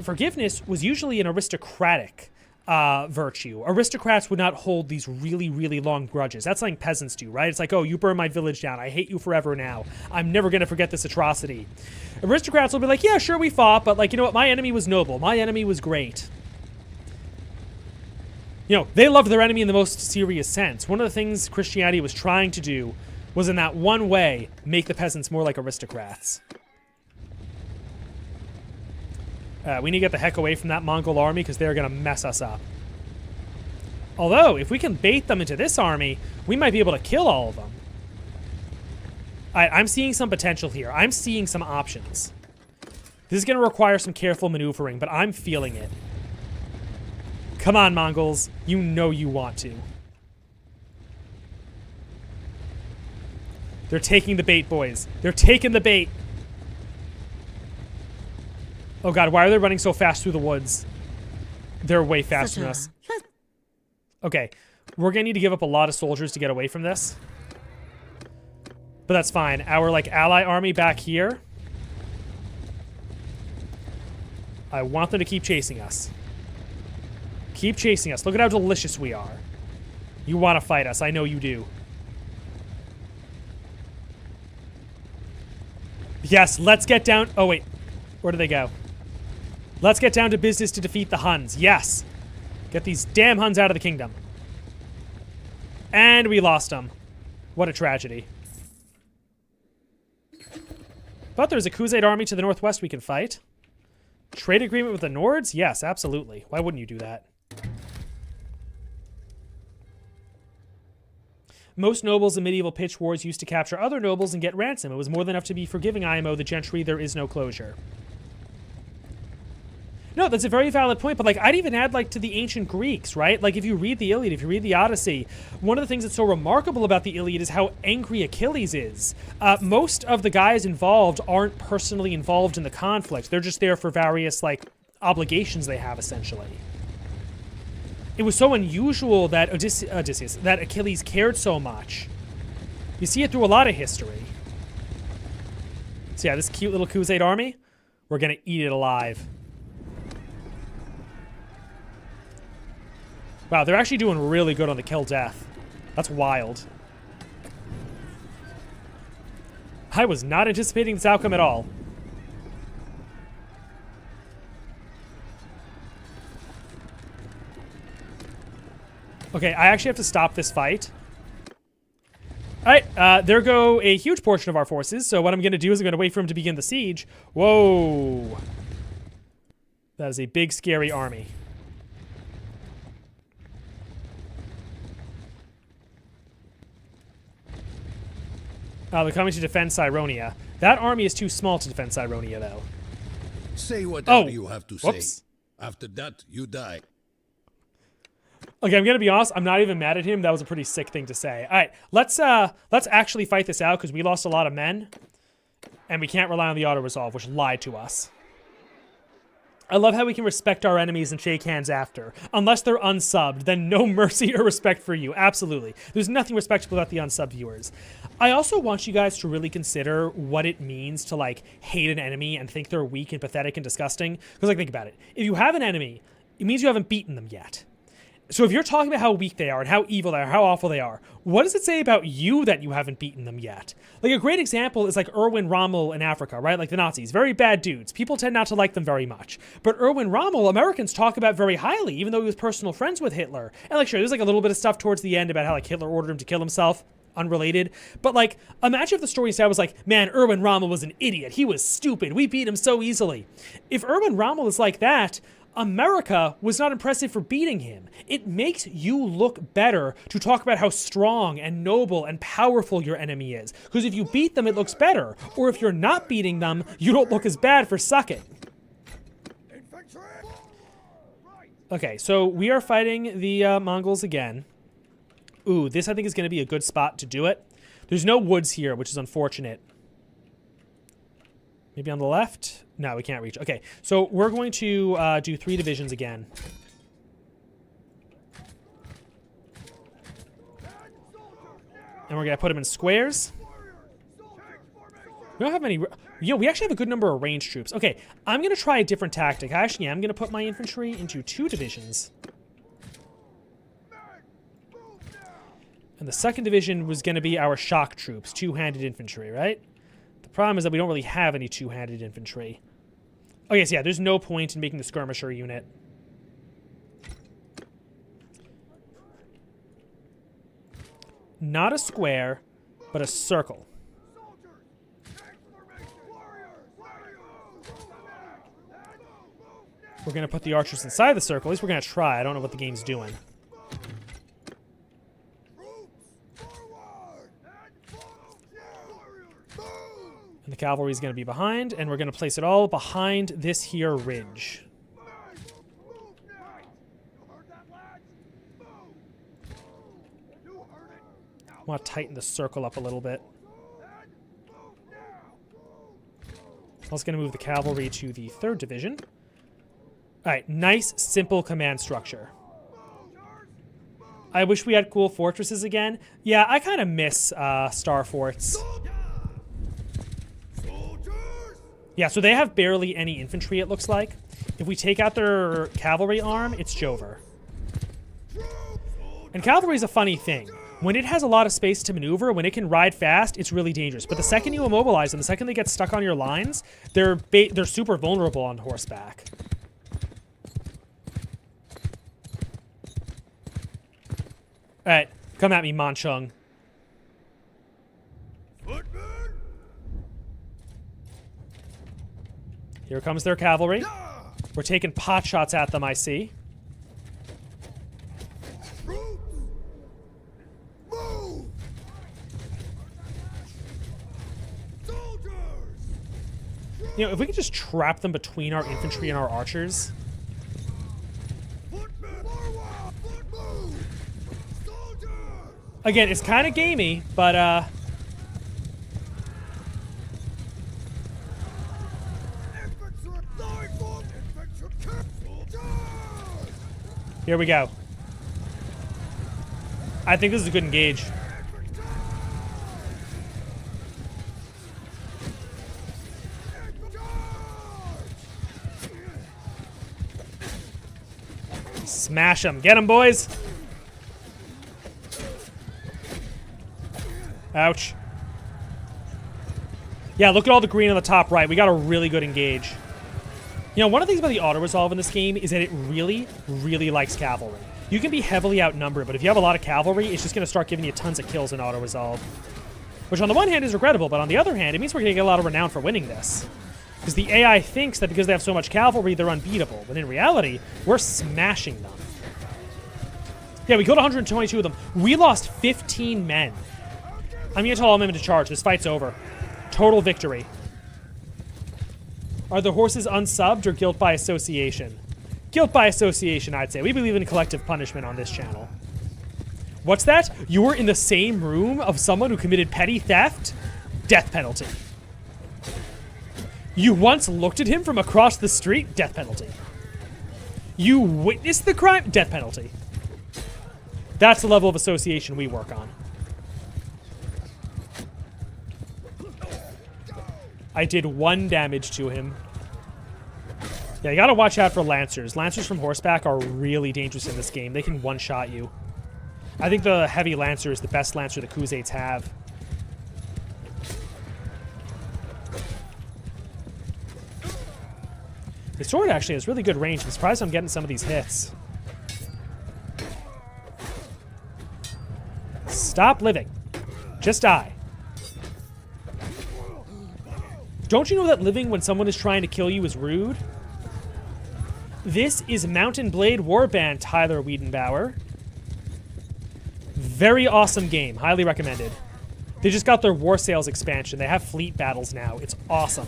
Forgiveness was usually an aristocratic virtue. Aristocrats would not hold these really, really long grudges. That's something peasants do, right? It's like, oh, you burned my village down. I hate you forever now. I'm never going to forget this atrocity. Aristocrats will be like, yeah, sure, we fought, but like, you know what? My enemy was noble. My enemy was great. You know, they loved their enemy in the most serious sense. One of the things Christianity was trying to do was in that one way, make the peasants more like aristocrats. We need to get the heck away from that Mongol army because they're going to mess us up. Although, if we can bait them into this army, we might be able to kill all of them. I'm seeing some potential here. I'm seeing some options. This is going to require some careful maneuvering, but I'm feeling it. Come on, Mongols. You know you want to. They're taking the bait, boys. They're taking the bait. Oh god, why are they running so fast through the woods? They're way faster than us. Okay, we're gonna need to give up a lot of soldiers to get away from this. But that's fine. Our, like, ally army back here. I want them to keep chasing us. Keep chasing us. Look at how delicious we are. You want to fight us. I know you do. Yes, let's get down. Oh, wait. Where do they go? Let's get down to business to defeat the Huns. Yes. Get these damn Huns out of the kingdom. And we lost them. What a tragedy. But there's a Khuzite army to the northwest we can fight. Trade agreement with the Nords? Yes, absolutely. Why wouldn't you do that? Most nobles in medieval pitch wars used to capture other nobles and get ransom. It was more than enough to be forgiving IMO, the gentry. There is no closure. No, that's a very valid point, but like I'd even add like to the ancient Greeks, right? Like if you read the Iliad, if you read the Odyssey, one of the things that's so remarkable about the Iliad is how angry Achilles is. Most of the guys involved aren't personally involved in the conflict. They're just there for various like obligations they have essentially. It was so unusual that that Achilles cared so much. You see it through a lot of history. So yeah, this cute little Khuzite army, we're gonna eat it alive. Wow, they're actually doing really good on the kill death. That's wild. I was not anticipating this outcome at all. Okay, I actually have to stop this fight. All right, there go a huge portion of our forces. So what I'm going to do is I'm going to wait for him to begin the siege. Whoa. That is a big, scary army. They're coming to defend Cyronia. That army is too small to defend Cyronia, though. Say whatever you have to whoops. say. After that, you die. Okay, I'm gonna be honest. I'm not even mad at him. That was a pretty sick thing to say. All right, let's actually fight this out because we lost a lot of men, and we can't rely on the auto resolve, which lied to us. I love how we can respect our enemies and shake hands after. Unless they're unsubbed, then no mercy or respect for you. Absolutely. There's nothing respectable about the unsubbed viewers. I also want you guys to really consider what it means to, like, hate an enemy and think they're weak and pathetic and disgusting. Because, like, think about it. If you have an enemy, it means you haven't beaten them yet. So if you're talking about how weak they are and how evil they are, how awful they are, what does it say about you that you haven't beaten them yet? Like, a great example is like Erwin Rommel in Africa, right? Like the Nazis, very bad dudes. People tend not to like them very much. But Erwin Rommel, Americans talk about very highly, even though he was personal friends with Hitler. And like, sure, there's like a little bit of stuff towards the end about how like Hitler ordered him to kill himself. Unrelated. But like, imagine if the story instead was like, man, Erwin Rommel was an idiot. He was stupid. We beat him so easily. If Erwin Rommel is like that, America was not impressive for beating him. It makes you look better to talk about how strong and noble and powerful your enemy is. Because if you beat them, it looks better. Or if you're not beating them, you don't look as bad for sucking. Okay, so we are fighting the Mongols again. Ooh, this I think is going to be a good spot to do it. There's no woods here, which is unfortunate. Maybe on the left? No, we can't reach. Okay, so we're going to do 3 divisions again. And we're going to put them in squares. We don't have many... we actually have a good number of ranged troops. Okay, I'm going to try a different tactic. Actually, I'm going to put my infantry into 2 divisions. And the second division was going to be our shock troops, 2-handed infantry, right? The problem is that we don't really have any 2-handed infantry. Okay, so yeah, there's no point in making the skirmisher unit. Not a square, but a circle. We're going to put the archers inside the circle. At least we're going to try. I don't know what the game's doing. And the cavalry is going to be behind, and we're going to place it all behind this here ridge. I want to tighten the circle up a little bit. I was going to move the cavalry to the 3rd division. All right, nice, simple command structure. I wish we had cool fortresses again. Yeah, I kind of miss star forts. Yeah, so they have barely any infantry, it looks like. If we take out their cavalry arm, it's Jover. And cavalry is a funny thing. When it has a lot of space to maneuver, when it can ride fast, it's really dangerous. But the second you immobilize them, the second they get stuck on your lines, they're super vulnerable on horseback. All right, come at me, Manchung. Here comes their cavalry. We're taking pot shots at them, I see. You know, if we could just trap them between our infantry and our archers. Again, it's kind of gamey, but here we go. I think this is a good engage. Smash them. Get them, boys. Ouch. Yeah, look at all the green on the top right. We got a really good engage. You know, one of the things about the auto-resolve in this game is that it really, really likes cavalry. You can be heavily outnumbered, but if you have a lot of cavalry, it's just going to start giving you tons of kills in auto-resolve. Which on the one hand is regrettable, but on the other hand, it means we're going to get a lot of renown for winning this. Because the AI thinks that because they have so much cavalry, they're unbeatable. But in reality, we're smashing them. Yeah, we killed 122 of them. We lost 15 men. I'm going to tell all men to charge. This fight's over. Total victory. Are the horses unsubbed or guilt by association? Guilt by association, I'd say. We believe in collective punishment on this channel. What's that? You were in the same room of someone who committed petty theft? Death penalty. You once looked at him from across the street? Death penalty. You witnessed the crime? Death penalty. That's the level of association we work on. I did 1 damage to him. Yeah, you gotta watch out for Lancers. Lancers from horseback are really dangerous in this game. They can one-shot you. I think the heavy Lancer is the best Lancer the Khuzaits have. The sword actually has really good range. I'm surprised I'm getting some of these hits. Stop living. Just die. Don't you know that living when someone is trying to kill you is rude? This is Mountain Blade Warband, Tyler Wiedenbauer. Very awesome game. Highly recommended. They just got their War Sales expansion. They have fleet battles now. It's awesome.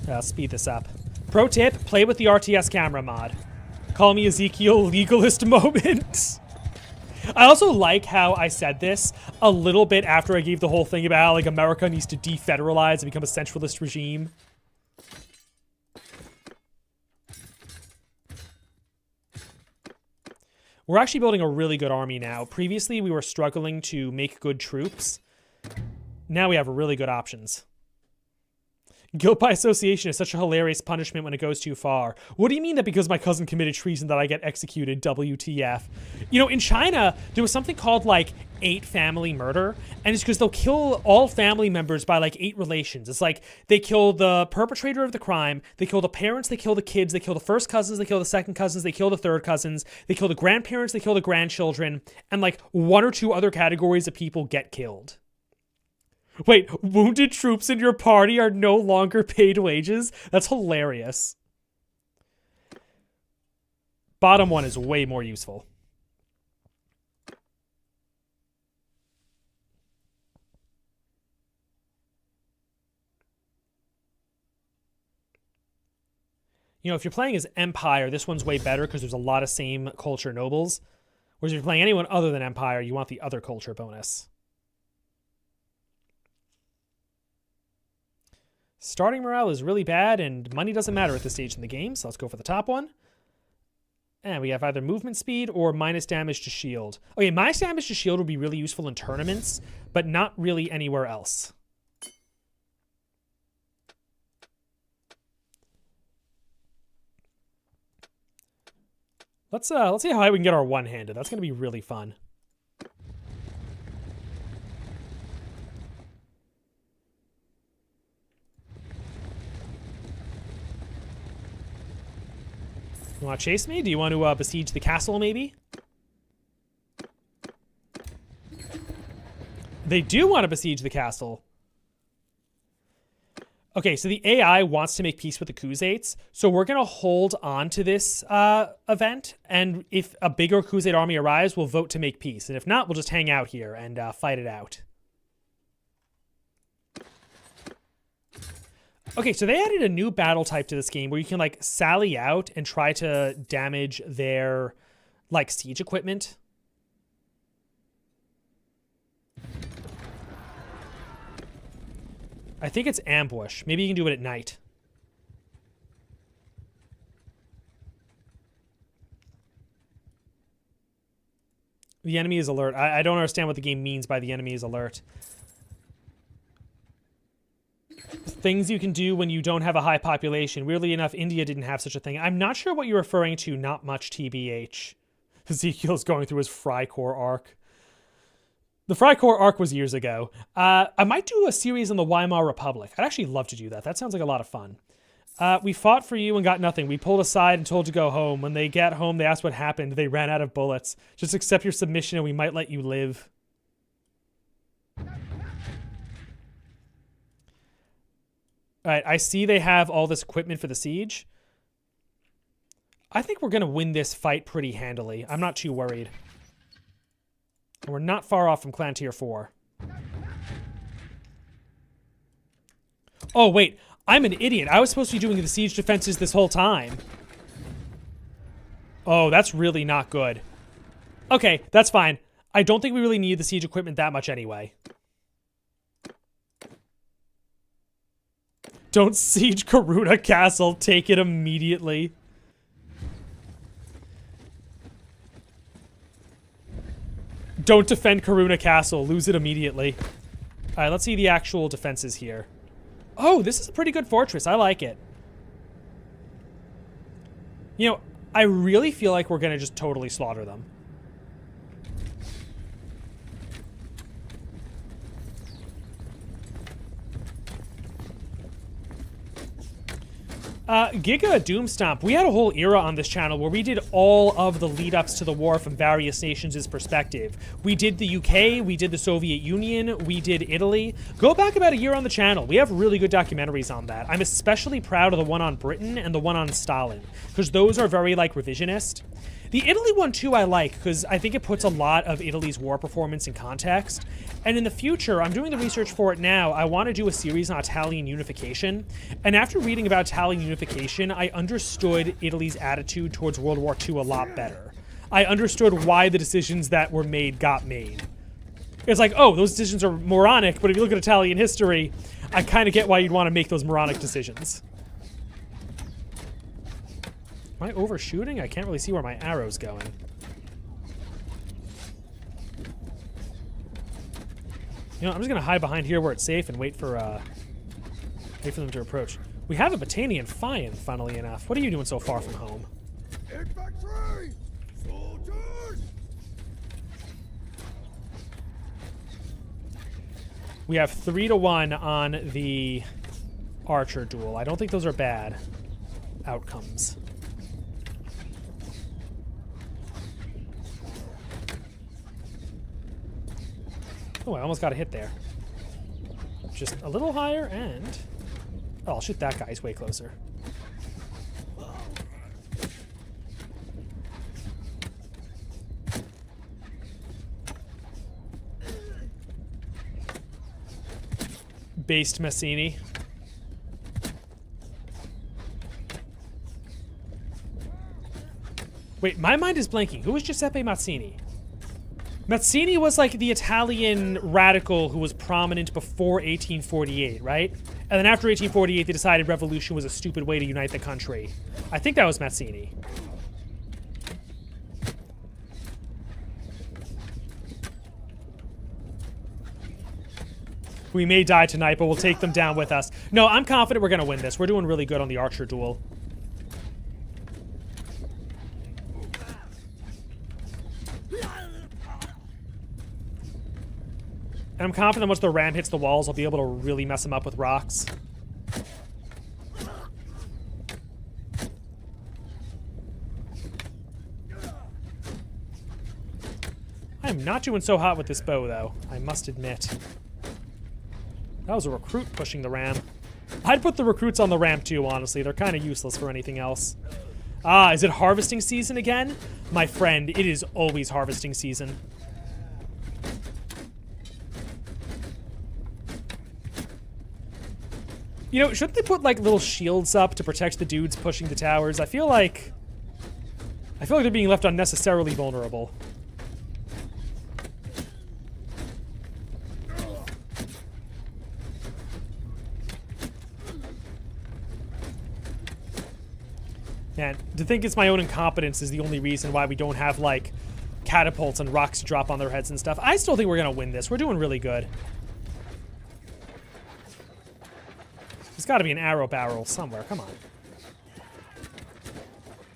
I'll speed this up. Pro tip, play with the RTS camera mod. Call me Ezekiel legalist moment. I also like how I said this a little bit after I gave the whole thing about how, like, America needs to defederalize and become a centralist regime. We're actually building a really good army now. Previously, we were struggling to make good troops. Now we have really good options. Guilt by association is such a hilarious punishment when it goes too far. What do you mean that because my cousin committed treason that I get executed? WTF. You know, in China, there was something called, like, 8 family murder, and it's because they'll kill all family members by, like, 8 relations. It's like they kill the perpetrator of the crime, they kill the parents, they kill the kids, they kill the first cousins, they kill the second cousins, they kill the third cousins, they kill the grandparents, they kill the grandchildren, and, like, 1 or 2 other categories of people get killed. Wait, wounded troops in your party are no longer paid wages? That's hilarious. Bottom one is way more useful. You know, if you're playing as Empire, this one's way better because there's a lot of same culture nobles. Whereas if you're playing anyone other than Empire, you want the other culture bonus. Starting morale is really bad, and money doesn't matter at this stage in the game, so let's go for the top one. And we have either movement speed or minus damage to shield. Okay, minus damage to shield would be really useful in tournaments, but not really anywhere else. Let's see how high we can get our one-handed. That's going to be really fun. You want to chase me? Do you want to besiege the castle, maybe? They do want to besiege the castle. Okay, so the AI wants to make peace with the Khuzaits, so we're going to hold on to this event, and if a bigger Khuzait army arrives, we'll vote to make peace. And if not, we'll just hang out here and fight it out. Okay, so they added a new battle type to this game where you can, like, sally out and try to damage their, like, siege equipment. I think it's ambush. Maybe you can do it at night. The enemy is alert. I don't understand what the game means by the enemy is alert. things you can do when you don't have a high population. Weirdly enough, India didn't have such a thing. I'm not sure what you're referring to, not much TBH. Ezekiel's going through his Frycore arc. The Frycore arc was years ago. I might do a series on the Weimar Republic. I'd actually love to do that. That sounds like a lot of fun. We fought for you and got nothing. We pulled aside and told to go home. When they get home, they asked what happened. They ran out of bullets. Just accept your submission and we might let you live. Alright, I see they have all this equipment for the siege. I think we're going to win this fight pretty handily. I'm not too worried. And we're not far off from Clan Tier 4. Oh, wait. I'm an idiot. I was supposed to be doing the siege defenses this whole time. Oh, that's really not good. Okay, that's fine. I don't think we really need the siege equipment that much anyway. Don't siege Karuna Castle. Take it immediately. Don't defend Karuna Castle. Lose it immediately. Alright, let's see the actual defenses here. Oh, this is a pretty good fortress. I like it. You know, I really feel like we're going to just totally slaughter them. Giga Doomstomp, we had a whole era on this channel where we did all of the lead-ups to the war from various nations' perspective. We did the UK, we did the Soviet Union, we did Italy. Go back about a year on the channel. We have really good documentaries on that. I'm especially proud of the one on Britain and the one on Stalin, because those are very, like, revisionist. The Italy one, too, I like, because I think it puts a lot of Italy's war performance in context. And in the future, I'm doing the research for it now, I want to do a series on Italian unification. And after reading about Italian unification, I understood Italy's attitude towards World War II a lot better. I understood why the decisions that were made got made. It's like, oh, those decisions are moronic, but if you look at Italian history, I kind of get why you'd want to make those moronic decisions. Am I overshooting? I can't really see where my arrow's going. You know, I'm just gonna hide behind here where it's safe and wait for them to approach. We have a Battanian Fian, funnily enough. What are you doing so far from home? Infantry! Soldiers! We have 3-1 on the archer duel. I don't think those are bad outcomes. Oh, I almost got a hit there. Just a little higher and... Oh, I'll shoot that guy. He's way closer. Based Mazzini. Wait, my mind is blanking. Who was Giuseppe Mazzini? Mazzini was like the Italian radical who was prominent before 1848, right? And then after 1848, they decided revolution was a stupid way to unite the country. I think that was Mazzini. We may die tonight, but we'll take them down with us. No, I'm confident we're going to win this. We're doing really good on the archer duel. And I'm confident once the ram hits the walls, I'll be able to really mess them up with rocks. I'm not doing so hot with this bow, though, I must admit. That was a recruit pushing the ram. I'd put the recruits on the ram, too, honestly. They're kind of useless for anything else. Ah, is it harvesting season again? My friend, it is always harvesting season. You know, shouldn't they put, like, little shields up to protect the dudes pushing the towers? I feel like they're being left unnecessarily vulnerable. Man, to think it's my own incompetence is the only reason why we don't have, like, catapults and rocks to drop on their heads and stuff. I still think we're gonna win this. We're doing really good. got to be an arrow barrel somewhere. Come on.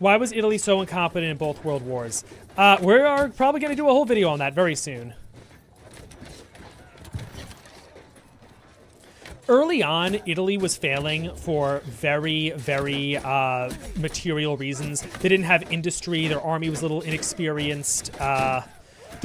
Why was Italy so incompetent in both world wars? We are probably going to do a whole video on that very soon. Early on, Italy was failing for very, very material reasons. They didn't have industry. Their army was a little inexperienced. The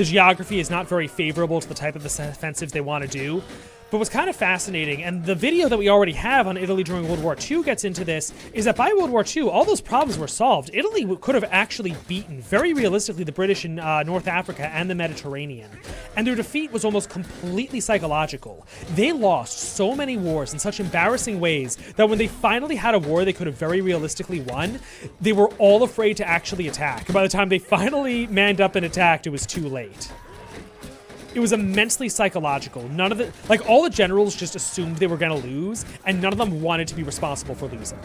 geography is not very favorable to the type of offensives they want to do. But what's kind of fascinating, and the video that we already have on Italy during World War II gets into this, is that by World War II, all those problems were solved. Italy could have actually beaten, very realistically, the British in North Africa and the Mediterranean. And their defeat was almost completely psychological. They lost so many wars in such embarrassing ways that when they finally had a war they could have very realistically won, they were all afraid to actually attack. And by the time they finally manned up and attacked, it was too late. It was immensely psychological. None of the, like, all the generals just assumed they were going to lose, and none of them wanted to be responsible for losing.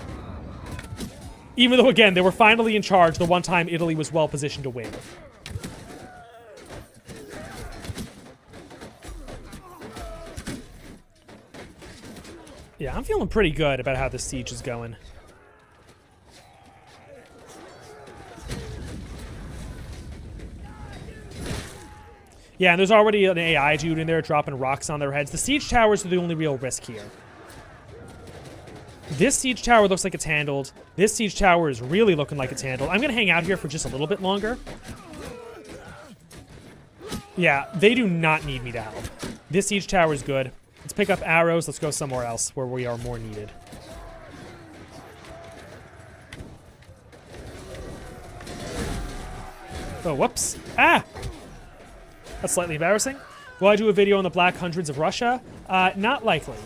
Even though, again, they were finally in charge the one time Italy was well positioned to win. Yeah, I'm feeling pretty good about how this siege is going. Yeah, and there's already an AI dude in there dropping rocks on their heads. The siege towers are the only real risk here. This siege tower looks like it's handled. This siege tower is really looking like it's handled. I'm going to hang out here for just a little bit longer. Yeah, they do not need me to help. This siege tower is good. Let's pick up arrows. Let's go somewhere else where we are more needed. Oh, whoops. Ah! That's slightly embarrassing. Will I do a video on the Black Hundreds of Russia? Not likely.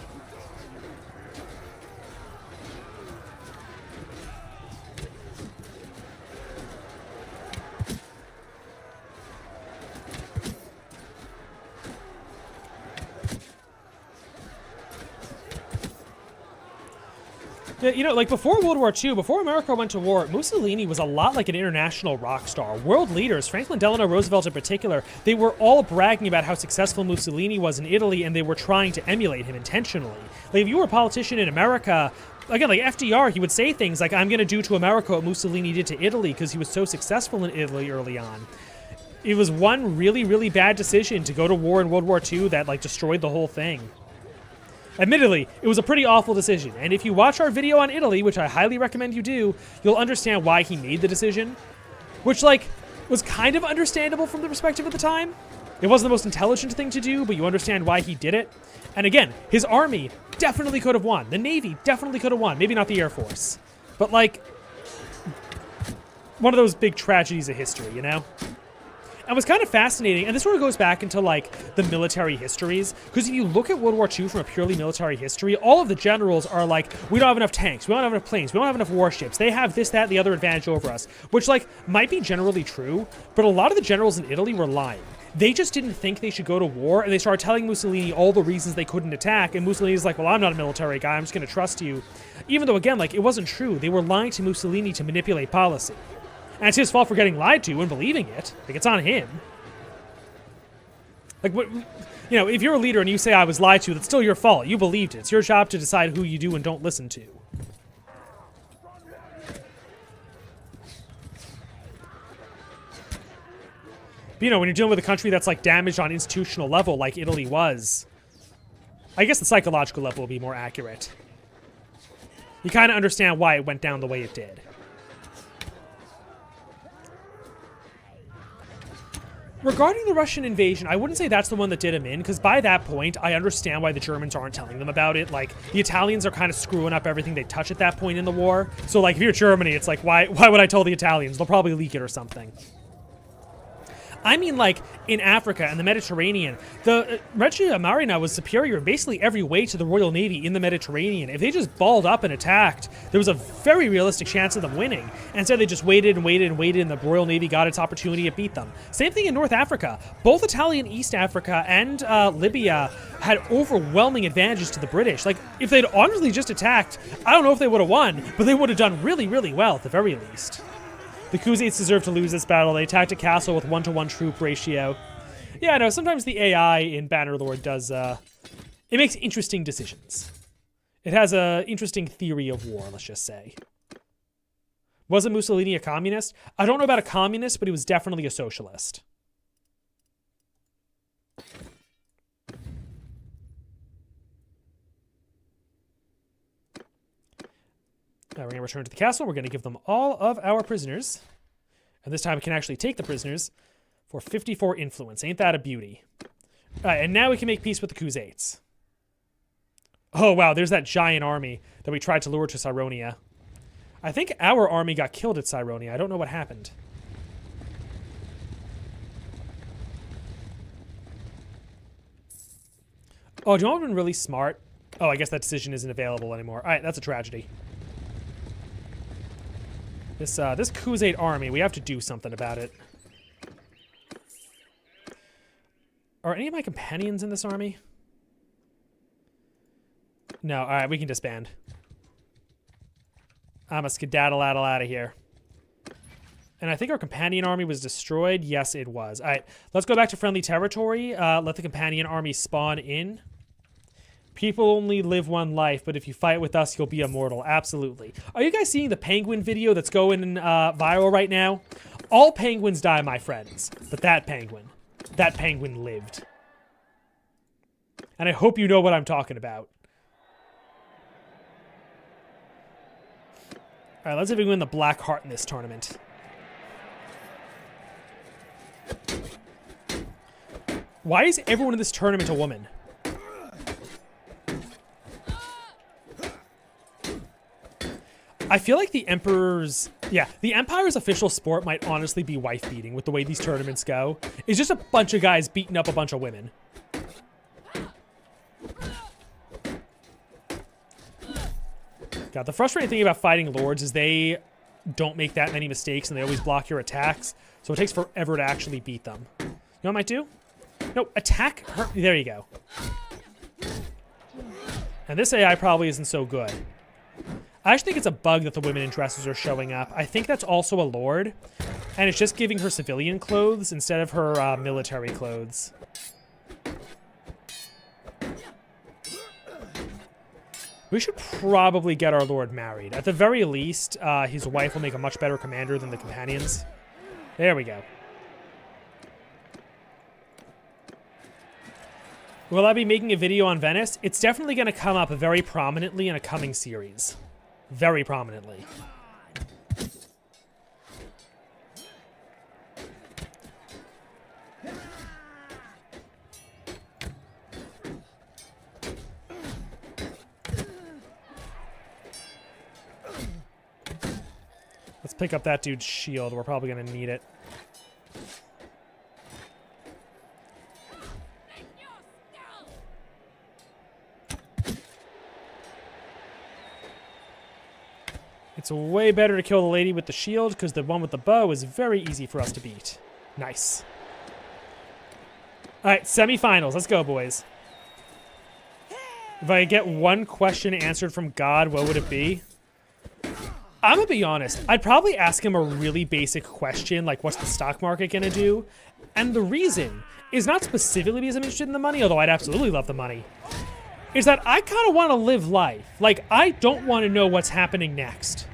Yeah, you know, like before World War II, before America went to war, Mussolini was a lot like an international rock star. World leaders, Franklin Delano Roosevelt in particular, they were all bragging about how successful Mussolini was in Italy, and they were trying to emulate him intentionally. Like if you were a politician in America, again, like FDR, he would say things like, I'm going to do to America what Mussolini did to Italy because he was so successful in Italy early on. It was one really, really bad decision to go to war in World War II that like destroyed the whole thing. Admittedly, it was a pretty awful decision, and if you watch our video on Italy, which I highly recommend you do, you'll understand why he made the decision, which, like, was kind of understandable from the perspective of the time. It wasn't the most intelligent thing to do, but you understand why he did it. And again, his army definitely could have won. The Navy definitely could have won. Maybe not the Air Force. But, like, one of those big tragedies of history, you know? And what's kind of fascinating, and this sort of goes back into, like, the military histories, because if you look at World War II from a purely military history, all of the generals are like, we don't have enough tanks, we don't have enough planes, we don't have enough warships, they have this, that, and the other advantage over us, which, like, might be generally true, but a lot of the generals in Italy were lying. They just didn't think they should go to war, and they started telling Mussolini all the reasons they couldn't attack, and Mussolini's like, well, I'm not a military guy, I'm just going to trust you. Even though, again, like, it wasn't true. They were lying to Mussolini to manipulate policy. And it's his fault for getting lied to and believing it. Like, it's on him. Like, what, you know, if you're a leader and you say I was lied to, that's still your fault. You believed it. It's your job to decide who you do and don't listen to. But, you know, when you're dealing with a country that's, like, damaged on institutional level, like Italy was, I guess the psychological level will be more accurate. You kind of understand why it went down the way it did. Regarding the Russian invasion, I wouldn't say that's the one that did him in, because by that point, I understand why the Germans aren't telling them about it. Like, the Italians are kind of screwing up everything they touch at that point in the war. So, like, if you're Germany, it's like, why would I tell the Italians? They'll probably leak it or something. I mean, like, in Africa and the Mediterranean, the Regia Marina was superior in basically every way to the Royal Navy in the Mediterranean. If they just balled up and attacked, there was a very realistic chance of them winning. And instead, they just waited and waited and waited, and the Royal Navy got its opportunity and beat them. Same thing in North Africa. Both Italian East Africa and Libya had overwhelming advantages to the British. Like, if they'd honestly just attacked, I don't know if they would have won, but they would have done really, really well at the very least. The Khuzaits deserve to lose this battle. They attacked a castle with 1-to-1 troop ratio. Yeah, no, sometimes the AI in Bannerlord does, it makes interesting decisions. It has a interesting theory of war, let's just say. Wasn't Mussolini a communist? I don't know about a communist, but he was definitely a socialist. Now we're going to return to the castle. We're going to give them all of our prisoners. And this time we can actually take the prisoners for 54 influence. Ain't that a beauty? All right, and now we can make peace with the Khuzaits. Oh, wow, there's that giant army that we tried to lure to Cyronia. I think our army got killed at Cyronia. I don't know what happened. Oh, do you know what would have been really smart? Oh, I guess that decision isn't available anymore. All right, that's a tragedy. This Khuzait army, we have to do something about it. Are any of my companions in this army? No, all right, we can disband. I'm a skedaddle-addle out of here. And I think our companion army was destroyed. Yes, it was. All right, let's go back to friendly territory. Let the companion army spawn in. People only live one life, but if you fight with us, you'll be immortal. Absolutely. Are you guys seeing the penguin video that's going viral right now? All penguins die, my friends. But that penguin lived. And I hope you know what I'm talking about. All right, let's see if we can win the Black Heart in this tournament. Why is everyone in this tournament a woman? I feel like the Empire's official sport might honestly be wife beating with the way these tournaments go. It's just a bunch of guys beating up a bunch of women. God, the frustrating thing about fighting lords is they don't make that many mistakes and they always block your attacks. So it takes forever to actually beat them. You know what I might do? No, attack her. There you go. And this AI probably isn't so good. I actually think it's a bug that the women in dresses are showing up. I think that's also a lord. And it's just giving her civilian clothes instead of her military clothes. We should probably get our lord married. At the very least, his wife will make a much better commander than the companions. There we go. Will I be making a video on Venice? It's definitely going to come up very prominently in a coming series. Very prominently. Let's pick up that dude's shield. We're probably going to need it. It's way better to kill the lady with the shield because the one with the bow is very easy for us to beat. Nice. All right, semifinals. Let's go, boys. If I get one question answered from God, what would it be? I'm gonna be honest. I'd probably ask him a really basic question, like what's the stock market gonna do? And the reason is not specifically because I'm interested in the money, although I'd absolutely love the money. Is that I kind of want to live life. Like, I don't want to know what's happening next.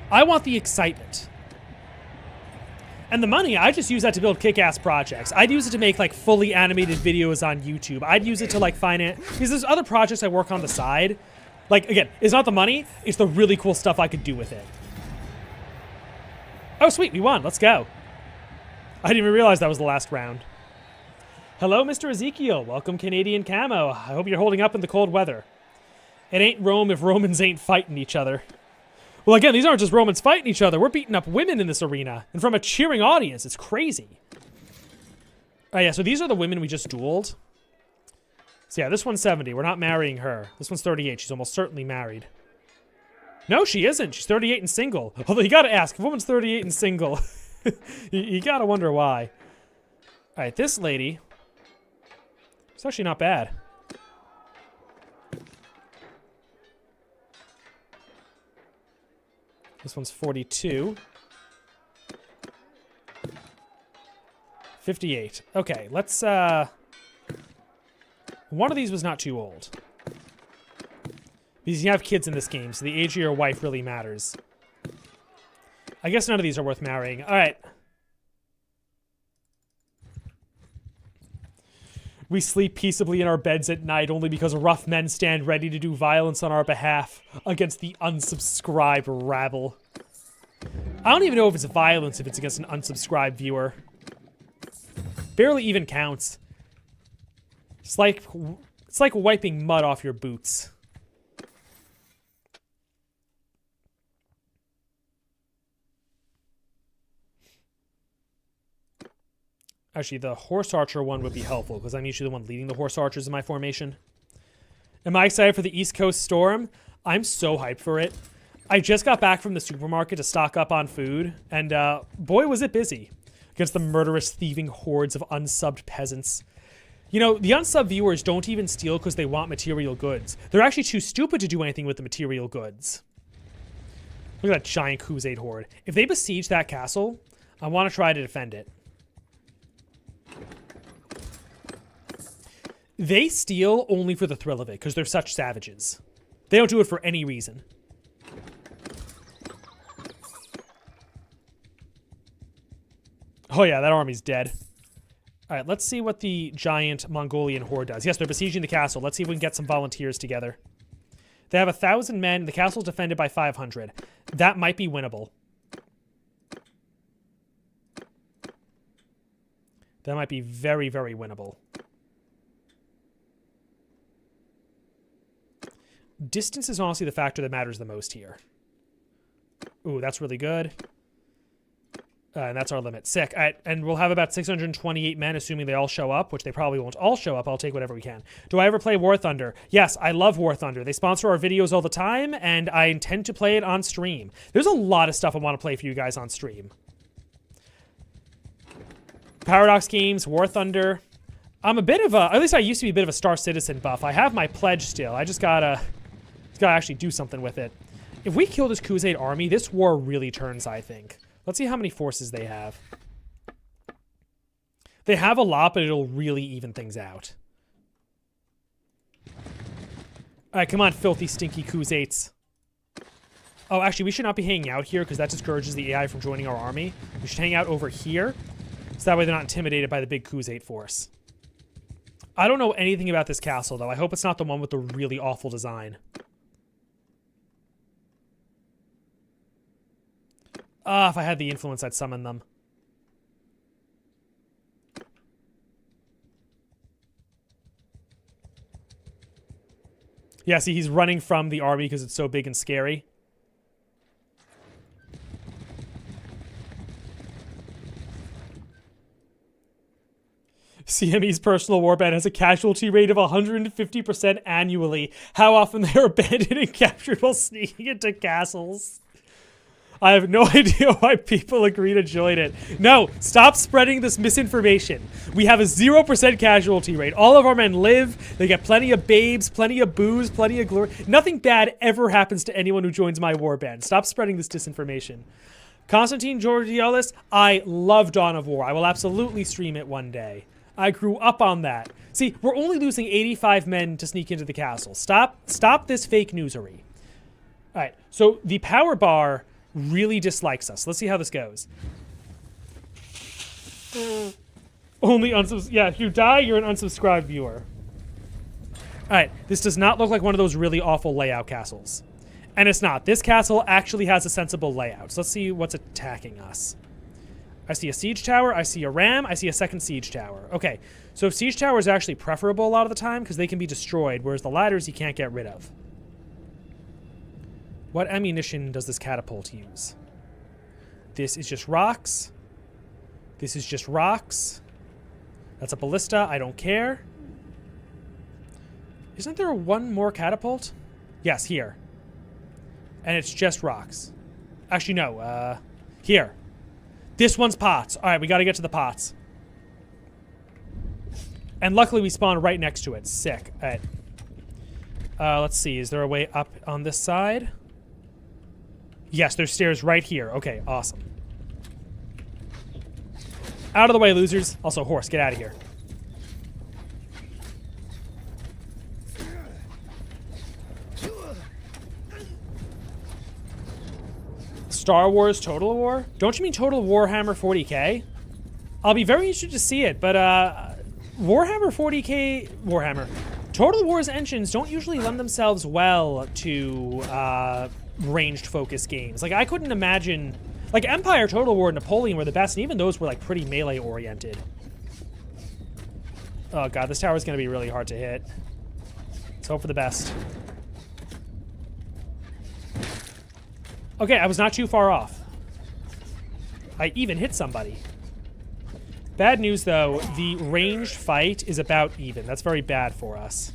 I want the excitement. And the money, I just use that to build kick-ass projects. I'd use it to make, like, fully animated videos on YouTube. I'd use it to, like, finance... Because there's other projects I work on the side. Like, again, it's not the money. It's the really cool stuff I could do with it. Oh, sweet. We won. Let's go. I didn't even realize that was the last round. Hello, Mr. Ezekiel. Welcome, Canadian Camo. I hope you're holding up in the cold weather. It ain't Rome if Romans ain't fighting each other. Well, again, these aren't just Romans fighting each other. We're beating up women in this arena. And from a cheering audience. It's crazy. Oh, yeah, so these are the women we just dueled. So, yeah, this one's 70. We're not marrying her. This one's 38. She's almost certainly married. No, she isn't. She's 38 and single. Although, you gotta ask, if a woman's 38 and single, you gotta wonder why. All right, this lady... It's actually not bad. This one's 42. 58. Okay, let's, one of these was not too old. Because you have kids in this game, so the age of your wife really matters. I guess none of these are worth marrying. All right. We sleep peaceably in our beds at night only because rough men stand ready to do violence on our behalf against the unsubscribed rabble. I don't even know if it's violence if it's against an unsubscribed viewer. Barely even counts. It's like wiping mud off your boots. Actually, the horse archer one would be helpful because I'm usually the one leading the horse archers in my formation. Am I excited for the East Coast storm? I'm so hyped for it. I just got back from the supermarket to stock up on food, and boy, was it busy against the murderous, thieving hordes of unsubbed peasants. You know, the unsub viewers don't even steal because they want material goods. They're actually too stupid to do anything with the material goods. Look at that giant Khuzait horde. If they besiege that castle, I want to try to defend it. They steal only for the thrill of it, because they're such savages. They don't do it for any reason. Oh yeah, that army's dead. Alright, let's see what the giant Mongolian horde does. Yes, they're besieging the castle. Let's see if we can get some volunteers together. They have 1,000 men. The castle's defended by 500. That might be winnable. That might be very, very winnable. Distance is honestly the factor that matters the most here. Ooh, that's really good. And that's our limit. Sick. All right, and we'll have about 628 men, assuming they all show up, which they probably won't all show up. I'll take whatever we can. Do I ever play War Thunder? Yes, I love War Thunder. They sponsor our videos all the time, and I intend to play it on stream. There's a lot of stuff I want to play for you guys on stream. Paradox Games, War Thunder. I'm a bit of a, at least I used to be a bit of a Star Citizen buff. I have my pledge still. I just gotta actually do something with it. If we kill this Khuzait army, this war really turns, I think. Let's see how many forces they have. They have a lot, but it'll really even things out. Alright, come on, filthy, stinky Khuzaits. Oh, actually, we should not be hanging out here because that discourages the AI from joining our army. We should hang out over here, so that way they're not intimidated by the big Khuzait force. I don't know anything about this castle, though. I hope it's not the one with the really awful design. Ah, if I had the influence, I'd summon them. Yeah, see, he's running from the army because it's so big and scary. CME's personal warband has a casualty rate of 150% annually. How often they are abandoned and captured while sneaking into castles. I have no idea why people agree to join it. No, stop spreading this misinformation. We have a 0% casualty rate. All of our men live. They get plenty of babes, plenty of booze, plenty of glory. Nothing bad ever happens to anyone who joins my warband. Stop spreading this disinformation. Constantine Georgiolis, I love Dawn of War. I will absolutely stream it one day. I grew up on that. See, we're only losing 85 men to sneak into the castle. Stop this fake newsery. All right, so the power bar really dislikes us. Let's see how this goes. Only yeah, if you die, you're an unsubscribed viewer. Alright, this does not look like one of those really awful layout castles. And it's not. This castle actually has a sensible layout. So let's see what's attacking us. I see a siege tower, I see a ram, I see a second siege tower. Okay, so siege tower is actually preferable a lot of the time because they can be destroyed, whereas the ladders you can't get rid of. What ammunition does this catapult use? This is just rocks. This is just rocks. That's a ballista. I don't care. Isn't there one more catapult? Yes, here. And it's just rocks. Actually, no. Here. This one's pots. All right, we got to get to the pots. And luckily, we spawned right next to it. Sick. All right. Let's see. Is there a way up on this side? Yes, there's stairs right here. Okay, awesome. Out of the way, losers. Also, horse, get out of here. Star Wars Total War? Don't you mean Total Warhammer 40k? I'll be very interested to see it, but Warhammer 40k... Warhammer. Total War's engines don't usually lend themselves well to ranged focus games. Like, I couldn't imagine... Like, Empire, Total War, and Napoleon were the best, and even those were, like, pretty melee-oriented. Oh, God, this tower's gonna be really hard to hit. Let's hope for the best. Okay, I was not too far off. I even hit somebody. Bad news, though. The ranged fight is about even. That's very bad for us.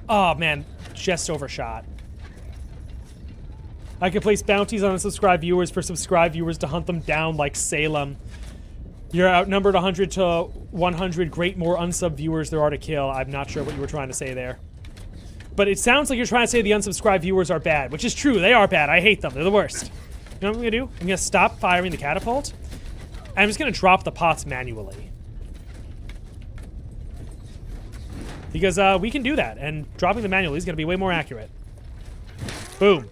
Oh, man. Just overshot. I can place bounties on unsubscribed viewers for subscribed viewers to hunt them down like Salem. You're outnumbered 100 to 100. Great more unsub viewers there are to kill. I'm not sure what you were trying to say there. But it sounds like you're trying to say the unsubscribed viewers are bad, which is true. They are bad. I hate them. They're the worst. You know what I'm going to do? I'm going to stop firing the catapult. And I'm just going to drop the pots manually. Because we can do that, and dropping them manually is going to be way more accurate. Boom.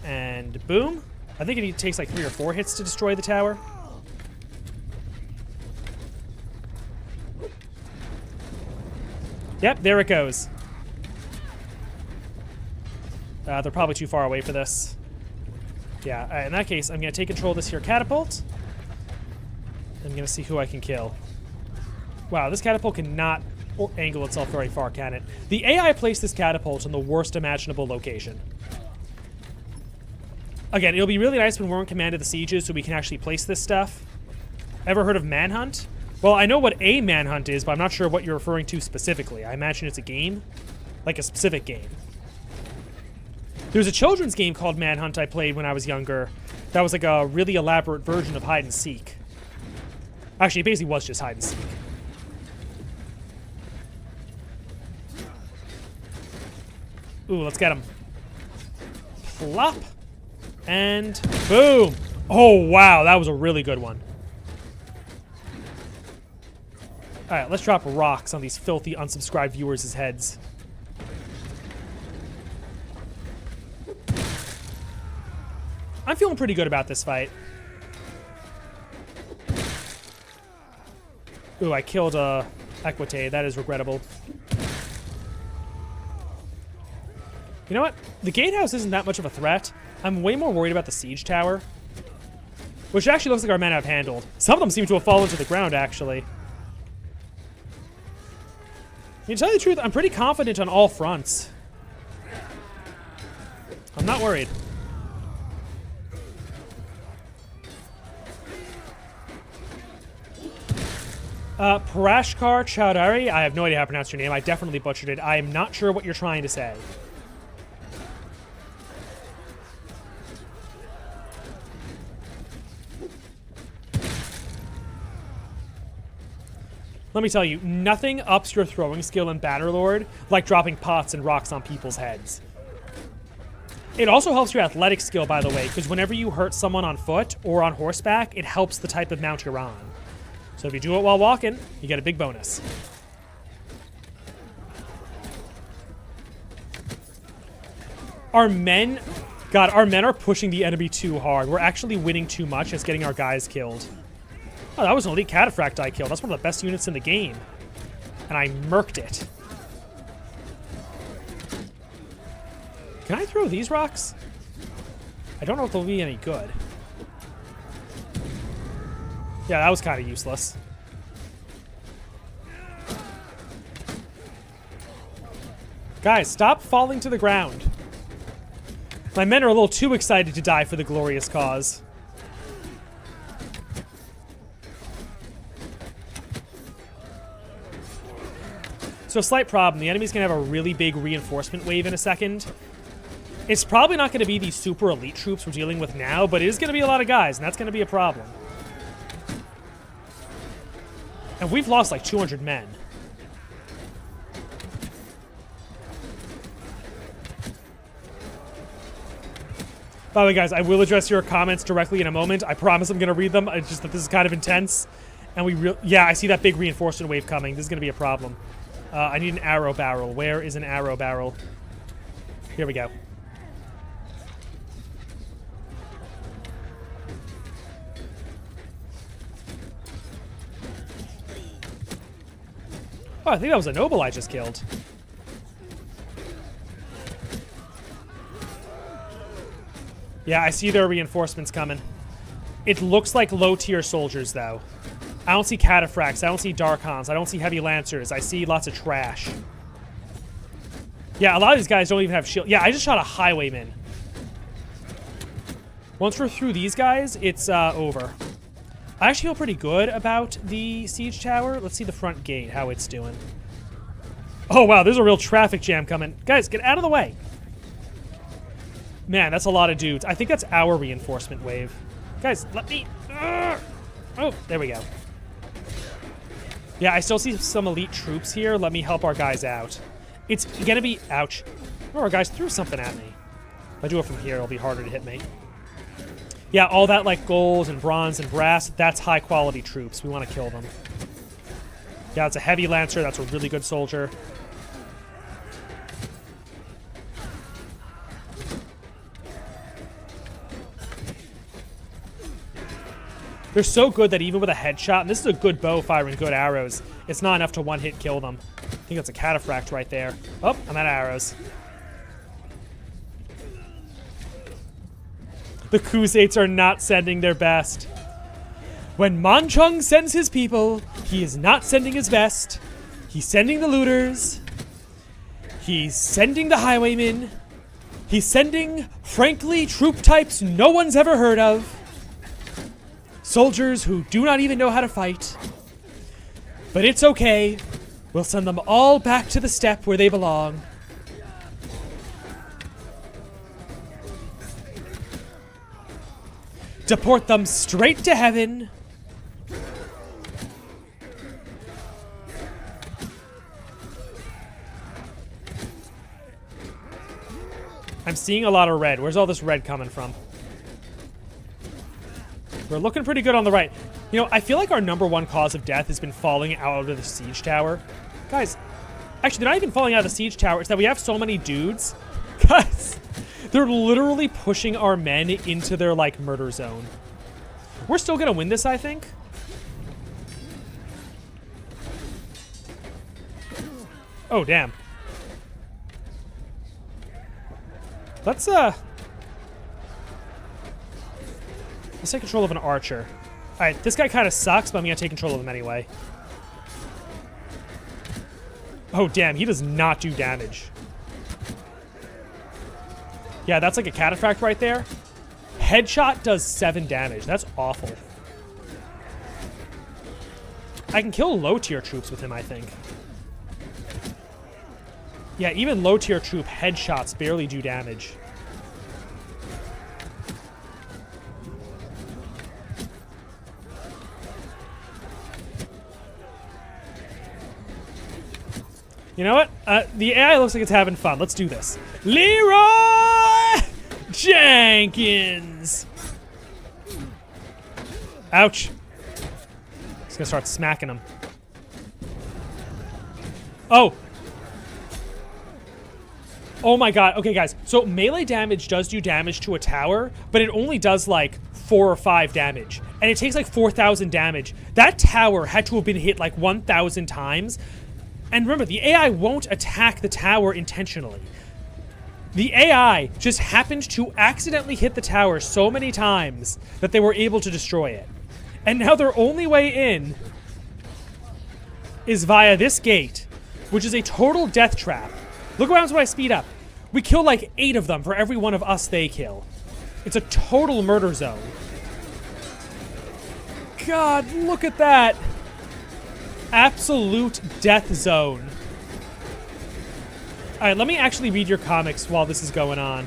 And boom. I think it takes like 3 or 4 hits to destroy the tower. Yep, there it goes. They're probably too far away for this. Yeah, in that case, I'm going to take control of this here catapult. I'm going to see who I can kill. Wow, this catapult cannot angle itself very far, can it? The AI placed this catapult in the worst imaginable location. Again, it'll be really nice when we're in command of the sieges so we can actually place this stuff. Ever heard of Manhunt? Well, I know what a Manhunt is, but I'm not sure what you're referring to specifically. I imagine it's a game. Like a specific game. There's a children's game called Manhunt I played when I was younger. That was like a really elaborate version of hide and seek. Actually, it basically was just hide and seek. Ooh, let's get him. Plop. And boom. Oh, wow. That was a really good one. All right, let's drop rocks on these filthy unsubscribed viewers' heads. I'm feeling pretty good about this fight. Ooh, I killed Equite. That is regrettable. You know what? The gatehouse isn't that much of a threat. I'm way more worried about the siege tower. Which actually looks like our men have handled. Some of them seem to have fallen to the ground, actually. To tell you the truth, I'm pretty confident on all fronts. I'm not worried. Parashkar Chowdhury. I have no idea how to pronounce your name. I definitely butchered it. I am not sure what you're trying to say. Let me tell you, nothing ups your throwing skill in Bannerlord like dropping pots and rocks on people's heads. It also helps your athletic skill, by the way, because whenever you hurt someone on foot or on horseback, it helps the type of mount you're on. So if you do it while walking, you get a big bonus. Our men... God, our men are pushing the enemy too hard. We're actually winning too much. It's getting our guys killed. Oh, that was an elite cataphract I killed. That's one of the best units in the game. And I murked it. Can I throw these rocks? I don't know if they'll be any good. Yeah, that was kind of useless. Guys, stop falling to the ground. My men are a little too excited to die for the glorious cause. So a slight problem. The enemy's going to have a really big reinforcement wave in a second. It's probably not going to be these super elite troops we're dealing with now, but it is going to be a lot of guys, and that's going to be a problem. And we've lost like 200 men. By the way, guys, I will address your comments directly in a moment. I promise I'm going to read them. It's just that this is kind of intense. And yeah, I see that big reinforcement wave coming. This is going to be a problem. I need an arrow barrel. Where is an arrow barrel? Here we go. Oh, I think that was a noble I just killed. Yeah, I see there are reinforcements coming. It looks like low-tier soldiers, though. I don't see cataphracts. I don't see darkhans. I don't see heavy lancers. I see lots of trash. Yeah, a lot of these guys don't even have shield. Yeah, I just shot a highwayman. Once we're through these guys, it's over. I actually feel pretty good about the siege tower. Let's see the front gate, how it's doing. Oh, wow, there's a real traffic jam coming. Guys, get out of the way. Man, that's a lot of dudes. I think that's our reinforcement wave. Guys, let me... Oh, there we go. Yeah, I still see some elite troops here. Let me help our guys out. It's gonna be... Ouch. Oh, our guys threw something at me. If I do it from here, it'll be harder to hit me. Yeah, all that, like, gold and bronze and brass, that's high-quality troops. We want to kill them. Yeah, it's a heavy lancer. That's a really good soldier. They're so good that even with a headshot, and this is a good bow firing good arrows, it's not enough to one-hit kill them. I think that's a cataphract right there. Oh, I'm out of arrows. The Khuzaits are not sending their best. When Manchung sends his people, he is not sending his best. He's sending the looters. He's sending the highwaymen. He's sending, frankly, troop types no one's ever heard of. Soldiers who do not even know how to fight. But it's okay. We'll send them all back to the steppe where they belong. Deport them straight to heaven. I'm seeing a lot of red. Where's all this red coming from? We're looking pretty good on the right. You know, I feel like our #1 cause of death has been falling out of the siege tower. Guys, actually, they're not even falling out of the siege tower. It's that we have so many dudes. Guys, they're literally pushing our men into their, like, murder zone. We're still gonna win this, I think. Oh, damn. Let's take control of an archer. Alright, this guy kind of sucks, but I'm gonna take control of him anyway. Oh, damn, he does not do damage. Yeah, that's like a cataphract right there. Headshot does 7 damage. That's awful. I can kill low-tier troops with him, I think. Yeah, even low-tier troop headshots barely do damage. You know what? The AI looks like it's having fun. Let's do this. Leroy Jenkins! Ouch. Just gonna start smacking him. Oh! Oh my god. Okay, guys. So melee damage does do damage to a tower, but it only does like 4 or 5 damage. And it takes like 4,000 damage. That tower had to have been hit like 1,000 times. And remember, the AI won't attack the tower intentionally. The AI just happened to accidentally hit the tower so many times that they were able to destroy it. And now their only way in is via this gate, which is a total death trap. Look what happens when I speed up. We kill like 8 of them for every one of us they kill. It's a total murder zone. God, look at that. Absolute death zone. Alright, let me actually read your comics while this is going on.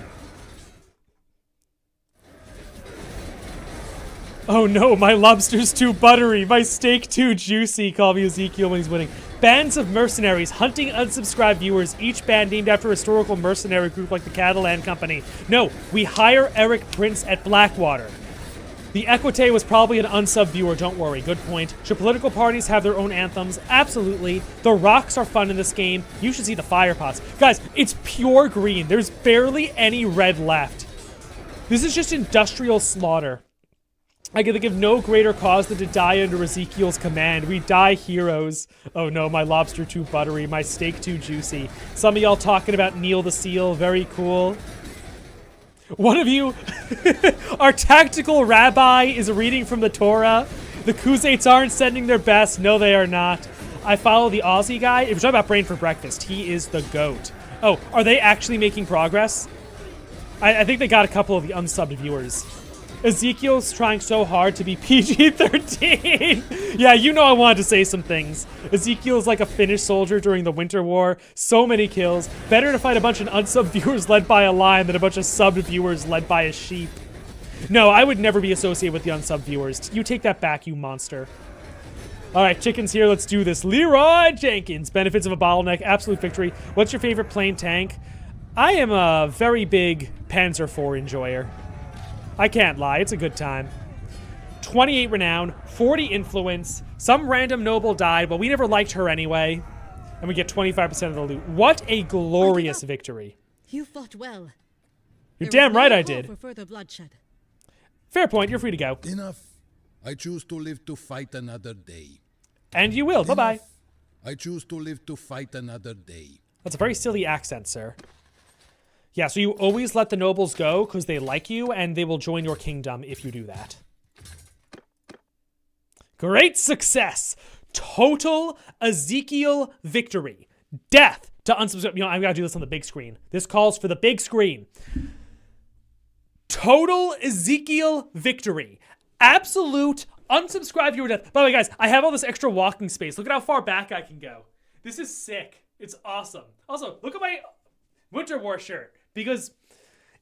Oh no, my lobster's too buttery. My steak too juicy. Call me Ezekiel when he's winning. Bands of mercenaries hunting unsubscribed viewers, each band named after a historical mercenary group like the Catalan Company. No, we hire Eric Prince at Blackwater. The Equite was probably an unsub viewer, don't worry, good point. Should political parties have their own anthems? Absolutely. The rocks are fun in this game. You should see the fire pots. Guys, it's pure green. There's barely any red left. This is just industrial slaughter. I can think of no greater cause than to die under Ezekiel's command. We die heroes. Oh no, my lobster too buttery, my steak too juicy. Some of y'all talking about Neil the Seal, very cool. One of you, our tactical rabbi is reading from the Torah. The Khuzaits aren't sending their best. No, they are not. I follow the Aussie guy. If you're talking about brain for breakfast, he is the GOAT. Oh, are they actually making progress? I think they got a couple of the unsubbed viewers. Ezekiel's trying so hard to be PG-13. Yeah, you know I wanted to say some things. Ezekiel's like a Finnish soldier during the Winter War. So many kills. Better to fight a bunch of unsubbed viewers led by a lion than a bunch of subbed viewers led by a sheep. No, I would never be associated with the unsubbed viewers. You take that back, you monster. All right, chickens here. Let's do this. Leroy Jenkins. Benefits of a bottleneck. Absolute victory. What's your favorite plane tank? I am a very big Panzer IV enjoyer. I can't lie, it's a good time. 28 renown, 40 influence, some random noble died, but we never liked her anyway. And we get 25% of the loot. What a glorious victory. You fought well. You're damn right I did. For further bloodshed. Fair point, you're free to go. Enough. I choose to live to fight another day. And you will, bye-bye. I choose to live to fight another day. That's a very silly accent, sir. Yeah, so you always let the nobles go because they like you, and they will join your kingdom if you do that. Great success! Total Ezekiel victory. Death to unsubscribe. You know, I've got to do this on the big screen. This calls for the big screen. Total Ezekiel victory. Absolute unsubscribe viewer death. By the way, guys, I have all this extra walking space. Look at how far back I can go. This is sick. It's awesome. Also, look at my Winter War shirt. Because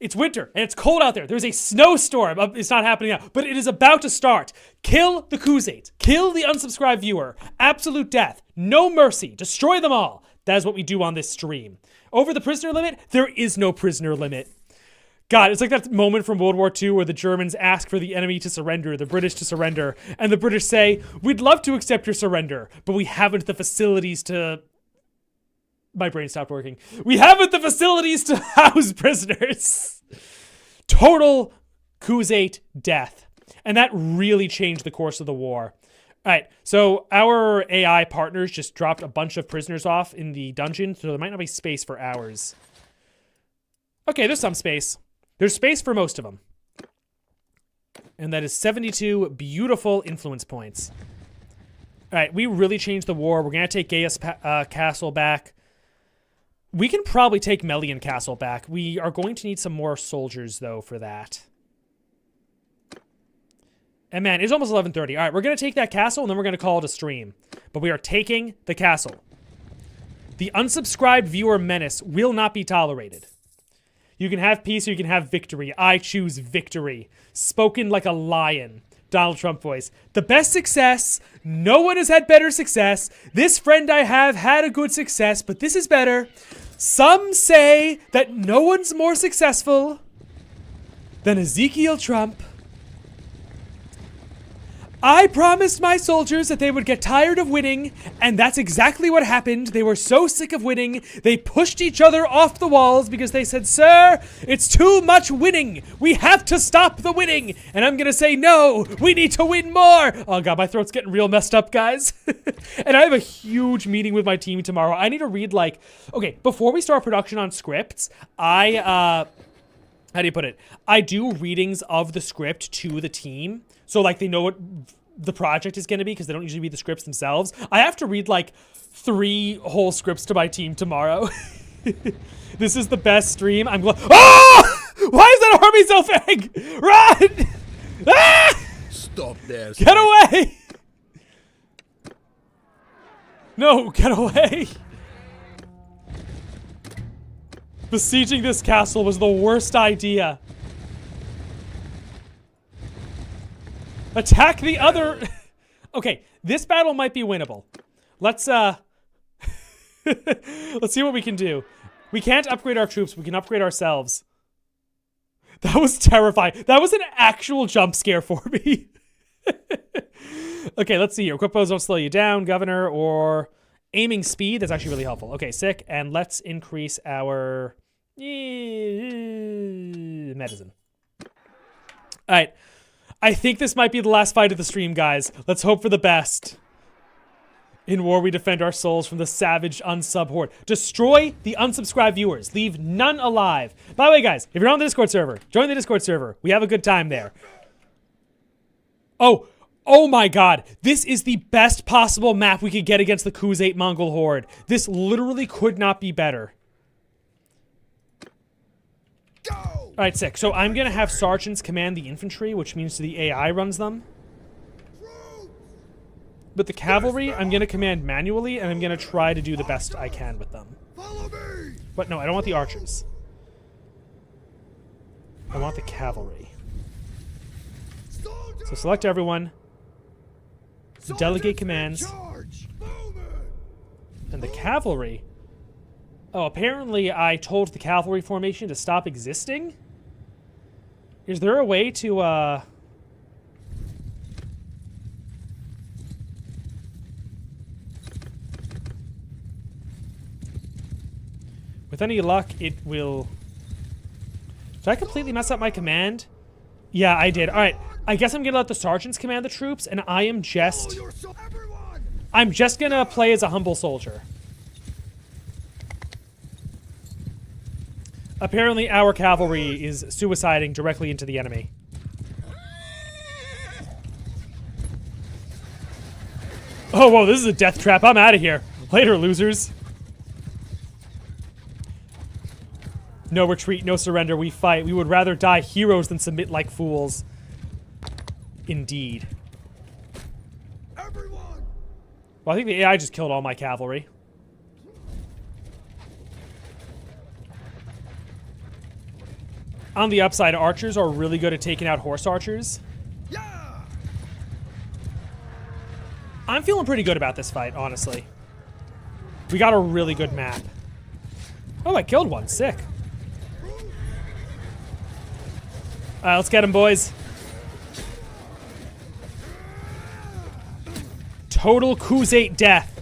it's winter and it's cold out there. There's a snowstorm. It's not happening now, but it is about to start. Kill the Khuzaits. Kill the unsubscribed viewer. Absolute death. No mercy. Destroy them all. That is what we do on this stream. Over the prisoner limit, there is no prisoner limit. God, it's like that moment from World War II where the Germans ask for the enemy to surrender, the British to surrender, and the British say, we'd love to accept your surrender, but we haven't the facilities to... My brain stopped working. We haven't the facilities to house prisoners. Total Khuzait death. And that really changed the course of the war. All right, so our AI partners just dropped a bunch of prisoners off in the dungeon, so there might not be space for ours. Okay, there's some space. There's space for most of them. And that is 72 beautiful influence points. All right, we really changed the war. We're going to take Gaius Castle back. We can probably take Melian Castle back. We are going to need some more soldiers, though, for that. And man, it's almost 11:30. All right, we're going to take that castle, and then we're going to call it a stream. But we are taking the castle. The unsubscribed viewer menace will not be tolerated. You can have peace or you can have victory. I choose victory. Spoken like a lion. Donald Trump voice. The best success. No one has had better success. This friend I have had a good success, but this is better. Some say that no one's more successful than Ezekiel Trump. I promised my soldiers that they would get tired of winning, and that's exactly what happened. They were so sick of winning, they pushed each other off the walls because they said, sir, it's too much winning. We have to stop the winning. And I'm going to say, no, we need to win more. Oh, God, my throat's getting real messed up, guys. And I have a huge meeting with my team tomorrow. I need to read, okay, before we start production on scripts, how do you put it? I do readings of the script to the team. So, they know what the project is going to be because they don't usually read the scripts themselves. I have to read, 3 whole scripts to my team tomorrow. This is the best stream. I'm glad. Oh! Why is that army so big? Run! Ah! Stop there. Get away! No, get away! Besieging this castle was the worst idea. Attack the other... Okay, this battle might be winnable. Let's Let's see what we can do. We can't upgrade our troops. We can upgrade ourselves. That was terrifying. That was an actual jump scare for me. Okay, let's see here. Quick blows don't slow you down, Governor, or aiming speed. That's actually really helpful. Okay, sick. And let's increase our medicine. All right. I think this might be the last fight of the stream, guys. Let's hope for the best. In war, we defend our souls from the savage unsub horde. Destroy the unsubscribed viewers. Leave none alive. By the way, guys, if you're on the Discord server, join the Discord server. We have a good time there. Oh my god. This is the best possible map we could get against the Khuzait Mongol horde. This literally could not be better. Alright, sick. So I'm going to have sergeants command the infantry, which means the AI runs them. But the cavalry, I'm going to command manually, and I'm going to try to do the best I can with them. But no, I don't want the archers. I want the cavalry. So select everyone. Delegate commands. And the cavalry... Oh, apparently I told the cavalry formation to stop existing? Is there a way to, With any luck, it will... Did I completely mess up my command? Yeah, I did. Alright, I guess I'm gonna let the sergeants command the troops, and I'm just gonna play as a humble soldier. Apparently, our cavalry is suiciding directly into the enemy. Oh, whoa, this is a death trap. I'm out of here. Later, losers. No retreat, no surrender, we fight. We would rather die heroes than submit like fools. Indeed. Everyone! Well, I think the AI just killed all my cavalry. On the upside, archers are really good at taking out horse archers. Yeah! I'm feeling pretty good about this fight, honestly. We got a really good map. Oh, I killed one. Sick. Let's get him, boys. Total Khuzait death.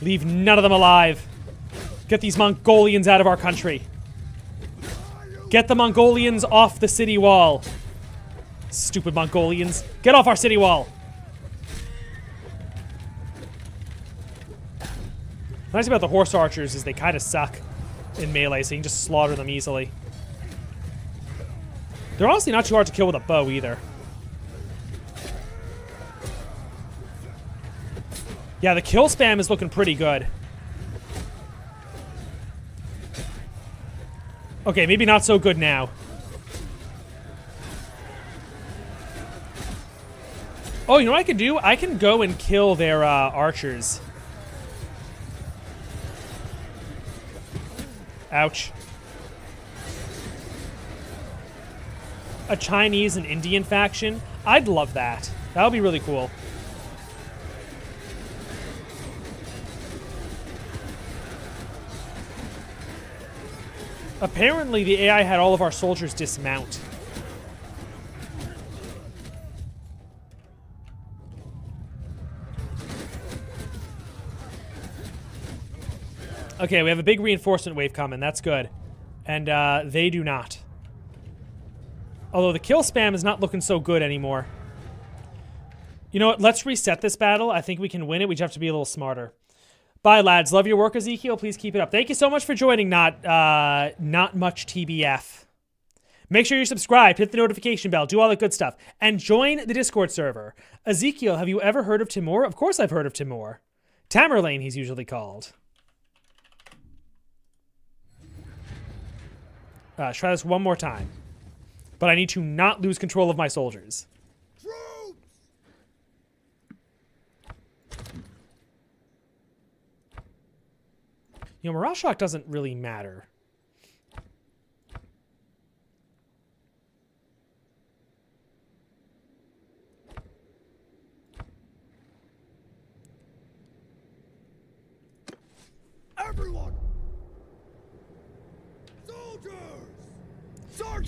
Leave none of them alive. Get these Mongolians out of our country. Get the Mongolians off the city wall. Stupid Mongolians. Get off our city wall. What's nice about the horse archers is they kind of suck in melee, so you can just slaughter them easily. They're honestly not too hard to kill with a bow either. Yeah, the kill spam is looking pretty good. Okay, maybe not so good now. Oh, you know what I can do? I can go and kill their archers. Ouch. A Chinese and Indian faction? I'd love that. That would be really cool. Apparently, the AI had all of our soldiers dismount. Okay, we have a big reinforcement wave coming. That's good. And they do not. Although the kill spam is not looking so good anymore. You know what? Let's reset this battle. I think we can win it. We just have to be a little smarter. Bye, lads. Love your work, Ezekiel. Please keep it up. Thank you so much for joining Not Much TBF. Make sure you're subscribed. Hit the notification bell. Do all that good stuff. And join the Discord server. Ezekiel, have you ever heard of Timur? Of course I've heard of Timur. Tamerlane, he's usually called. Try this one more time. But I need to not lose control of my soldiers. Troops! You know, morale shock doesn't really matter.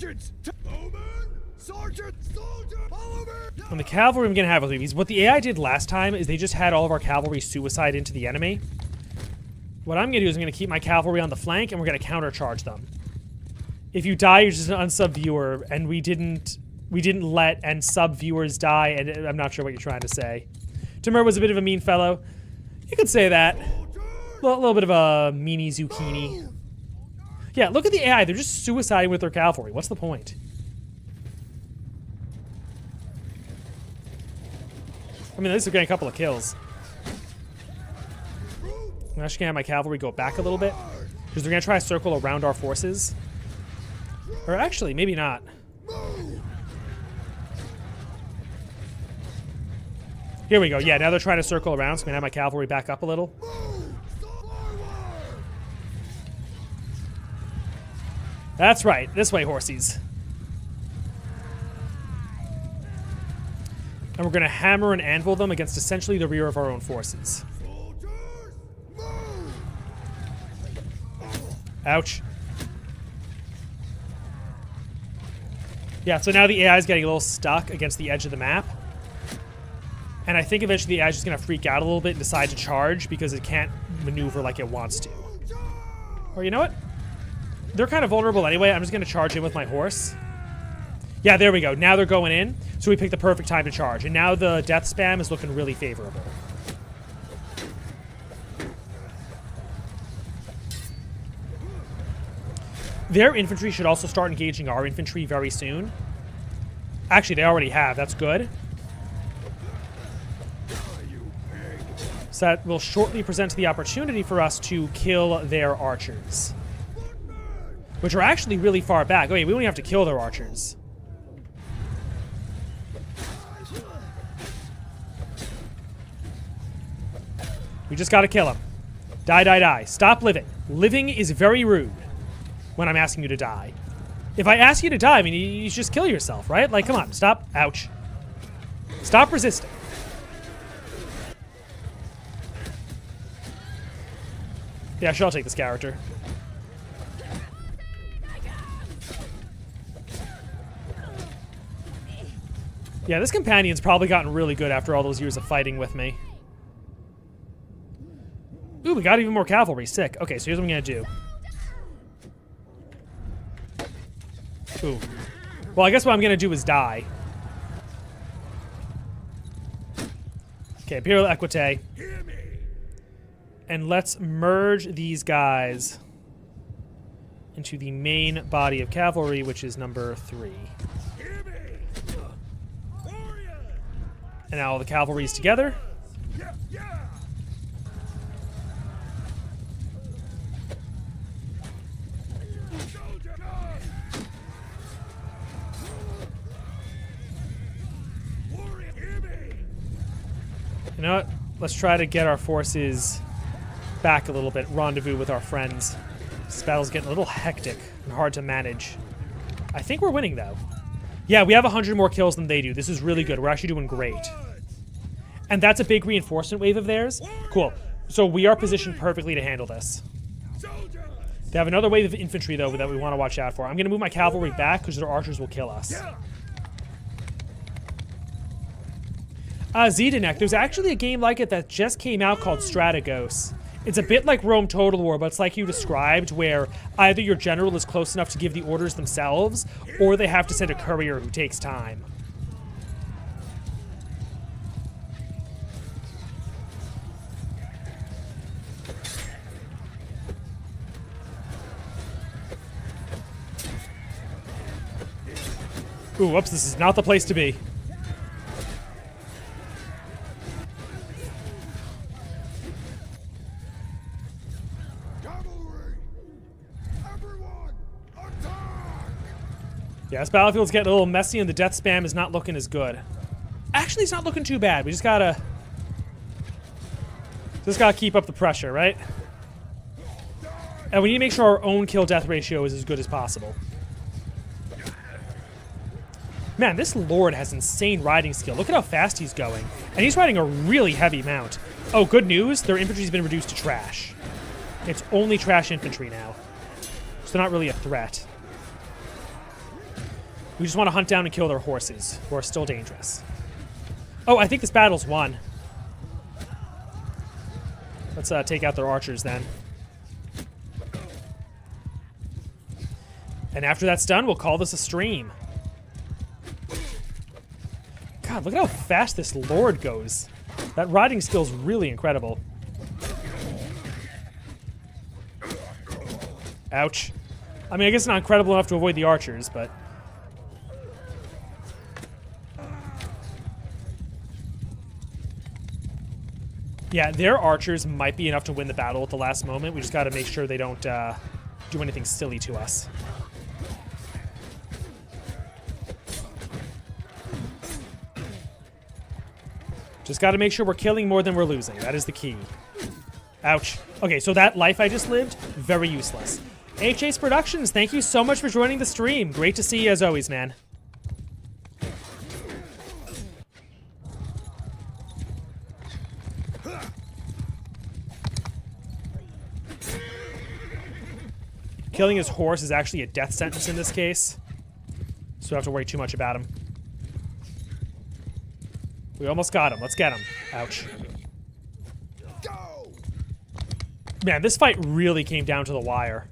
Sergeants! Bowman! Sergeant! Soldier! Follow me! On the cavalry, I'm going to have with me. Because what the AI did last time is they just had all of our cavalry suicide into the enemy. What I'm going to do is I'm going to keep my cavalry on the flank, and we're going to countercharge them. If you die, you're just an unsub viewer, and we didn't let and sub viewers die, and I'm not sure what you're trying to say. Timur was a bit of a mean fellow. You could say that. A little bit of a meanie zucchini. Yeah, look at the AI. They're just suiciding with their cavalry. What's the point? I mean, at least we're getting a couple of kills. I'm actually going to have my cavalry go back a little bit. Because they're going to try to circle around our forces. Or actually, maybe not. Here we go. Yeah, now they're trying to circle around, so I'm going to have my cavalry back up a little. That's right. This way, horsies. And we're going to hammer and anvil them against essentially the rear of our own forces. Ouch. Yeah, so now the AI is getting a little stuck against the edge of the map. And I think eventually the AI is just going to freak out a little bit and decide to charge because it can't maneuver like it wants to. Or you know what? They're kind of vulnerable anyway. I'm just going to charge in with my horse. Yeah, there we go. Now they're going in. So we picked the perfect time to charge. And now the death spam is looking really favorable. Their infantry should also start engaging our infantry very soon. Actually, they already have. That's good. So that will shortly present the opportunity for us to kill their archers. Which are actually really far back. Oh, wait, we don't even have to kill their archers. We just gotta kill them. Die, die, die. Stop living. Living is very rude when I'm asking you to die. If I ask you to die, I mean, you just kill yourself, right? Like, come on, stop. Ouch. Stop resisting. Yeah, sure, I'll take this character. Yeah, this companion's probably gotten really good after all those years of fighting with me. Ooh, we got even more cavalry. Sick. Okay, so here's what I'm gonna do. Ooh. Well, I guess what I'm gonna do is die. Okay, Imperial Equite. And let's merge these guys into the main body of cavalry, which is number 3. And now all the cavalry's together. You know what? Let's try to get our forces back a little bit. Rendezvous with our friends. This battle's getting a little hectic and hard to manage. I think we're winning, though. Yeah, we have 100 more kills than they do. This is really good. We're actually doing great. And that's a big reinforcement wave of theirs. Cool. So we are positioned perfectly to handle this. They have another wave of infantry, though, that we want to watch out for. I'm going to move my cavalry back because their archers will kill us. Zdenek, there's actually a game like it that just came out called Strategos. It's a bit like Rome Total War, but it's like you described, where either your general is close enough to give the orders themselves, or they have to send a courier who takes time. Ooh, whoops, this is not the place to be. Yeah, this battlefield's getting a little messy and the death spam is not looking as good. Actually, it's not looking too bad. We just gotta keep up the pressure, right? And we need to make sure our own kill-death ratio is as good as possible. Man, this Lord has insane riding skill. Look at how fast he's going. And he's riding a really heavy mount. Oh, good news. Their infantry's been reduced to trash. It's only trash infantry now. So they're not really a threat. We just want to hunt down and kill their horses, who are still dangerous. Oh, I think this battle's won. Let's take out their archers then. And after that's done, we'll call this a stream. God, look at how fast this Lord goes. That riding skill's really incredible. Ouch. I mean, I guess it's not incredible enough to avoid the archers, but... yeah, their archers might be enough to win the battle at the last moment. We just gotta make sure they don't do anything silly to us. Just gotta make sure we're killing more than we're losing. That is the key. Ouch. Okay, so that life I just lived, very useless. HA's Productions, thank you so much for joining the stream. Great to see you as always, man. Killing his horse is actually a death sentence in this case, so we don't have to worry too much about him. We almost got him. Let's get him. Ouch. Man, this fight really came down to the wire.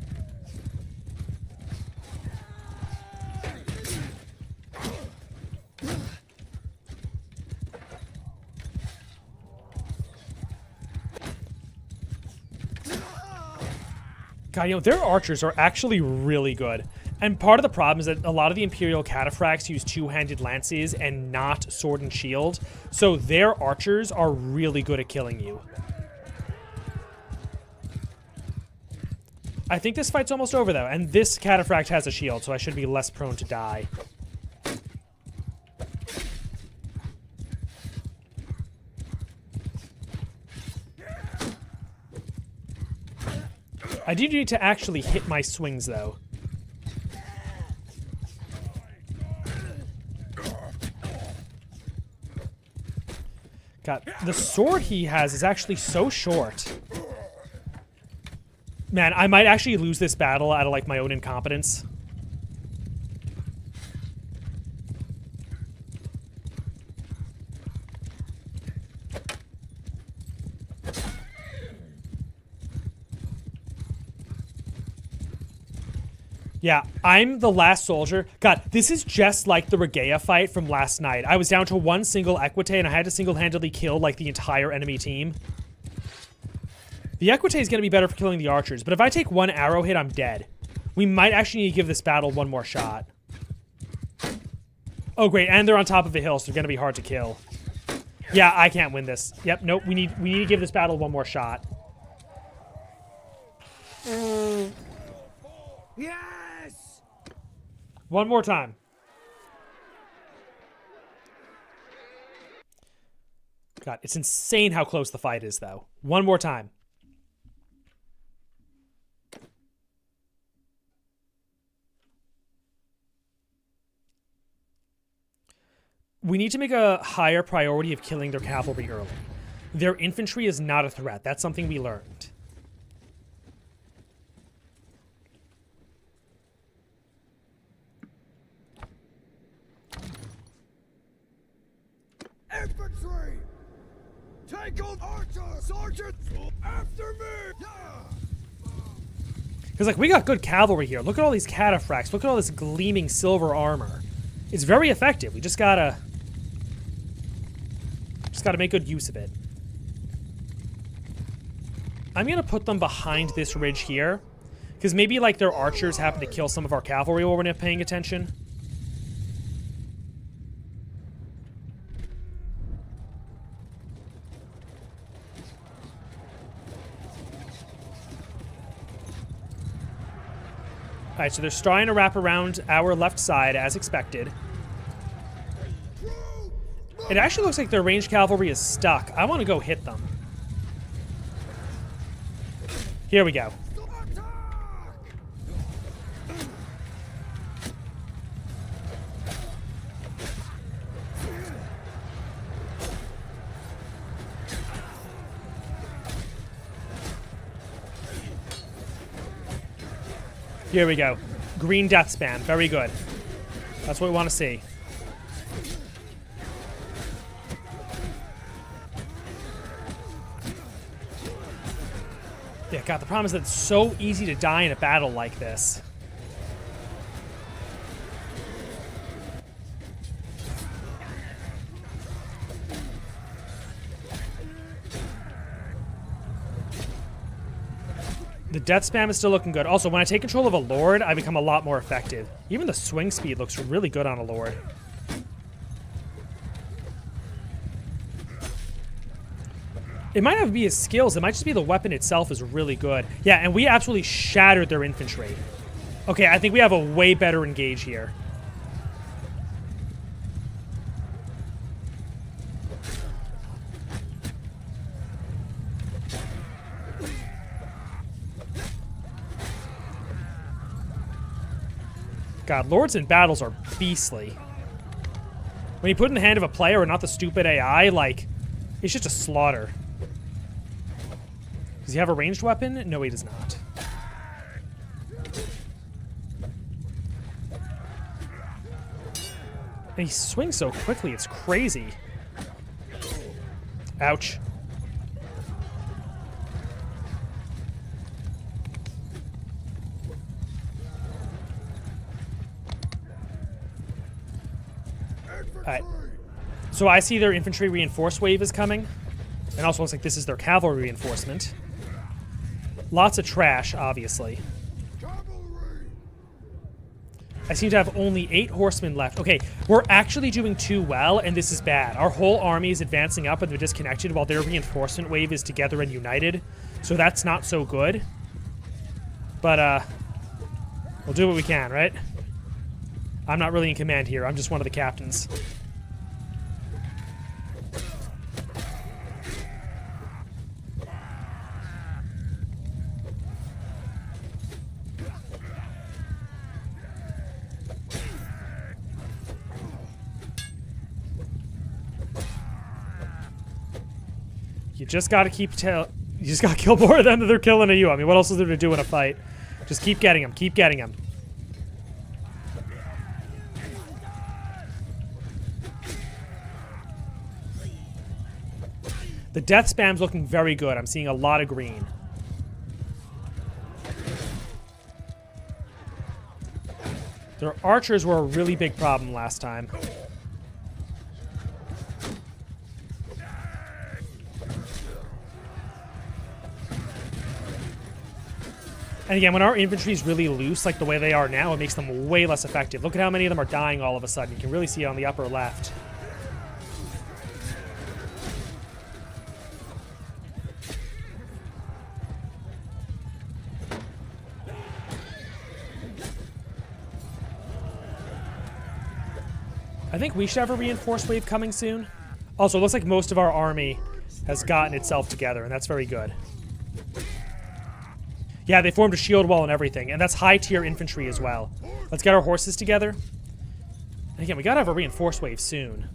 God, you know, their archers are actually really good. And part of the problem is that a lot of the Imperial cataphracts use two-handed lances and not sword and shield. So their archers are really good at killing you. I think this fight's almost over, though. And this cataphract has a shield, so I should be less prone to die. I do need to actually hit my swings, though. God, the sword he has is actually so short. Man, I might actually lose this battle out of, like, my own incompetence. Yeah, I'm the last soldier. God, this is just like the Regea fight from last night. I was down to one single Equite, and I had to single-handedly kill, like, the entire enemy team. The Equite is going to be better for killing the archers, but if I take one arrow hit, I'm dead. We might actually need to give this battle one more shot. Oh, great, and they're on top of a hill, so they're going to be hard to kill. Yeah, I can't win this. Yep, nope, we need to give this battle one more shot. Yes! One more time. God, it's insane how close the fight is, though. One more time. We need to make a higher priority of killing their cavalry early. Their infantry is not a threat. That's something we learned. Infantry! Take on archers! Sergeants! After me! Yeah! Because, like, we got good cavalry here. Look at all these cataphracts. Look at all this gleaming silver armor. It's very effective. We just gotta make good use of it. I'm gonna put them behind this ridge here, because maybe, like, their archers happen to kill some of our cavalry while we're not paying attention. Alright, so they're trying to wrap around our left side as expected. It actually looks like their ranged cavalry is stuck. I want to go hit them. Here we go. Here we go. Green death spam. Very good. That's what we want to see. Yeah, God, the problem is that it's so easy to die in a battle like this. The death spam is still looking good. Also, when I take control of a Lord, I become a lot more effective. Even the swing speed looks really good on a Lord. It might not be his skills. It might just be the weapon itself is really good. Yeah, and we absolutely shattered their infantry. Okay, I think we have a way better engage here. God, Lords in battles are beastly. When you put in the hand of a player and not the stupid AI, like, it's just a slaughter. Does he have a ranged weapon? No, he does not. And he swings so quickly, it's crazy. Ouch. Alright. So I see their infantry reinforce wave is coming. And also looks like this is their cavalry reinforcement. Lots of trash, obviously. I seem to have only 8 horsemen left. Okay, we're actually doing too well, and this is bad. Our whole army is advancing up, and they're disconnected while their reinforcement wave is together and united. So that's not so good. But, we'll do what we can, right? I'm not really in command here. I'm just one of the captains. You just gotta you just gotta kill more of them than they're killing you. I mean, what else is there to do in a fight? Just keep getting them. Keep getting them. The death spam's looking very good. I'm seeing a lot of green. Their archers were a really big problem last time. And again, when our infantry is really loose, like the way they are now, it makes them way less effective. Look at how many of them are dying all of a sudden. You can really see it on the upper left. I think we should have a reinforced wave coming soon. Also, it looks like most of our army has gotten itself together, and that's very good. Yeah, they formed a shield wall and everything, and that's high-tier infantry as well. Let's get our horses together. And again, we gotta have a reinforced wave soon.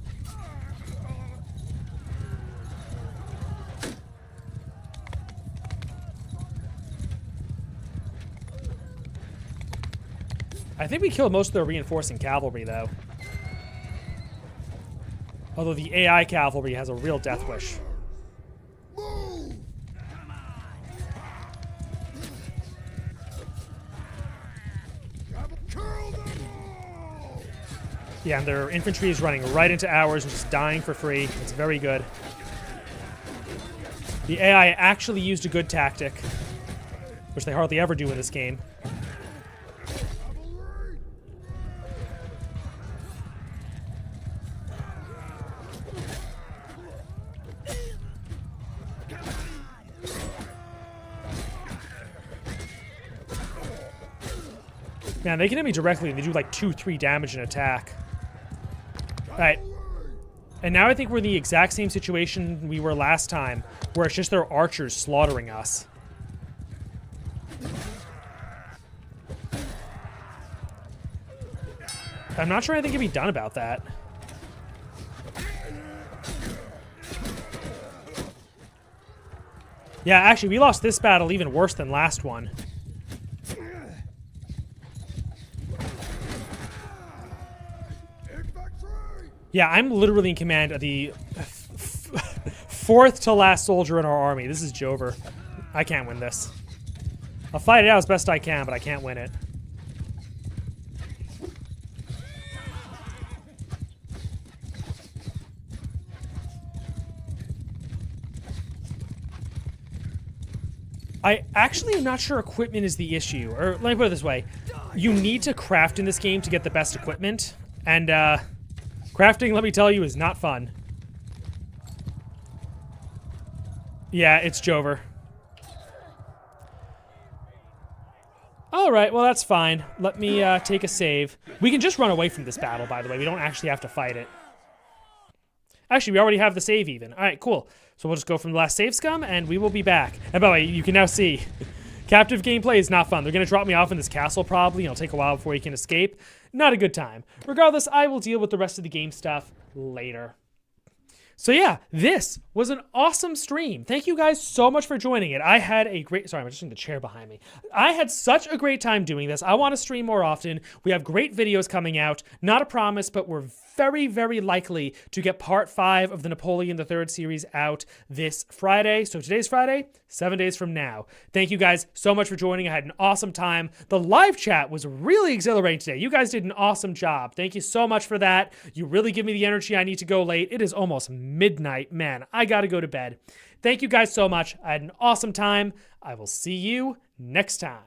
I think we killed most of their reinforcing cavalry, though. Although the AI cavalry has a real death wish. Yeah, and their infantry is running right into ours and just dying for free. It's very good. The AI actually used a good tactic, which they hardly ever do in this game. Man, they can hit me directly and they do like 2-3 damage in attack. Alright. And now I think we're in the exact same situation we were last time, where it's just their archers slaughtering us. I'm not sure anything can be done about that. Yeah, actually, we lost this battle even worse than last one. Yeah, I'm literally in command of the fourth to last soldier in our army. This is Jover. I can't win this. I'll fight it out as best I can, but I can't win it. I actually am not sure equipment is the issue. Or let me put it this way. You need to craft in this game to get the best equipment. And crafting, let me tell you, is not fun. Yeah, it's Jover. Alright, well that's fine. Let me take a save. We can just run away from this battle, by the way. We don't actually have to fight it. Actually, we already have the save even. Alright, cool. So we'll just go from the last save scum, and we will be back. And by the way, you can now see, captive gameplay is not fun. They're going to drop me off in this castle probably. It'll take a while before you can escape. Not a good time. Regardless, I will deal with the rest of the game stuff later. So yeah, this was an awesome stream. Thank you guys so much for joining it. I had a great, sorry, I'm adjusting the chair behind me. I had such a great time doing this. I want to stream more often. We have great videos coming out. Not a promise, but we're very, very likely to get part 5 of the Napoleon III series out this Friday. So today's Friday, 7 days from now. Thank you guys so much for joining. I had an awesome time. The live chat was really exhilarating today. You guys did an awesome job. Thank you so much for that. You really give me the energy I need to go late. It is almost midnight. Man, I gotta go to bed. Thank you guys so much. I had an awesome time. I will see you next time.